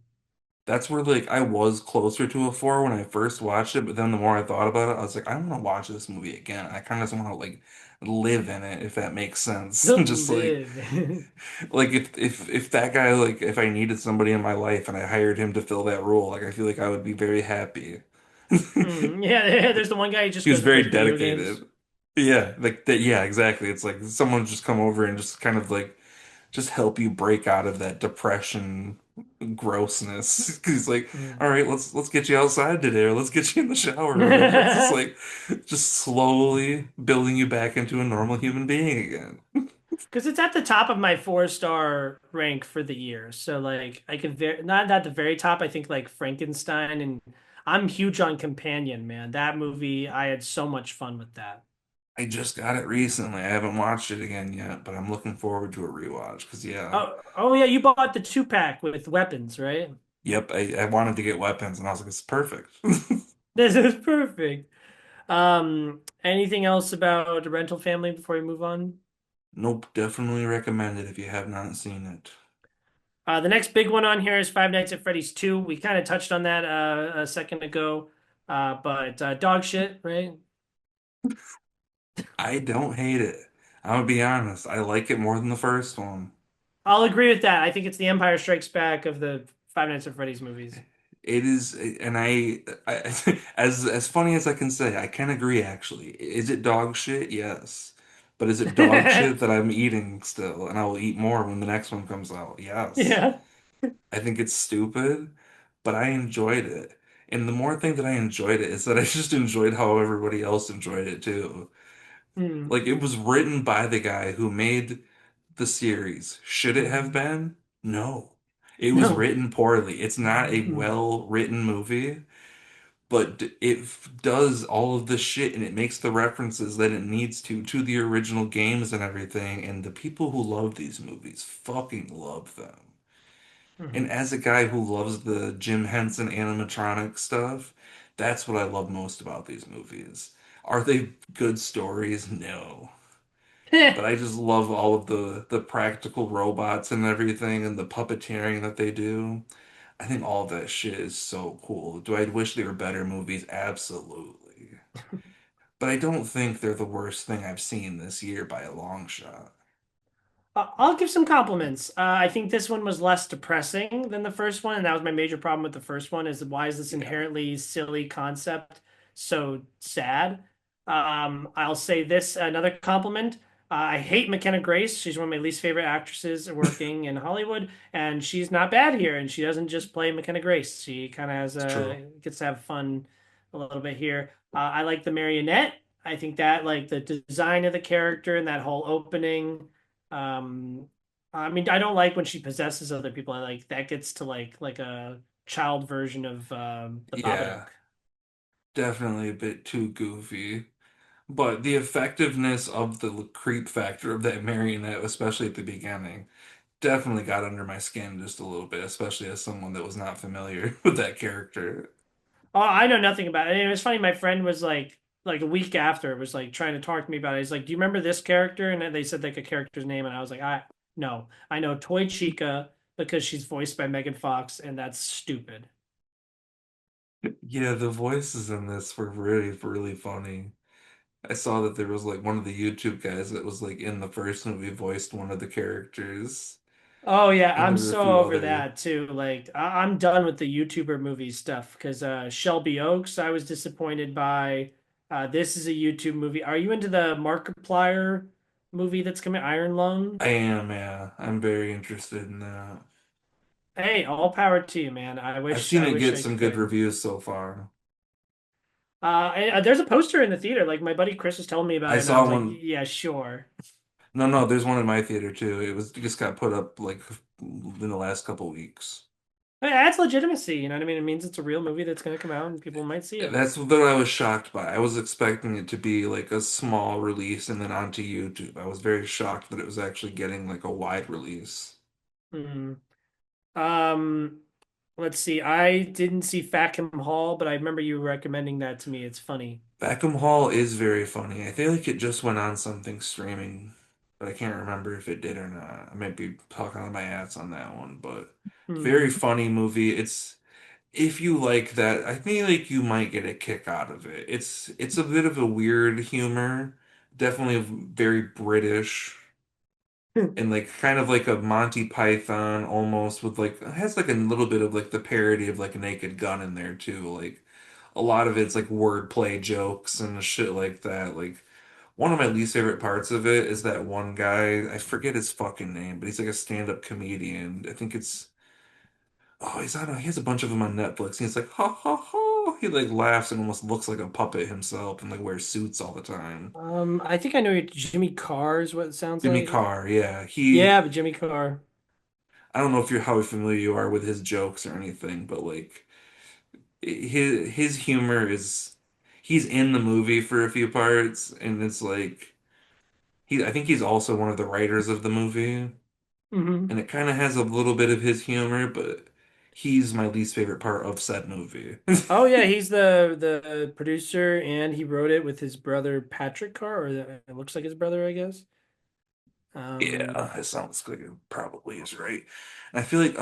That's where like I was closer to a four when I first watched it, but then the more I thought about it, I was like, I want to watch this movie again. I kind of just want to like live in it, if that makes sense. Just Live. like if that guy like if I needed somebody in my life and I hired him to fill that role, like I feel like I would be very happy. Yeah, there's the one guy who just He was goes and plays very video games. dedicated. Yeah, like that. Yeah, exactly. It's like someone just come over and just kind of like just help you break out of that depression grossness. 'Cause he's like, Mm. all right, let's get you outside today, or let's get you in the shower or whatever. It's just like just slowly building you back into a normal human being again. Because it's at the top of my 4-star rank for the year. So like I could not at the very top. I think like Frankenstein, and I'm huge on Companion, man. That movie, I had so much fun with that. I just got it recently. I haven't watched it again yet, but I'm looking forward to a rewatch because yeah. Oh yeah, you bought the 2-pack with weapons, right? Yep, I wanted to get weapons and I was like, it's perfect. This is perfect. Anything else about Rental Family before we move on? Nope, definitely recommend it if you have not seen it. The next big one on here is Five Nights at Freddy's 2. We kind of touched on that a second ago, but dog shit, right? I don't hate it. I'm gonna be honest. I like it more than the first one. I'll agree with that. I think it's the Empire Strikes Back of the Five Nights at Freddy's movies. It is, and I as funny as I can say, I can agree actually. Is it dog shit? Yes. But is it dog shit that I'm eating still, and I will eat more when the next one comes out? Yes. Yeah. I think it's stupid, but I enjoyed it. And the more thing that I enjoyed it is that I just enjoyed how everybody else enjoyed it too. Hmm. Like it was written by the guy who made the series. Should it have Mhm. been? No. It was No. written poorly. It's not a Hmm. well-written movie, but does all of this shit and it makes the references that it needs to the original games and everything. And the people who love these movies fucking love them. And Mhm. as a guy who loves the Jim Henson animatronic stuff, that's what I love most about these movies. Are they good stories? No. But I just love all of the practical robots and everything and the puppeteering that they do. I think all of that shit is so cool. Do I wish they were better movies? Absolutely. But I don't think they're the worst thing I've seen this year by a long shot. I'll give some compliments. I think this one was less depressing than the first one, and that was my major problem with the first one is why is this Yeah, inherently silly concept so sad? I'll say this, another compliment. I hate McKenna Grace. She's one of my least favorite actresses working in Hollywood, and she's not bad here, and she doesn't just play McKenna Grace. She kind of has it's true. gets to have fun a little bit here. I like the marionette. I think that like the design of the character and that whole opening. Um, I mean, I don't like when she possesses other people. I like that gets to like a child version of the Babadook. Yeah, definitely a bit too goofy. But the effectiveness of the creep factor of that marionette, especially at the beginning, definitely got under my skin just a little bit, especially as someone that was not familiar with that character. Oh, I know nothing about it. And it was funny. My friend was like a week after was like trying to talk to me about it. He's like, "Do you remember this character?" And then they said like a character's name, and I was like, "I no, I know Toy Chica because she's voiced by Megan Fox, and that's stupid." Yeah, the voices in this were really, really funny. I saw that there was like one of the YouTube guys that was like in the first movie voiced one of the characters, Oh yeah, and I'm there were a so few over other. that too. Like I'm done with the YouTuber movie stuff because Shelby Oaks, I was disappointed by. This is a YouTube movie. Are you into the Markiplier movie that's coming, Iron Lung? I am, yeah. I'm very interested in that. Hey, all power to you, man. I've seen I it wish get I some good could. reviews so far. There's a poster in the theater. Like my buddy Chris was telling me about I it, and I saw was like, one. yeah, sure. No, no, there's one in my theater too. It just got put up like in the last couple weeks. I mean, that's legitimacy. You know what I mean? It means it's a real movie that's going to come out and people might see it. That's what I was shocked by. I was expecting it to be like a small release and then onto YouTube. I was very shocked that it was actually getting like a wide release. Hmm. Um, let's see. I didn't see Fackham Hall, but I remember you recommending that to me. It's funny. Beckham Hall is very funny. I feel like it just went on something streaming, but I can't remember if it did or not. I might be talking on my ass on that one, but very Hmm. funny movie. It's if you like that, I feel like you might get a kick out of it. It's a bit of a weird humor, definitely very British. And like kind of like a Monty Python almost with like it has like a little bit of like the parody of like a Naked Gun in there too. Like a lot of it's like wordplay jokes and shit like that. Like one of my least favorite parts of it is that one guy, I forget his fucking name, but he's like a stand-up comedian. I think it's oh, he has a bunch of them on Netflix. And he's like ha ha ha. He like laughs and almost looks like a puppet himself and like wears suits all the time. I think I know Jimmy Carr is what it sounds Jimmy like. Carr, yeah. Yeah, but Jimmy Carr. I don't know if you're how familiar you are with his jokes or anything, but like his humor is he's in the movie for a few parts, and it's like I think he's also one of the writers of the movie, Hmm. and it kind of has a little bit of his humor, but he's my least favorite part of said movie. Oh yeah, he's the producer and he wrote it with his brother Patrick Carr, or it looks like his brother, I guess. Um, Yeah, it sounds like it probably is right. And I feel like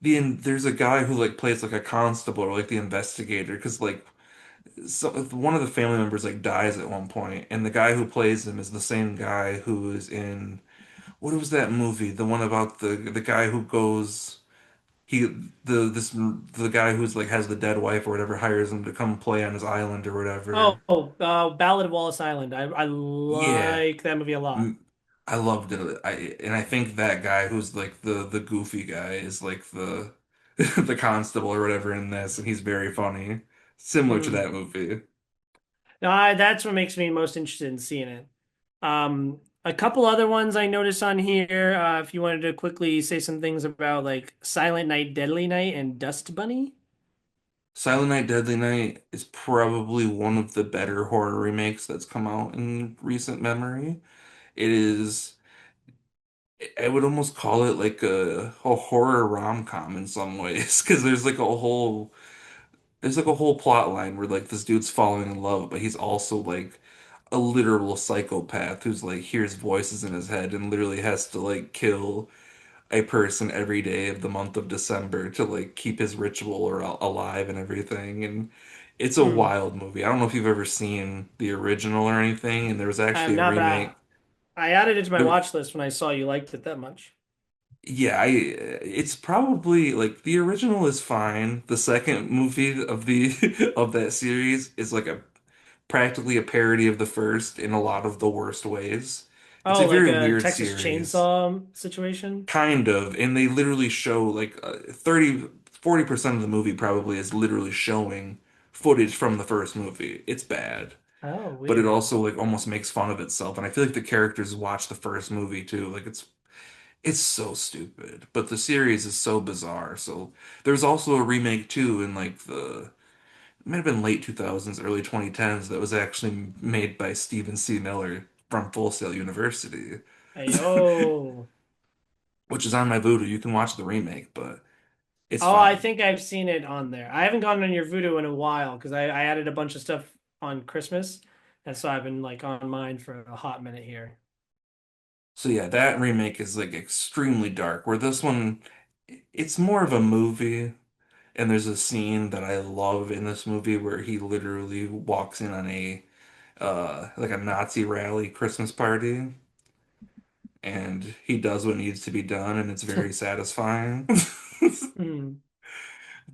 there's a guy who like plays like a constable or like the investigator because like so one of the family members like dies at one point, and the guy who plays him is the same guy who is in what was that movie? The one about the guy who goes he the guy who's like has the dead wife or whatever hires him to come play on his island or whatever. Ballad of Wallace Island. I Yeah, like that movie a lot. Mm, I loved it. I think that guy who's like the goofy guy is like the the constable or whatever in this, and he's very funny, similar to Hmm. that movie. No, that's what makes me most interested in seeing it. A couple other ones I noticed on here. If you wanted to quickly say some things about like Silent Night, Deadly Night, and Dust Bunny. Silent Night, Deadly Night is probably one of the better horror remakes that's come out in recent memory. It is, I would almost call it like a horror rom-com in some ways, because there's like a whole plot line where like this dude's falling in love, but he's also like a literal psychopath who's like hears voices in his head and literally has to like kill a person every day of the month of December to like keep his ritual or alive and everything. And it's a Hmm. wild movie. I don't know if you've ever seen the original or anything, and there was I actually am a not, but remake. I added it to my There, watch list when I saw you liked it that much. yeah, it's probably like the original is fine. The second movie of the of that series is like a practically a parody of the first in a lot of the worst ways. It's Oh, a like very a weird Texas series. Chainsaw situation? Kind of, and they literally show like 40% of the movie probably is literally showing footage from the first movie. It's bad, Oh, but it weird. also like almost makes fun of itself. And I feel like the characters watch the first movie too. Like it's so stupid, but the series is so bizarre. So there's also a remake too in like it might have been late 2000s, early 2010s that was actually made by Stephen C. Miller from Full Sail University, Hey, oh. which is on my Vudu. You can watch the remake, but it's Oh, I fine. think I've seen it on there. I haven't gone on your Voodoo in a while because I added a bunch of stuff on Christmas. And so I've been like on mine for a hot minute here. So yeah, that remake is like extremely dark, where this one, it's more of a movie. And there's a scene that I love in this movie where he literally walks in on a like a Nazi rally Christmas party and he does what needs to be done and it's very satisfying. Hmm.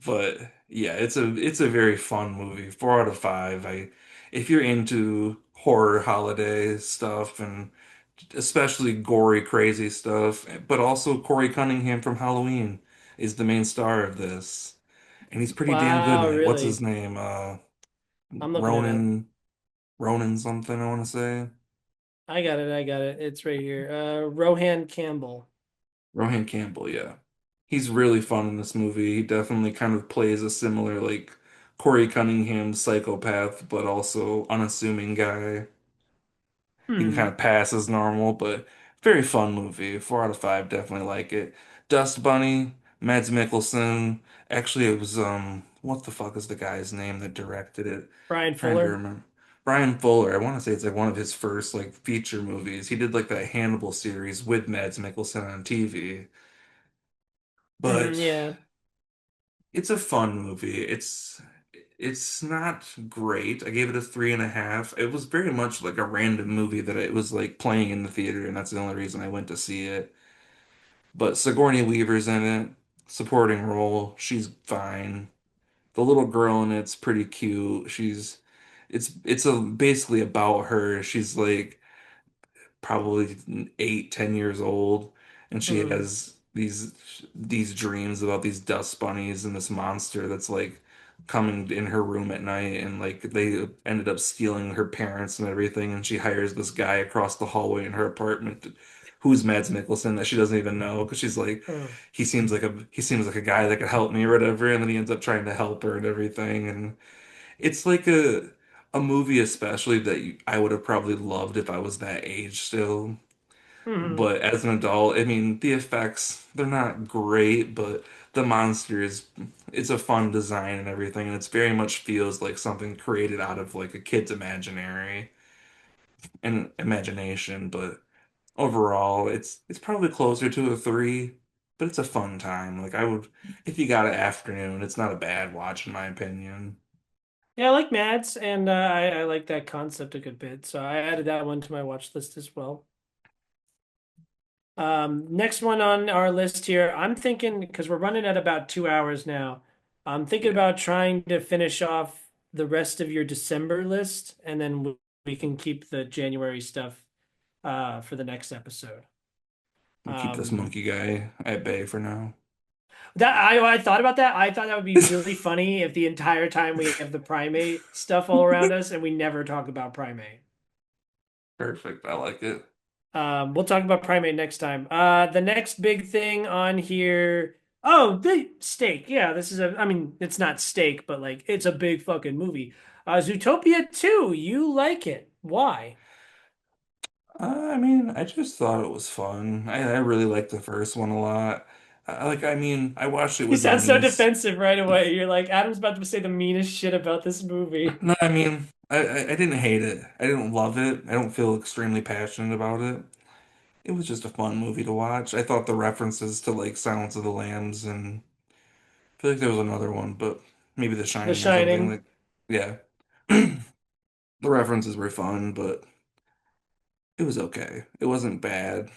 But yeah, it's a very fun movie. 4 out of 5. If you're into horror holiday stuff and especially gory, crazy stuff, but also Corey Cunningham from Halloween is the main star of this, and he's pretty damn good Wow, in it. What's his really? name? I'm looking it up. Ronan, Ronan something, I want to say. I got it. I got it. It's right here. Rohan Campbell. Rohan Campbell, yeah. He's really fun in this movie. He definitely kind of plays a similar, like, Corey Cunningham psychopath, but also unassuming guy. He can kind Hmm. of pass as normal, but very fun movie. 4 out of 5, definitely like it. Dust Bunny, Mads Mikkelsen. Actually, it was what the fuck is the guy's name that directed it? Brian Trying to Fuller. remember. Brian Fuller. I want to say it's like one of his first like feature movies. He did like that Hannibal series with Mads Mikkelsen on TV. Hmm. But Yeah. it's a fun movie. It's not great. I gave it a 3.5. It was very much like a random movie that it was like playing in the theater, and that's the only reason I went to see it. But Sigourney Weaver's in it, supporting role. She's fine. The little girl in it's pretty cute. It's a basically about her. She's like probably 8, 10 years old, and she Hmm. has these dreams about these dust bunnies and this monster that's like coming in her room at night, and like they ended up stealing her parents and everything, and she hires this guy across the hallway in her apartment who's Mads Mikkelsen that she doesn't even know because she's like Hmm. he seems like a guy that could help me or whatever, and then he ends up trying to help her and everything, and it's like a movie especially that I would have probably loved if I was that age still. Hmm. But as an adult, I mean, the effects, they're not great, but the monster is it's a fun design and everything, and it's very much feels like something created out of like a kid's imaginary and imagination, but overall, it's probably closer to a 3, but it's a fun time. Like I would if you got an afternoon, it's not a bad watch in my opinion. Yeah, I like Mads, and I like that concept a good bit. So I added that one to my watch list as well. Next one on our list here, I'm thinking because we're running at about 2 hours now. I'm thinking Yeah. about trying to finish off the rest of your December list, and then we can keep the January stuff for the next episode. We'll keep this Um, monkey guy at bay for now. that I thought about that. I thought that would be really funny if the entire time we have the primate stuff all around us and we never talk about primate. Perfect. I like it. We'll talk about primate next time. The next big thing on here. Oh, the steak. Yeah, this is I mean, it's not steak, but like it's a big fucking movie. Zootopia 2, you like it. Why? I mean, I just thought it was fun. I really liked the first one a lot. I mean, I watched it You with my sound so niece. defensive right away. You're like, Adam's about to say the meanest shit about this movie. No, I mean, I didn't hate it. I didn't love it. I don't feel extremely passionate about it. It was just a fun movie to watch. I thought the references to like Silence of the Lambs and I feel like there was another one, but maybe The The Shining or something. Shining. Like, yeah, the references were fun, but it was okay. It wasn't bad.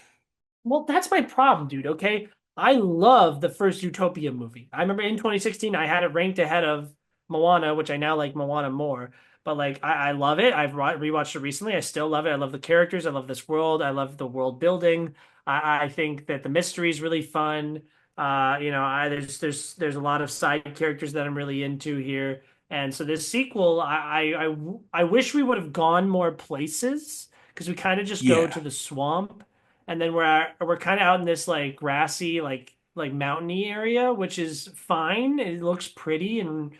Well, that's my problem, dude. Okay. I love the first Utopia movie. I remember in 2016, I had it ranked ahead of Moana, which I now like Moana more. But like, I love it. I've rewatched it recently. I still love it. I love the characters. I love this world. I love the world building. I think that the mystery is really fun. There's a lot of side characters that I'm really into here. And so this sequel, I wish we would have gone more places because we kind of just go to Yeah, the swamp and then we're kind of out in this like grassy like mountainy area, which is fine. It looks pretty and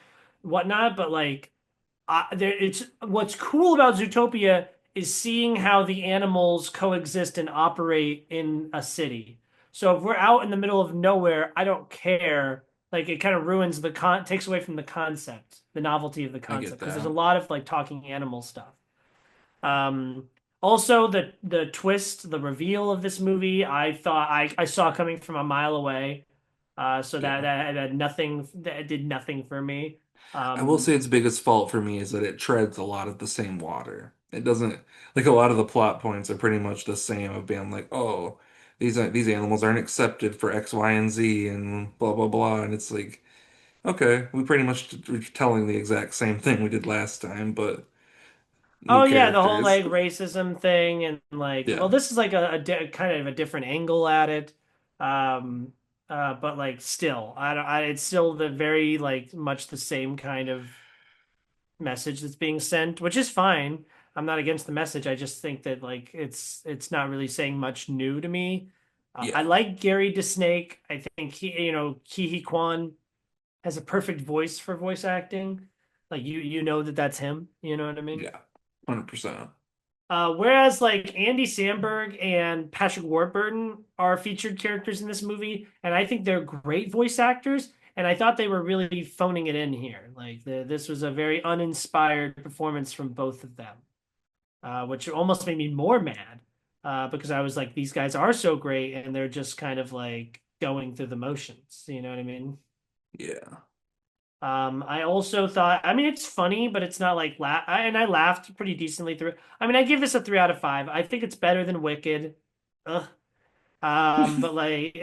whatnot, but like it's what's cool about Zootopia is seeing how the animals coexist and operate in a city. So if we're out in the middle of nowhere, I don't care. Like it kind of ruins takes away from the concept, the novelty of the I get concept, because there's a that. lot of like talking animal stuff. Also the twist, the reveal of this movie, I thought I saw coming from a mile away. So Yeah. that did nothing for me. I will Um, say its biggest fault for me is that it treads a lot of the same water. It doesn't like a lot of the plot points are pretty much the same of being like, oh, these animals aren't accepted for X, Y, and Z and blah blah blah. And it's like, okay, we pretty much we're telling the exact same thing we did last time, but new oh yeah, the whole characters. like racism thing and like, well, Yeah, this is like kind of a different angle at it. Um, but like still, I don't, I it's still the very like much the same kind of message that's being sent, which is fine. I'm not against the message. I just think that like it's not really saying much new to me. I yeah, like Gary DeSnake. I think Ke Kwan has a perfect voice for voice acting. Like you know that that's him. You know what I mean? yeah, 100%. Whereas like Andy Samberg and Patrick Warburton are featured characters in this movie, and I think they're great voice actors. And I thought they were really phoning it in here. This was a very uninspired performance from both of them, which almost made me more mad because I was like, these guys are so great, and they're just kind of like going through the motions. You know what I mean? Yeah, I also thought, I mean, it's funny, but it's not like and I laughed pretty decently through it. I mean, I give this a 3 out of 5. I think it's better than Wicked. Ugh. But like,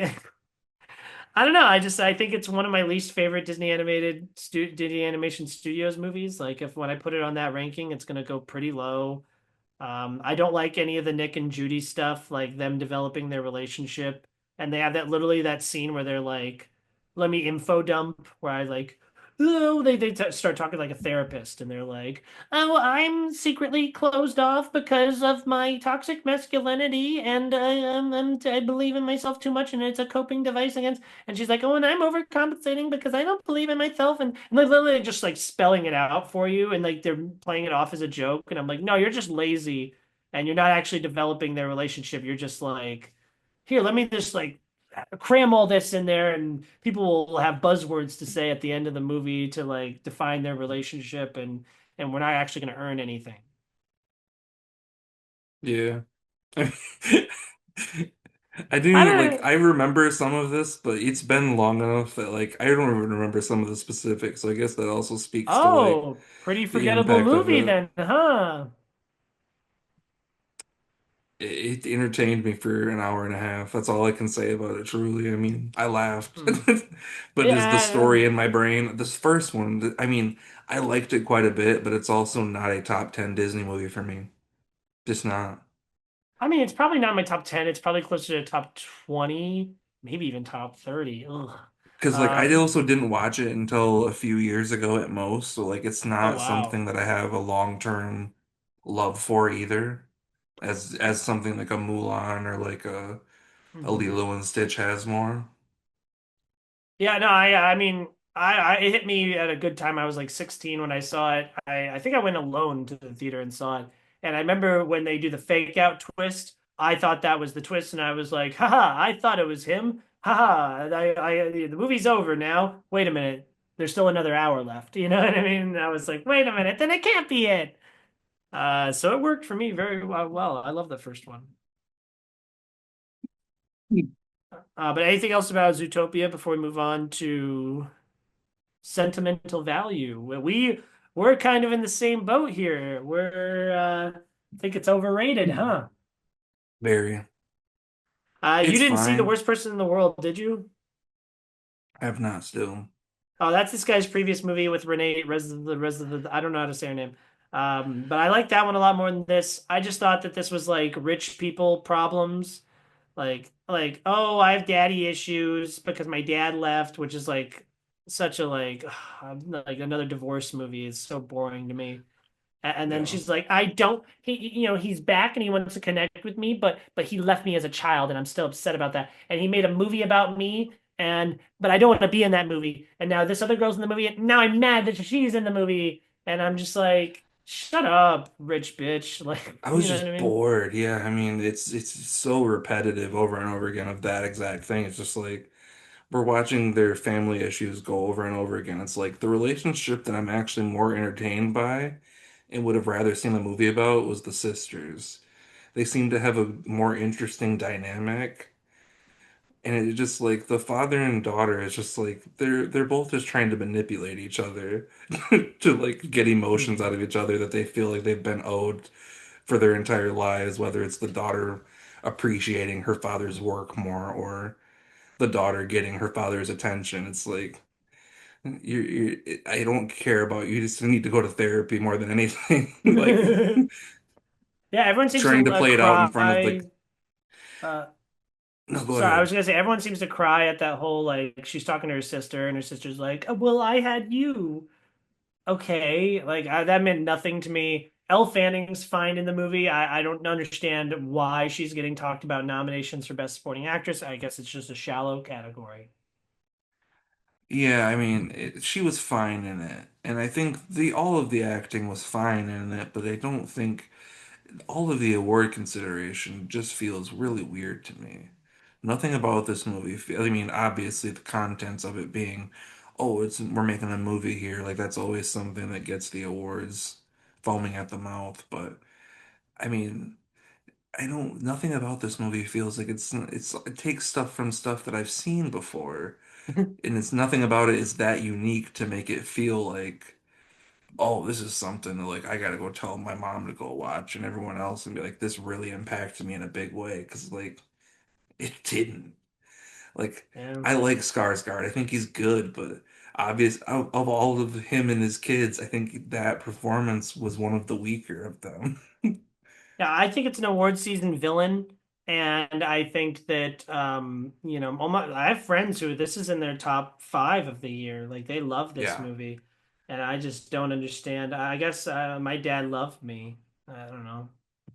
I don't know. I think it's one of my least favorite Disney Animation Studios movies. Like, if when I put it on that ranking, it's gonna go pretty low. I don't like any of the Nick and Judy stuff, like them developing their relationship. And they have literally that scene where they're like, let me info dump, where I like, oh, they start talking like a therapist and they're like, oh, I'm secretly closed off because of my toxic masculinity and I believe in myself too much and it's a coping device against. And she's like, oh, and I'm overcompensating because I don't believe in myself. And they're literally just like spelling it out for you and like they're playing it off as a joke. And I'm like, no, you're just lazy and you're not actually developing their relationship. You're just like, here, let me just like cram all this in there and people will have buzzwords to say at the end of the movie to like define their relationship and we're not actually going to earn anything. yeah. I I do like don't I remember some of this, but it's been long enough that like I don't even remember some of the specifics. So I guess that also speaks to like Oh, pretty the forgettable impact of movie it. then, huh? It entertained me for an hour and a half. That's all I can say about it, truly. I mean, I laughed. Hmm. But is the Yeah, story in my brain, this first one, I mean, I liked it quite a bit, but it's also not a top 10 Disney movie for me. Just not. I mean, it's probably not my top 10. It's probably closer to top 20, maybe even top 30. Ugh. Because like I Um, also didn't watch it until a few years ago at most, so like it's oh not wow. something that I have a long-term love for either. As something like a Mulan or like a Hmm. Lilo and Stitch has more. Yeah, no, I mean, it hit me at a good time. I was like 16 when I saw it. I think I went alone to the theater and saw it. And I remember when they do the fake out twist, I thought that was the twist, and I was like, haha, I thought it was him. Haha, the movie's over now. Wait a minute. There's still another hour left. You know what I mean? And I was like, wait a minute, then it can't be it. So it worked for me very well. I love the first one. But anything else about Zootopia before we move on to sentimental value? We're kind of in the same boat here. I think it's overrated, huh? Very. You It's didn't see The fine. Worst Person in the World, did you? I have not still. Oh, that's this guy's previous movie with I don't know how to say her name. But I like that one a lot more than this. I just thought that this was like rich people problems. Oh, I have daddy issues because my dad left, which is like such a like another divorce movie. Is so boring to me. And then Yeah. she's like, I don't, he's back and he wants to connect with me, but he left me as a child and I'm still upset about that. And he made a movie about me but I don't want to be in that movie. And now this other girl's in the movie. And now I'm mad that she's in the movie. And I'm just like, shut up, rich bitch. Like, I you was know what I just mean? bored. Yeah, I mean, it's so repetitive over and over again of that exact thing. It's just like we're watching their family issues go over and over again. It's like the relationship that I'm actually more entertained by and would have rather seen a movie about was the sisters. They seem to have a more interesting dynamic. And it just like the father and daughter is just like they're both just trying to manipulate each other to like get emotions out of each other that they feel like they've been owed for their entire lives, whether it's the daughter appreciating her father's work more or the daughter getting her father's attention. It's like I don't care about you. You just need to go to therapy more than anything. Like Yeah, everyone seems trying to to play it out in front of cry. like, Uh, no, go Sorry, I was ahead. gonna say everyone seems to cry at that whole like she's talking to her sister and her sister's like, "Oh, well, I had you." Okay, that meant nothing to me. Elle Fanning's fine in the movie. I don't understand why she's getting talked about nominations for Best Supporting Actress. I guess it's just a shallow category. Yeah, I mean, she was fine in it, and I think the all of the acting was fine in it, but I don't think all of the award consideration just feels really weird to me. Nothing about this movie. I mean, obviously the contents of it being, oh, it's we're making a movie here, like that's always something that gets the awards foaming at the mouth. But I mean, I don't. Nothing about this movie feels like it takes stuff from stuff that I've seen before, and it's nothing about it is that unique to make it feel like, oh, this is something that like I gotta go tell my mom to go watch and everyone else and be like, this really impacted me in a big way because like it didn't. Like Yeah. I like Skarsgård. I think he's good, but obvious of all of him and his kids, I think that performance was one of the weaker of them. Yeah, I think it's an award season villain, and I think that I have friends who this is in their top five of the year. Like they love this Yeah. movie, and I just don't understand. I guess my dad loved me. I don't know.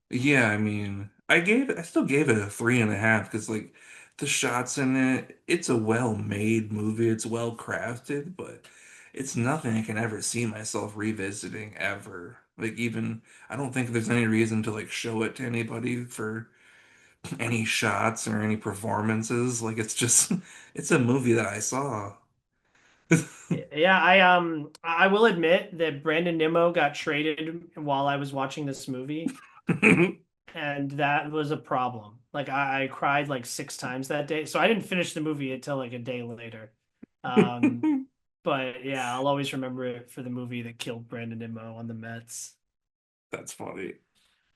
Yeah, I mean, I still gave it a 3.5 because like the shots in it, it's a well-made movie, it's well crafted, but it's nothing I can ever see myself revisiting ever. Like even I don't think there's any reason to like show it to anybody for any shots or any performances. Like it's just it's a movie that I saw. Yeah, I will admit that Brandon Nimmo got traded while I was watching this movie, and that was a problem. Like I cried like six times that day, so I didn't finish the movie until like a day later. Um, but yeah, I'll always remember it for the movie that killed Brandon Nimmo on the Mets. That's funny.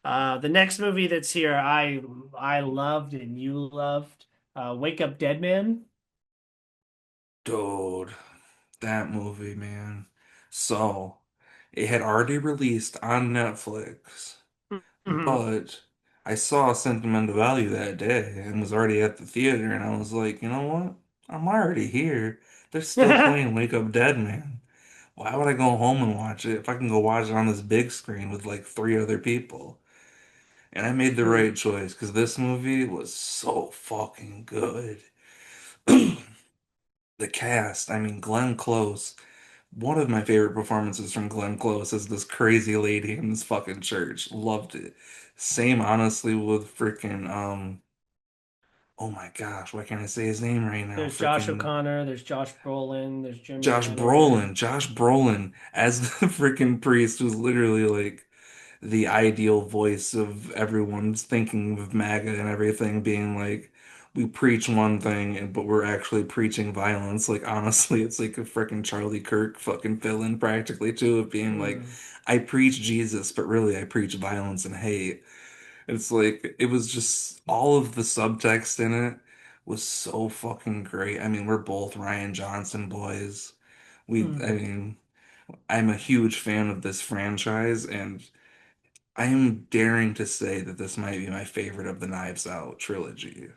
The next movie that's here, I loved and you loved, Wake Up Dead Man. Dude, that movie, man. So, it had already released on Netflix, Mhm. but I saw Sentimental Value that day and was already at the theater, and I was like, you know what? I'm already here. They're still playing Wake Up Dead, man. Why would I go home and watch it if I can go watch it on this big screen with like three other people? And I made the right choice because this movie was so fucking good. the cast, I mean, Glenn Close. One of my favorite performances from Glenn Close is this crazy lady in this fucking church. Loved it. Same, honestly, with freaking oh my gosh, why can't I say his name right now? There's Josh Freaking O'Connor, there's Josh Brolin, there's Jeremy Josh Renner. Brolin. Josh Brolin as the freaking priest was literally like the ideal voice of everyone's thinking of MAGA and everything being like, we preach one thing, but we're actually preaching violence. Like, honestly, it's like a freaking Charlie Kirk fucking villain practically, too, of being like, Mm, I preach Jesus, but really I preach violence and hate. It's like, it was just all of the subtext in it was so fucking great. I mean, we're both Ryan Johnson boys. I mm. mean, I'm a huge fan of this franchise, and I am daring to say that this might be my favorite of the Knives Out trilogy.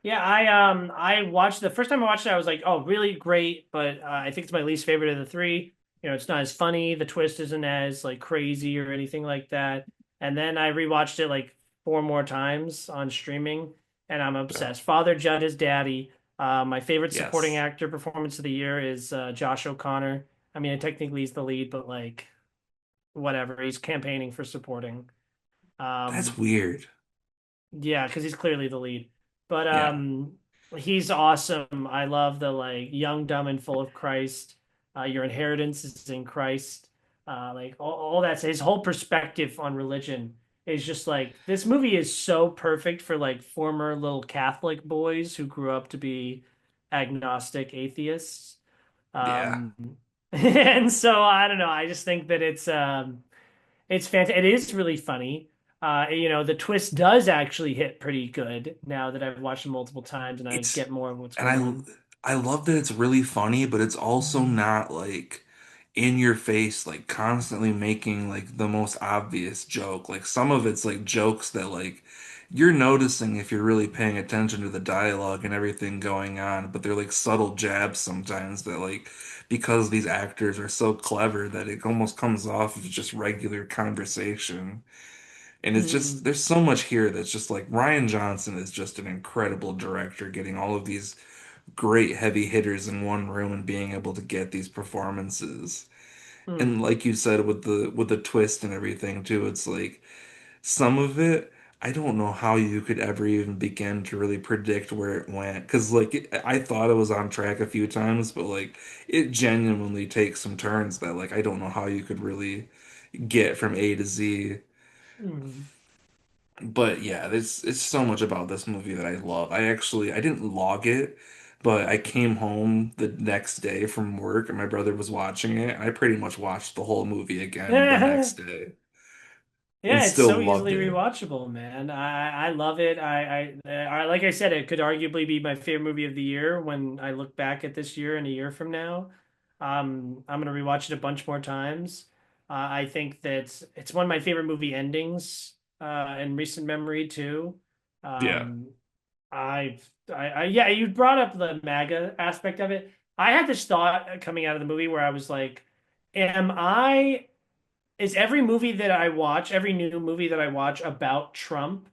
Yeah, I watched the first time I watched it, I was like, oh, really great, but I think it's my least favorite of the three. You know, it's not as funny, the twist isn't as like crazy or anything like that. And then I rewatched it like four more times on streaming, and I'm Yeah. obsessed. Father Judd is daddy. My favorite supporting Yes. actor performance of the year is Josh O'Connor. I mean, technically he's the lead, but like whatever, he's campaigning for supporting. That's Um, weird. yeah, because he's clearly the lead. But Yeah. he's awesome. I love the like young, dumb, and full of Christ. Your inheritance is in Christ. Like all that's his whole perspective on religion is just like this movie is so perfect for like former little Catholic boys who grew up to be agnostic atheists. Yeah. Um, and so I don't know. I just think that it's fantastic. It is really funny. You know, the twist does actually hit pretty good now that I've watched it multiple times and I It's get more of what's and going on. I love that it's really funny, but it's also not like in your face, like constantly making like the most obvious joke. Like some of it's like jokes that like you're noticing if you're really paying attention to the dialogue and everything going on, but they're like subtle jabs sometimes that like because these actors are so clever that it almost comes off as just regular conversation. And it's just Mm, there's so much here that's just like Ryan Johnson is just an incredible director, getting all of these great heavy hitters in one room and being able to get these performances. And mm, like you said with the twist and everything too, it's like some of it I don't know how you could ever even begin to really predict where it went. Because I thought it was on track a few times, but like it genuinely takes some turns that like I don't know how you could really get from A to Z. mm. But yeah, there's it's so much about this movie that I love. I didn't log it, but I came home the next day from work and my brother was watching it, and I pretty much watched the whole movie again the next day and Yeah, it's still so loved easily it. rewatchable, man. I love it. Like I said, it could arguably be my favorite movie of the year when I look back at this year and a year from now. I'm gonna rewatch it a bunch more times. I think that it's one of my favorite movie endings in recent memory too. Yeah. Um, yeah, you brought up the MAGA aspect of it. I had this thought coming out of the movie where I was like, am I is every movie that I watch, every new movie that I watch about Trump,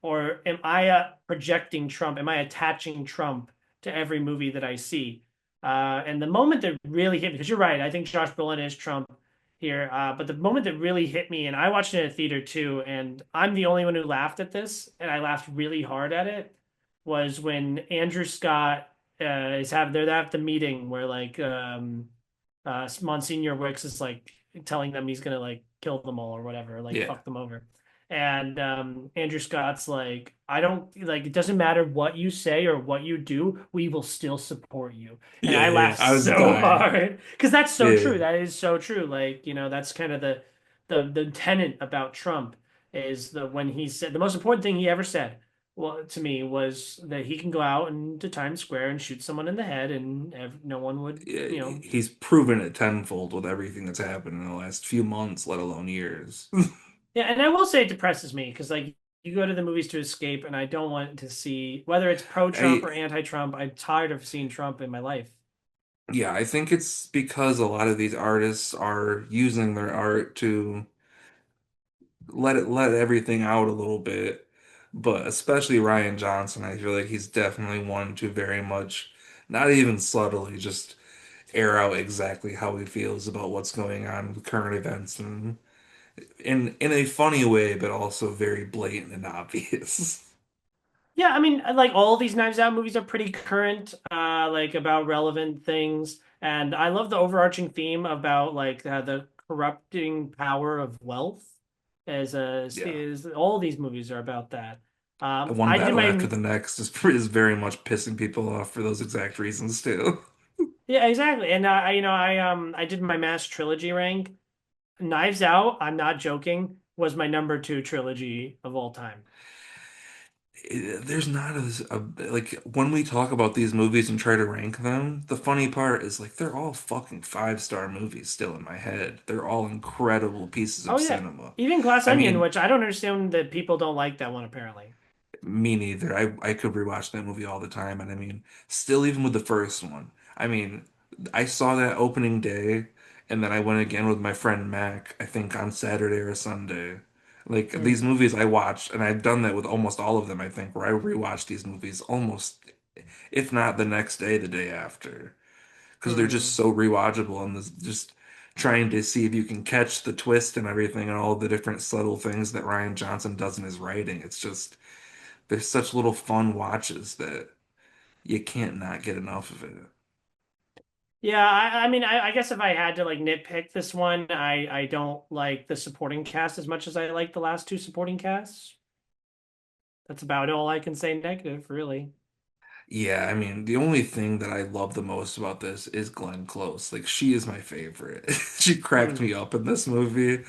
or am I projecting Trump? Am I attaching Trump to every movie that I see? And the moment that really hit me, because you're right, I think Josh Brolin is Trump here. But the moment that really hit me, and I watched it in a theater too, and I'm the only one who laughed at this, and I laughed really hard at it, was when Andrew Scott they're at the meeting where like Monsignor Wicks is like telling them he's gonna like kill them all or whatever, like Yeah. fuck them over. And Andrew Scott's like, I don't like it doesn't matter what you say or what you do, we will still support you. And I Yeah, laughed I was so dying. hard because that's so Yeah. true. That is so true. Like, you know, that's kind of the tenet about Trump is the when he said the most important thing he ever said well to me was that he can go out into Times Square and shoot someone in the head and no one would, Yeah, you know, he's proven it tenfold with everything that's happened in the last few months, let alone years. yeah, and I will say it depresses me because like you go to the movies to escape, and I don't want to see whether it's pro-Trump I or anti-Trump. I'm tired of seeing Trump in my life. Yeah, I think it's because a lot of these artists are using their art to let everything out a little bit. But especially Ryan Johnson, I feel like he's definitely one to very much Not even subtly, just air out exactly how he feels about what's going on with current events and in a funny way, but also very blatant and obvious. Yeah, I mean, like all these Knives Out movies are pretty current, like about relevant things, and I love the overarching theme about like the corrupting power of wealth. Yeah. Is all these movies are about that. One I did battle after my the next is very much pissing people off for those exact reasons too. Yeah, exactly, and I did my Mass trilogy rank. Knives Out, I'm not joking, was my number two trilogy of all time. There's not like when we talk about these movies and try to rank them, the funny part is like they're all fucking five-star movies still in my head. They're all incredible pieces Oh of yeah, cinema. even Glass I Onion, mean, which I don't understand that people don't like that one apparently. me neither. I could rewatch that movie all the time, and I mean, still even with the first one. I mean, I saw that opening day, and then I went again with my friend Mac, I think on Saturday or Sunday. Like these Hmm. movies I watched, and I've done that with almost all of them, I think, where I rewatch these movies almost, if not the next day, the day after, because they're just Hmm. so rewatchable and just trying to see if you can catch the twist and everything and all the different subtle things that Ryan Johnson does in his writing. It's just there's such little fun watches that you can't not get enough of it. Yeah, I mean, I guess if I had to like nitpick this one, I don't like the supporting cast as much as I like the last two supporting casts. That's about all I can say negative, really. Yeah, I mean, the only thing that I love the most about this is Glenn Close. Like, she is my favorite. She cracked me Hmm. up in this movie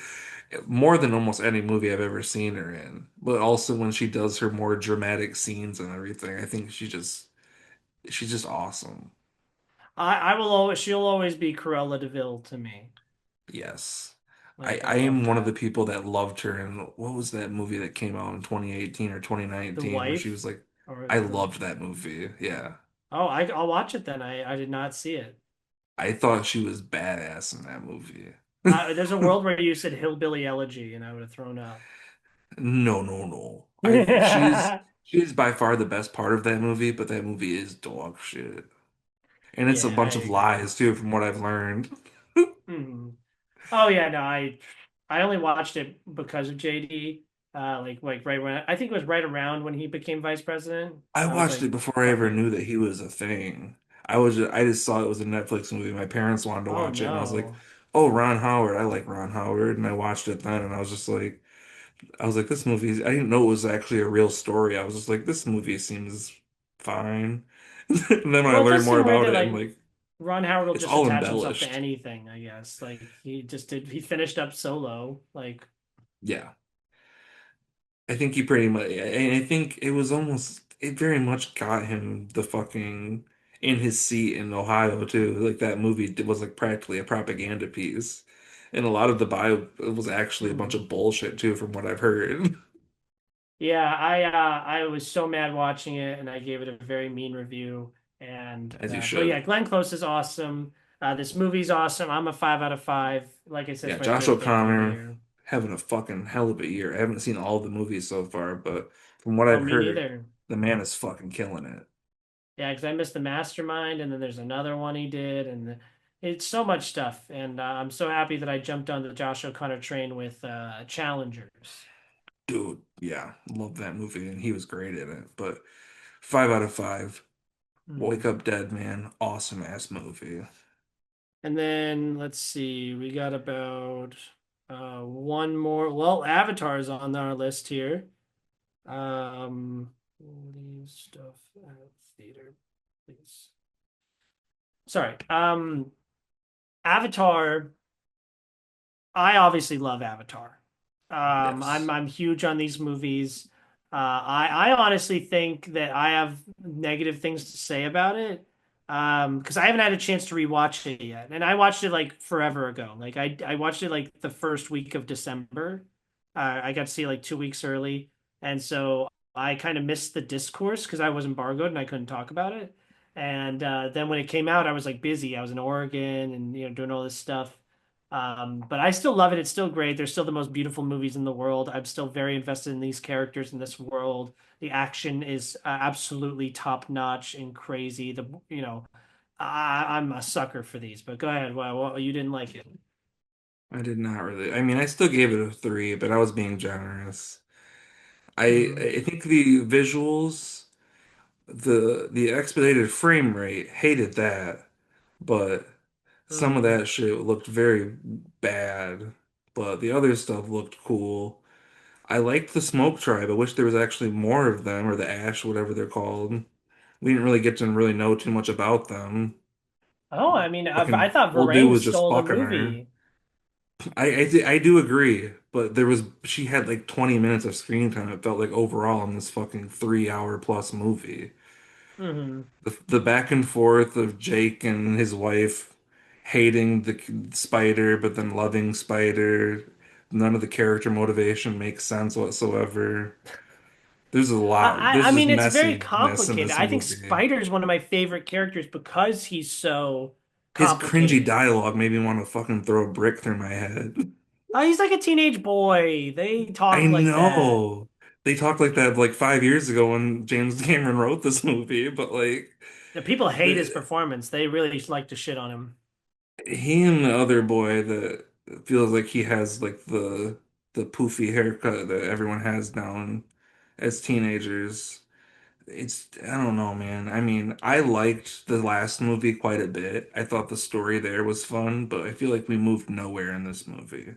more than almost any movie I've ever seen her in. But also when she does her more dramatic scenes and everything, I think she's just awesome. I will always she'll always be Cruella de Vil to me. Yes. I Like I I love am one of the that. people that loved her in what was that movie that came out in 2018 or The 2019 where she wife was like I or loved that movie. Yeah. oh, I'll watch it then. I did not see it. I thought she was badass in that movie. There's a world where you said Hillbilly Elegy and I would have thrown up. No, no, no. Yeah, She's by far the best part of that movie, but that movie is dog shit. And it's a I bunch of agree. lies too, from what I've learned. Mhm. Oh yeah, no, I only watched it because of JD. Like right when I think it was right around when he became vice president. I I was watched like it before I ever knew fucking that he was a thing. I just saw it was a Netflix movie. My parents wanted to oh watch it, and I was like, no. "Oh, Ron Howard. I like Ron Howard." And I watched it then, and I was like, "This movie." I didn't know it was actually a real story. I was just like, "This movie seems fine." And then when I Well, it learned does more seem weird about that it, I'm like like, Ron Howard will "It's just all attach himself to embellished." anything, I guess. Like he finished up Solo. Like Yeah. I think he pretty much, and I think it was almost, it very much got him the fucking in his seat in Ohio too. Like that movie was like practically a propaganda piece, and a lot of the bio it was actually a bunch hmm. of bullshit too, from what I've heard. Yeah, I was so mad watching it and I gave it a very mean review. And As you but yeah, should. Glenn Close is awesome. This movie's awesome. I'm a 5 out of 5. Like I said, Yeah, it's my Josh third favorite of the O'Connor year. having a fucking hell of a year. I haven't seen all the movies so far, but from what Oh, I've me heard, neither. the man is fucking killing it. Yeah, because I missed the Mastermind, and then there's another one he did, and it's so much stuff. And I'm so happy that I jumped on the Josh O'Connor train with Challengers. Dude, yeah, love that movie, and he was great in it. But 5 out of 5. Wake Mhm. Up Dead Man, awesome ass movie. And then let's see, we got about one more. Well, Avatar's on our list here. Leave stuff at theater, please. Sorry. Avatar. I obviously love Avatar. Yes. I'm huge on these movies. I honestly think that I have negative things to say about it. Because I haven't had a chance to rewatch it yet, and I watched it like forever ago. Like I watched it like the first week of December. I got to see it like 2 weeks early, and so I kind of missed the discourse because I was embargoed and I couldn't talk about it. And then when it came out, I was like busy. I was in Oregon and doing all this stuff. But I still love it. It's still great. They're still the most beautiful movies in the world. I'm still very invested in these characters in this world. The action is absolutely top notch and crazy. I'm a sucker for these. But go ahead. Well, you didn't like it. I did not really. I mean, I still gave it a 3, but I was being generous. Hmm. I think the visuals, the expedited frame rate, hated that, but some of Hmm. that shit looked very bad. But the other stuff looked cool. I liked the Smoke Tribe. I wish there was actually more of them, or the Ash, whatever they're called. We didn't really get to really know too much about them. Oh, I mean, I Fucking thought old dude Varane was just stole the fucking her. movie. I do agree, but she had like 20 minutes of screen time. It felt like overall in this fucking 3 hour plus movie. Hmm. The back and forth of Jake and his wife hating the spider, but then loving Spider. None of the character motivation makes sense whatsoever. There's a lot. I There's just mean, it's very messiness in complicated. this I think movie. Spider is one of my favorite characters because he's so His cringy complicated. dialogue made me want to fucking throw a brick through my head. Oh, he's like a teenage boy. They I talk like that. know. They talked like that like 5 years ago when James Cameron wrote this movie, but like The people hate his the, performance. They really like to shit on him. he and the other boy that feels like he has like the poofy haircut that everyone has down as teenagers. I don't know, man. I mean, I liked the last movie quite a bit. I thought the story there was fun, but I feel like we moved nowhere in this movie.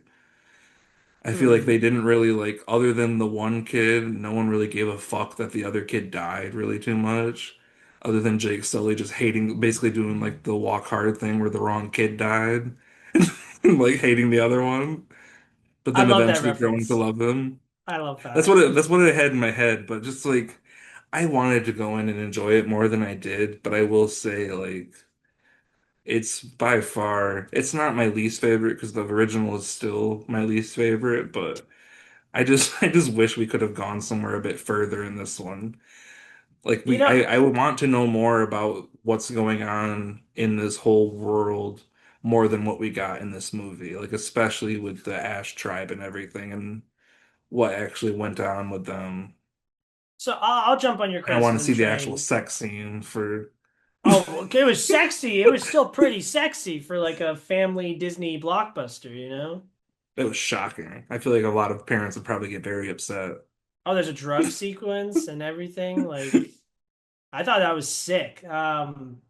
I feel like they Hmm. didn't really like, other than the one kid, no one really gave a fuck that the other kid died really too much. Other than Jake Sully just hating, basically doing like the walk hard thing where the wrong kid died, and like hating the other one, but I then love that eventually growing to reference. love him. I love that. That's what I had in my head. But just like I wanted to go in and enjoy it more than I did. But I will say like it's by far it's not my least favorite because the original is still my least favorite, but. I just wish we could have gone somewhere a bit further in this one. Like You know, I would want to know more about what's going on in this whole world more than what we got in this movie. Like especially with the Ash tribe and everything and what actually went on with them. so I'll jump on your And I want to criticism see the actual train. sex scene for Oh, okay, it was sexy. It was still pretty sexy for like a family Disney blockbuster, you know? it was shocking. I feel like a lot of parents would probably get very upset. Oh, there's a drug sequence and everything. Like, I thought that was sick. I'm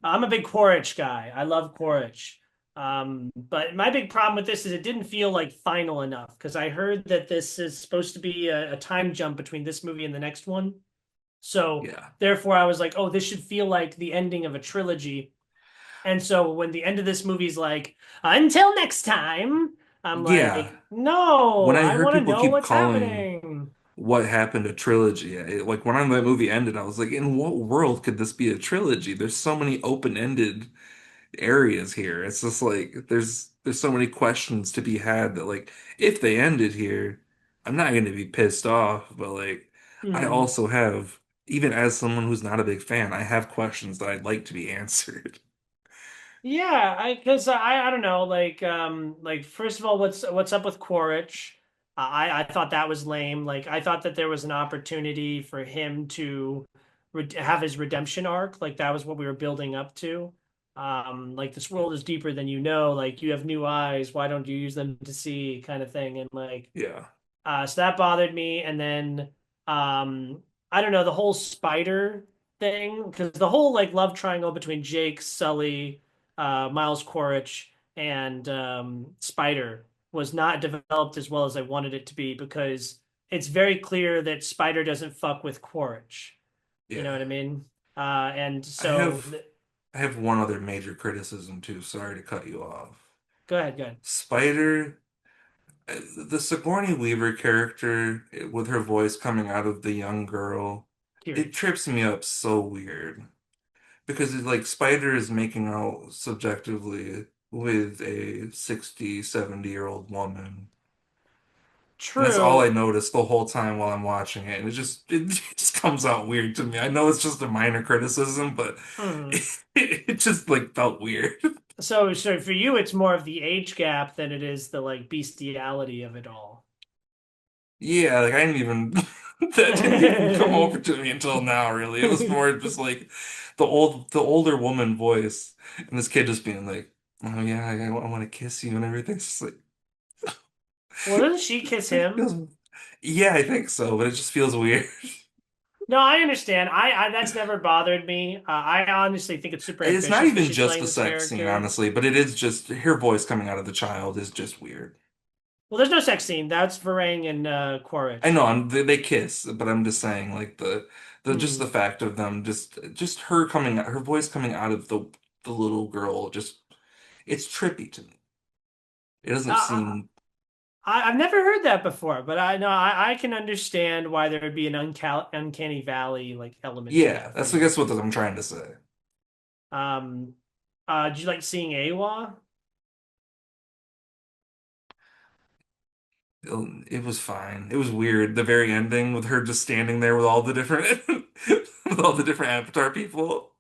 a big Quaritch guy. I love Quaritch. But my big problem with this is it didn't feel like final enough because I heard that this is supposed to be a time jump between this movie and the next one. So Yeah. therefore, I was like, oh, this should feel like the ending of a trilogy. And so when the end of this movie's like, until next time, I'm Yeah. like, When no, I I heard want to people know keep what's calling happening. what happened to trilogy. Like when that movie ended, I was like, in what world could this be a trilogy? There's so many open-ended areas here. It's just like there's so many questions to be had that like if they ended here, I'm not going to be pissed off, but like I Hmm. also have even as someone who's not a big fan, I have questions that I'd like to be answered. Yeah, because I don't know, like first of all, what's up with Quaritch? I thought that was lame. Like I thought that there was an opportunity for him to re have his redemption arc. Like that was what we were building up to. Like this world is deeper than you know. Like you have new eyes. Why don't you use them to see? Kind of thing. And like Yeah. so that bothered me. And then um, I don't know the whole spider thing because the whole like love triangle between Jake, Sully, Miles Quaritch, and Spider was not developed as well as I wanted it to be because it's very clear that Spider doesn't fuck with Quaritch. You know Yeah. what I mean? And I so have I have one other major criticism too. Sorry to cut you off. go ahead, go ahead. Spider the Sigourney Weaver character with her voice coming out of the young girl, it Kiri. trips me up so weird because it's like Spider is making out subjectively with a 60, 70-year-old woman. And that's all I True. noticed the whole time while I'm watching it. And it just comes out weird to me. I know it's just a minor criticism, but Mhm. it just like felt weird. So for you, it's more of the age gap than it is the like bestiality of it all. Yeah, like I didn't even that didn't even come over to me until now, really. It was more just like the older woman voice and this kid just being like, "Oh yeah, I want to kiss you and everything." It's just like Well, doesn't she kiss it him? feels yeah, I think so, but it just feels weird. No, I understand. I that's never bothered me. I honestly think it's super It's not ambitious that even she's just playing a this sex scene, character. honestly, but it is just her voice coming out of the child is just weird. Well, there's no sex scene. That's Varang and I Quaritch. know they kiss, but I'm just saying like the just Hmm. the fact of them just her coming her voice coming out of the little girl just it's trippy to me. It doesn't Uh, seem I've never heard that before, but I know I can understand why there would be an uncanny valley like element to yeah, that for that's I you. guess what I'm trying to say. Um, did you like seeing Awa? It was fine. It was weird. The very ending with her just standing there with all the different with all the different Avatar people.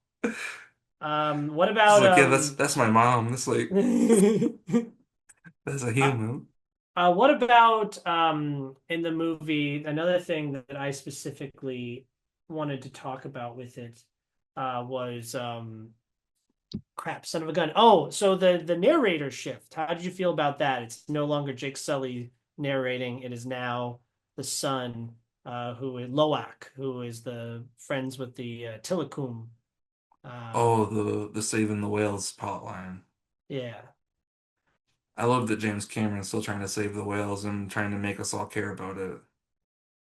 What It's about like, yeah, that's my mom. It's like uh, that's a human. what about in the movie? Another thing that I specifically wanted to talk about with it was crap, son of a gun. Oh, so the narrator shift. How did you feel about that? It's no longer Jake Sully narrating. It is now the son, who is Loak, who is the friends with the Tillicum. Oh, Um, the saving the whales plot line. yeah, I love that James Cameron's still trying to save the whales and trying to make us all care about it.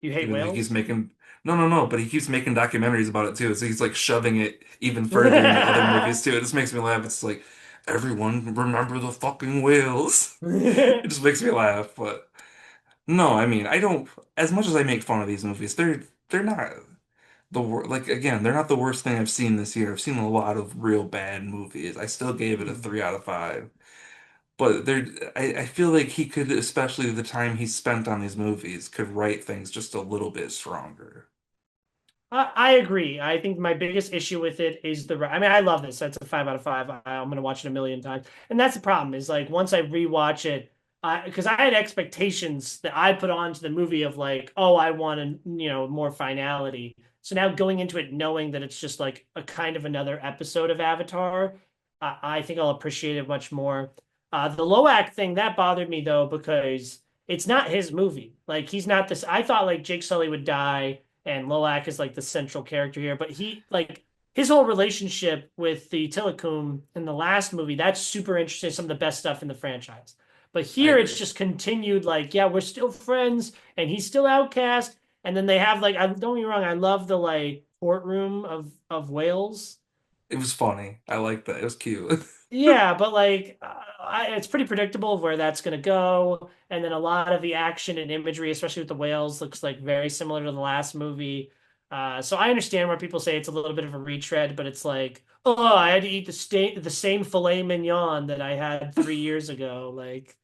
you hate Even though he keeps whales? making no, but he keeps making documentaries about it too. So he's like shoving it even further into other movies too. It just makes me laugh. It's like everyone remember the fucking whales. It just makes me laugh. But no, I mean I don't. As much as I make fun of these movies, they're not the wor like again they're not the worst thing I've seen this year. I've seen a lot of real bad movies. I still gave it a Hmm. 3 out of 5. But I feel like he could, especially the time he spent on these movies, could write things just a little bit stronger. I agree. I think my biggest issue with it is I mean, I love this. That's a 5 out of 5. I'm gonna watch it a million times. And that's the problem is like once I rewatch it, because I had expectations that I put onto the movie of like, oh, I want more finality. So now going into it knowing that it's just like a kind of another episode of Avatar, I think I'll appreciate it much more. The Loak thing that bothered me though because it's not his movie. Like he's not this. I thought like Jake Sully would die and Loak is like the central character here. But he like his whole relationship with the Tillicum in the last movie, that's super interesting. Some of the best stuff in the franchise. But I here it's agree. just continued like, yeah, we're still friends and he's still outcast. And then they have like, I don't get me wrong, I love the like courtroom of Wales. It was funny. I liked that. It was cute. Yeah, but like it's pretty predictable of where that's going to go. And then a lot of the action and imagery, especially with the whales, looks like very similar to the last movie. So I understand where people say it's a little bit of a retread, but it's like, oh, I had to eat the same filet mignon that I had 3 years ago. Like,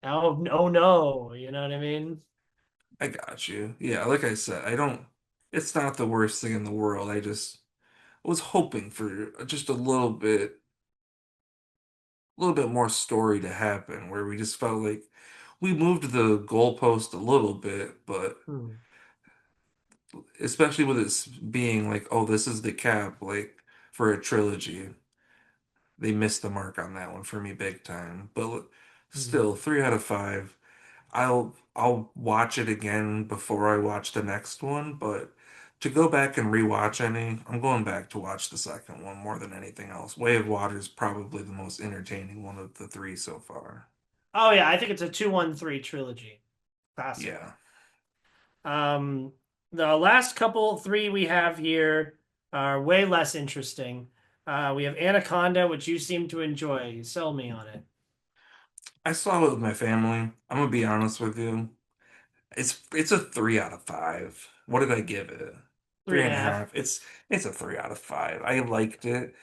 oh no, you know what I mean? I got you. Yeah, like I said, I don't. It's not the worst thing in the world. I just was hoping for just a little bit more story to happen, where we just felt like we moved the goalpost a little bit, but Hmm. especially with it being like, oh, this is the cap, like for a trilogy. They missed the mark on that one for me big time. But Hmm. still, 3 out of 5. I'll watch it again before I watch the next one, but to go back and rewatch any, I'm going back to watch the second one more than anything else. Way of Water is probably the most entertaining one of the three so far. Oh yeah, I think it's a 2-1-3 trilogy. Classic. Yeah. Um, the last couple three we have here are way less interesting. We have Anaconda, which you seem to enjoy. Sell me on it. I saw it with my family. I'm gonna be honest with you. It's a 3 out of 5. What did I give it? Three Three and a and a half. half. It's a 3 out of 5. I liked it.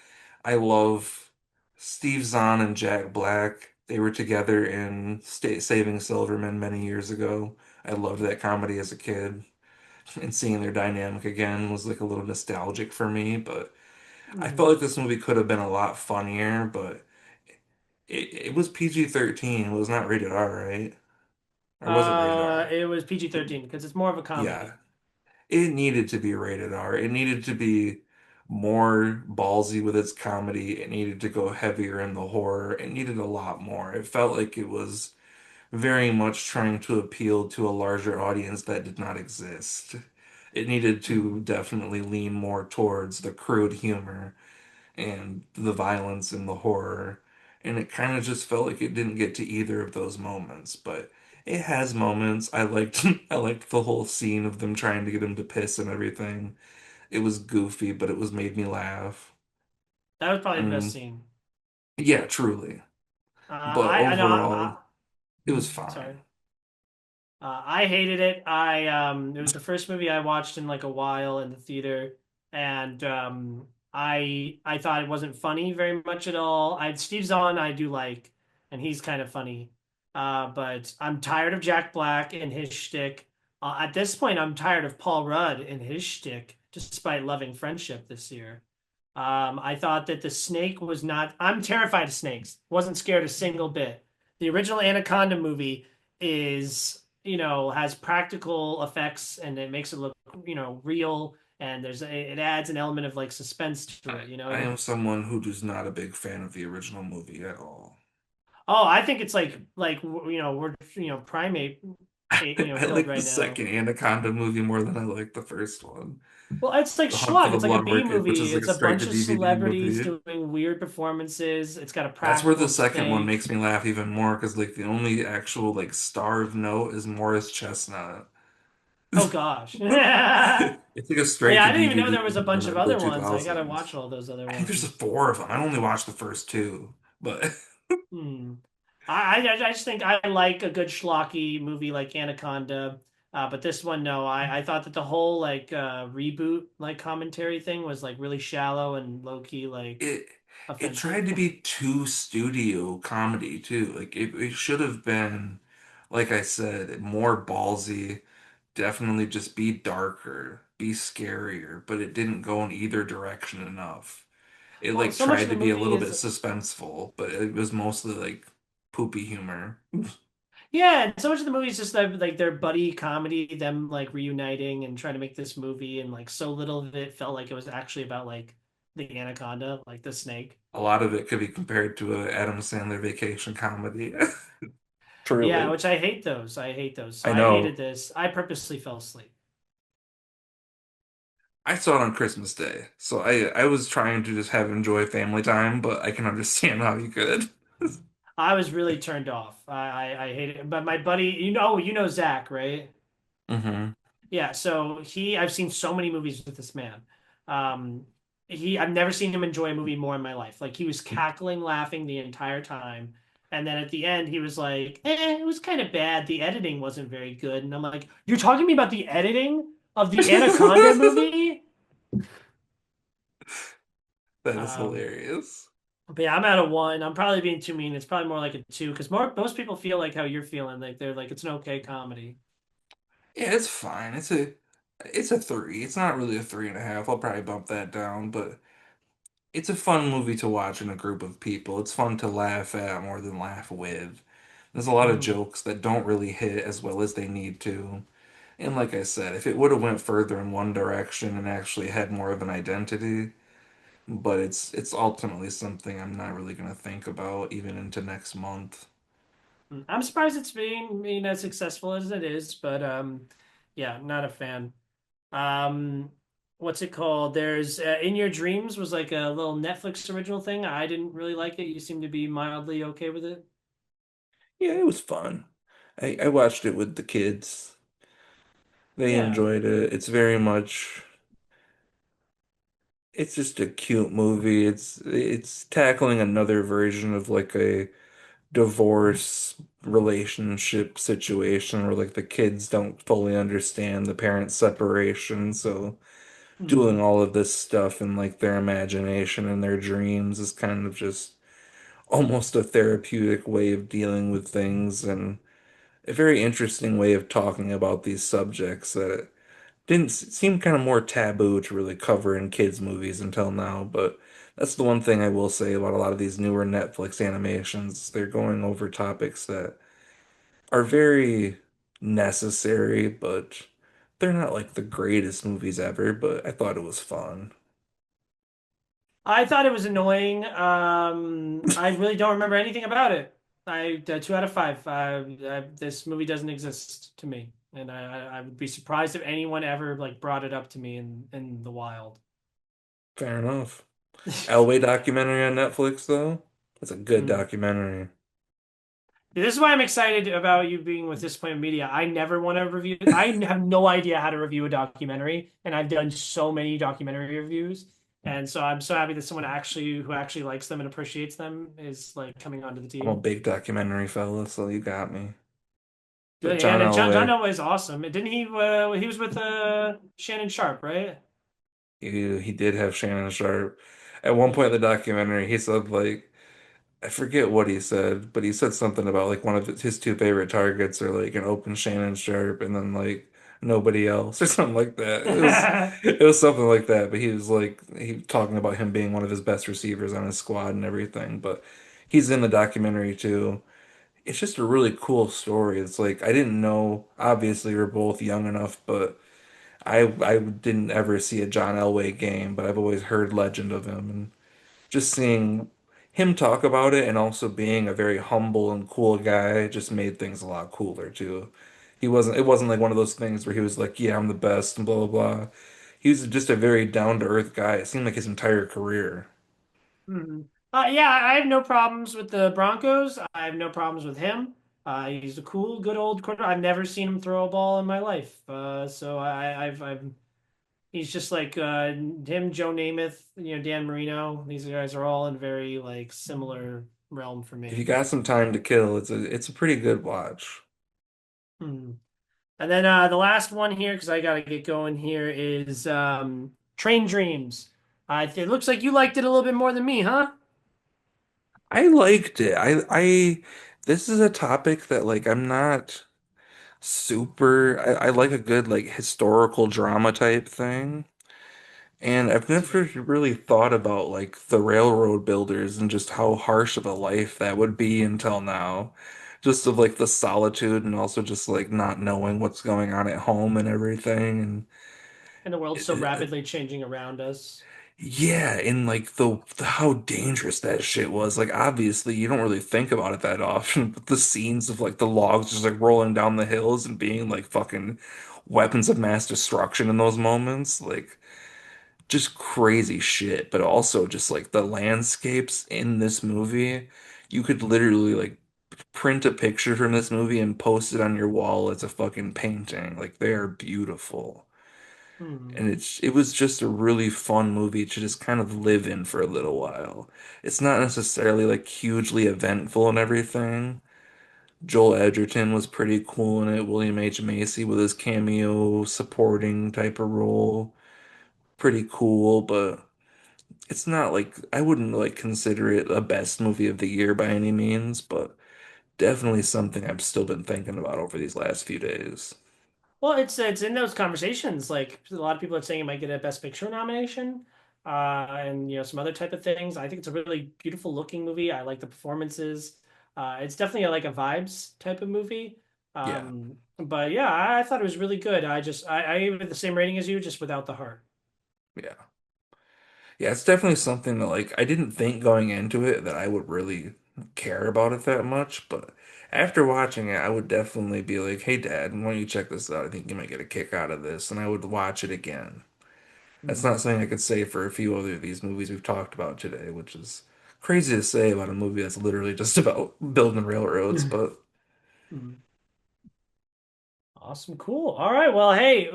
I love Steve Zahn and Jack Black. They were together in Saving Silverman many years ago. I loved that comedy as a kid, and seeing their dynamic again was like a little nostalgic for me. But I Mm. felt like this movie could have been a lot funnier, but it was PG-13. It was not rated R, right? Or was it rated R? It was PG-13 because it's more of a Yeah, comedy. it needed to be rated R. It needed to be more ballsy with its comedy. It needed to go heavier in the horror. It needed a lot more. It felt like it was very much trying to appeal to a larger audience that did not exist. It needed to Mm. definitely lean more towards the crude humor and the violence and the horror. And it kind of just felt like it didn't get to either of those moments, but it has moments. I liked I liked the whole scene of them trying to get him to piss and everything. It was goofy, but it was made me laugh. That was probably the best And scene. yeah, truly. But I know. overall, it was Sorry. fine. I hated it. It was the first movie I watched in like a while in the theater, and I thought it wasn't funny very much at all. Steve Zahn I do like, and he's kind of funny. But I'm tired of Jack Black and his shtick. At this point, I'm tired of Paul Rudd and his shtick, despite loving Friendship this year. I thought that the snake was not. I'm terrified of snakes. Wasn't scared a single bit. The original Anaconda movie is, has practical effects and it makes it look, real. And it adds an element of like suspense to I, it. You know what I I mean? am someone who is not a big fan of the original movie at all. Oh, I think it's we're, primate, I killed like the right now. second Anaconda movie more than I like the first one. Well, it's like The Hunt for schlock. the It's like a Blood B Orchid, which movie. is like It's a a straight to bunch of DVD celebrities movie. doing weird performances. It's got a That's where the practical second one snake. makes me laugh even more because like the only actual like star of note is Morris Chestnut. Oh gosh. Yeah, It's like a straight I to didn't even know DVD there was a from bunch the of early other ones. I gotta 2000s. watch all those other I think there's ones. four of them. I only watched the first two, but Hmm. I just think I like a good schlocky movie like Anaconda. But this one, no. I thought that the whole like reboot like commentary thing was like really shallow and low key like it it offensive. tried to be too studio comedy too. Like it should have been, like I said, more ballsy. Definitely just be darker, be scarier, but it didn't go in either direction enough. It Well, like so much of tried the to be a movie little bit is suspenseful, but it was mostly like poopy humor. yeah, and so much of the movie is just like their buddy comedy, them like reuniting and trying to make this movie, and like so little of it felt like it was actually about like the anaconda, like the snake. A lot of it could be compared to a Adam Sandler vacation comedy. Yeah, Truly. which I hate those. I hate those. So I I hated know. this. I purposely fell asleep. I saw it on Christmas Day, so I was trying to just have enjoy family time, but I can understand how you could. I was really turned off. I hated it. But my buddy, Zach, right? Hmm. Yeah, so I've seen so many movies with this man. Um, I've never seen him enjoy a movie more in my life. Like he was cackling, laughing the entire time. And then at the end, he was like, it was kind of bad. The editing wasn't very good. And I'm like, you're talking to me about the editing of the Anaconda movie? That is Um, hilarious. but yeah, I'm at a one. I'm probably being too mean. It's probably more like a two because most people feel like how you're feeling. Like they're like, it's an okay comedy. Yeah, it's fine. It's a three. It's not really a 3.5. I'll probably bump that down, but it's a fun movie to watch in a group of people. It's fun to laugh at more than laugh with. There's a lot of Hmm. jokes that don't really hit as well as they need to. And like I said, if it would have went further in one direction and actually had more of an identity, but it's ultimately something I'm not really gonna think about even into next month. I'm surprised it's being as successful as it is, but yeah, not a fan. Um, what's it called? There's In Your Dreams was like a little Netflix original thing. I didn't really like it. You seem to be mildly okay with it. Yeah, it was fun. I watched it with the kids. They Yeah. enjoyed it. It's just a cute movie. It's tackling another version of like a divorce relationship situation where like the kids don't fully understand the parent separation, so doing Hmm. all of this stuff in like their imagination and their dreams is kind of just almost a therapeutic way of dealing with things and a very interesting way of talking about these subjects that seem kind of more taboo to really cover in kids' movies until now, but that's the one thing I will say about a lot of these newer Netflix animations. They're going over topics that are very necessary, but they're not like the greatest movies ever, but I thought it was fun. I thought it was annoying. I really don't remember anything about it. 2 out of 5. This movie doesn't exist to me, and I would be surprised if anyone ever like brought it up to me in the wild. Fair enough. Elway documentary on Netflix though. That's a good Hmm. documentary. This is why I'm excited about you being with Disappointment Media. I never want to review. I have no idea how to review a documentary, and I've done so many documentary reviews, and so I'm so happy that someone actually who actually likes them and appreciates them is like coming onto the I'm a team. big documentary fella, so you got me. But Good. John And John Elway, Elway is awesome. Didn't he? He was with Shannon Sharp, right? he did have Shannon Sharp. At one point in the documentary, he said like I forget what he said, but he said something about like one of his two favorite targets are like an open Shannon Sharp and then like nobody else or something like that. It was something like that, but he was like he talking about him being one of his best receivers on his squad and everything. But he's in the documentary too. It's just a really cool story. It's like I didn't know, obviously we're both young enough, but I didn't ever see a John Elway game, but I've always heard legend of him and just seeing him talk about it and also being a very humble and cool guy just made things a lot cooler too. It wasn't like one of those things where he was like, yeah, I'm the best and blah blah blah. He was just a very down to earth guy. It seemed like his entire career. Mhm. Yeah, I have no problems with the Broncos. I have no problems with him. He's a cool, good old quarter. I've never seen him throw a ball in my life. So I've he's just like him, Joe Namath, Dan Marino. These guys are all in very like similar realm for If you me. got some time to kill, it's a pretty good watch. Hmm. And then the last one here, because I gotta get going here, is Train Dreams. It looks like you liked it a little bit more than me, huh? I liked it. I this is a topic that like I'm not super I like a good like historical drama type thing. And I've never really thought about like the railroad builders and just how harsh of a life that would be until now. Just of like the solitude and also just like not knowing what's going on at home and everything. And And the world's so rapidly changing around us. yeah, and like how dangerous that shit was. Like obviously you don't really think about it that often, but the scenes of like the logs just like rolling down the hills and being like fucking weapons of mass destruction in those moments, like just crazy shit, but also just like the landscapes in this movie. You could literally like print a picture from this movie and post it on your wall as a fucking painting. Like they are beautiful. Hmm. And it was just a really fun movie to just kind of live in for a little while. It's not necessarily like hugely eventful and everything. Joel Edgerton was pretty cool in it. William H. Macy with his cameo supporting type of role. Pretty cool, but it's not like I wouldn't like consider it a best movie of the year by any means, but definitely something I've still been thinking about over these last few days. Well, it's in those conversations. Like a lot of people are saying it might get a Best Picture nomination, and some other type of things. I think it's a really beautiful looking movie. I like the performances. It's definitely like a vibes type of movie. Yeah, But yeah, I thought it was really good. I gave it the same rating as you, just without the heart. yeah. Yeah, it's definitely something that like I didn't think going into it that I would really care about it that much, but after watching it, I would definitely be like, "Hey Dad, why don't you check this out? I think you might get a kick out of this," and I would watch it again. That's not Hmm. something I could say for a few other of these movies we've talked about today, which is crazy to say about a movie that's literally just about building railroads, but Hmm. Awesome, cool. All right, well, hey,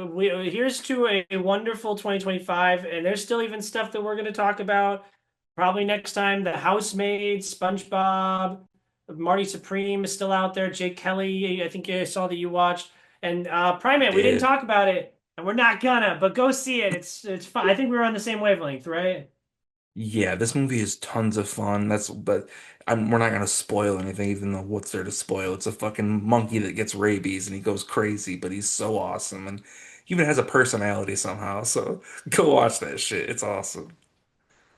here's to a wonderful 2025, and there's still even stuff that we're going to talk about probably next time. The Housemaids, SpongeBob, Marty Supreme is still out there. Jake Kelly, I think I saw that you watched, and Primate. We didn't did. talk about it, and we're not gonna, but go see it. It's fun. I think we were on the same wavelength, right? Yeah, this movie is tons of fun. But we're not gonna spoil anything, even though what's there to spoil? It's a fucking monkey that gets rabies and he goes crazy, but he's so awesome. And Even has a personality somehow. So go watch that shit. It's awesome.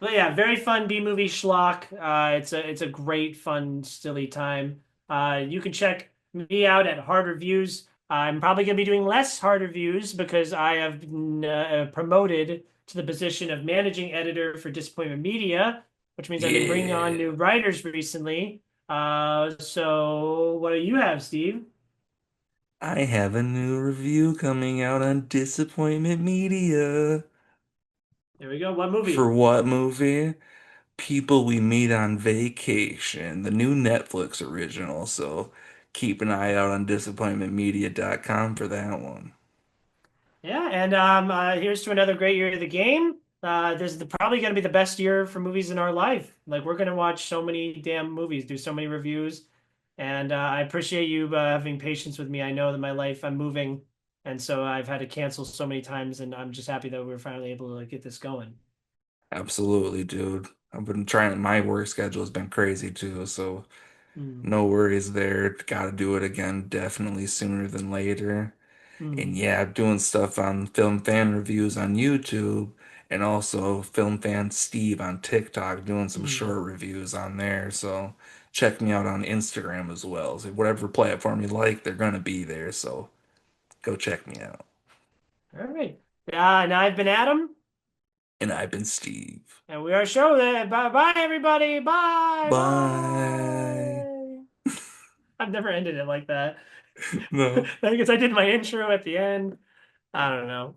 But yeah, very fun B movie schlock. It's a great fun silly time. You can check me out at Hard Reviews. I'm probably going to be doing less hard reviews because I have been promoted to the position of managing editor for Disappointment Media, which means I've been bringing on new Yeah. writers recently. So what do you have, Steve? I have a new review coming out on Disappointment Media. There we go. What For movie? what movie? People We Meet on Vacation, the new Netflix original. So keep an eye out on disappointmentmedia.com for that one. Yeah, and here's to another great year of the game. This is probably going to be the best year for movies in our life. Like we're going to watch so many damn movies, do so many reviews, and I appreciate you having patience with me. I know that my life, I'm moving, and so I've had to cancel so many times, and I'm just happy that we're finally able to get this going. Absolutely, dude. I've been trying, my work schedule has been crazy too, so Mm, no worries there. Gotta do it again, definitely sooner than later. And mm, yeah, doing stuff on Film Fan Reviews on YouTube and also Film Fan Steve on TikTok, doing some mm. short reviews on there. So check me out on Instagram as well. So whatever platform you like, they're gonna be there. So go check me out. All right. And I've been Adam, And I've been Steve. and we are show that. Bye bye, everybody. Bye Bye. bye. I've never ended it like that. No. I guess I did my intro at the end. I don't know.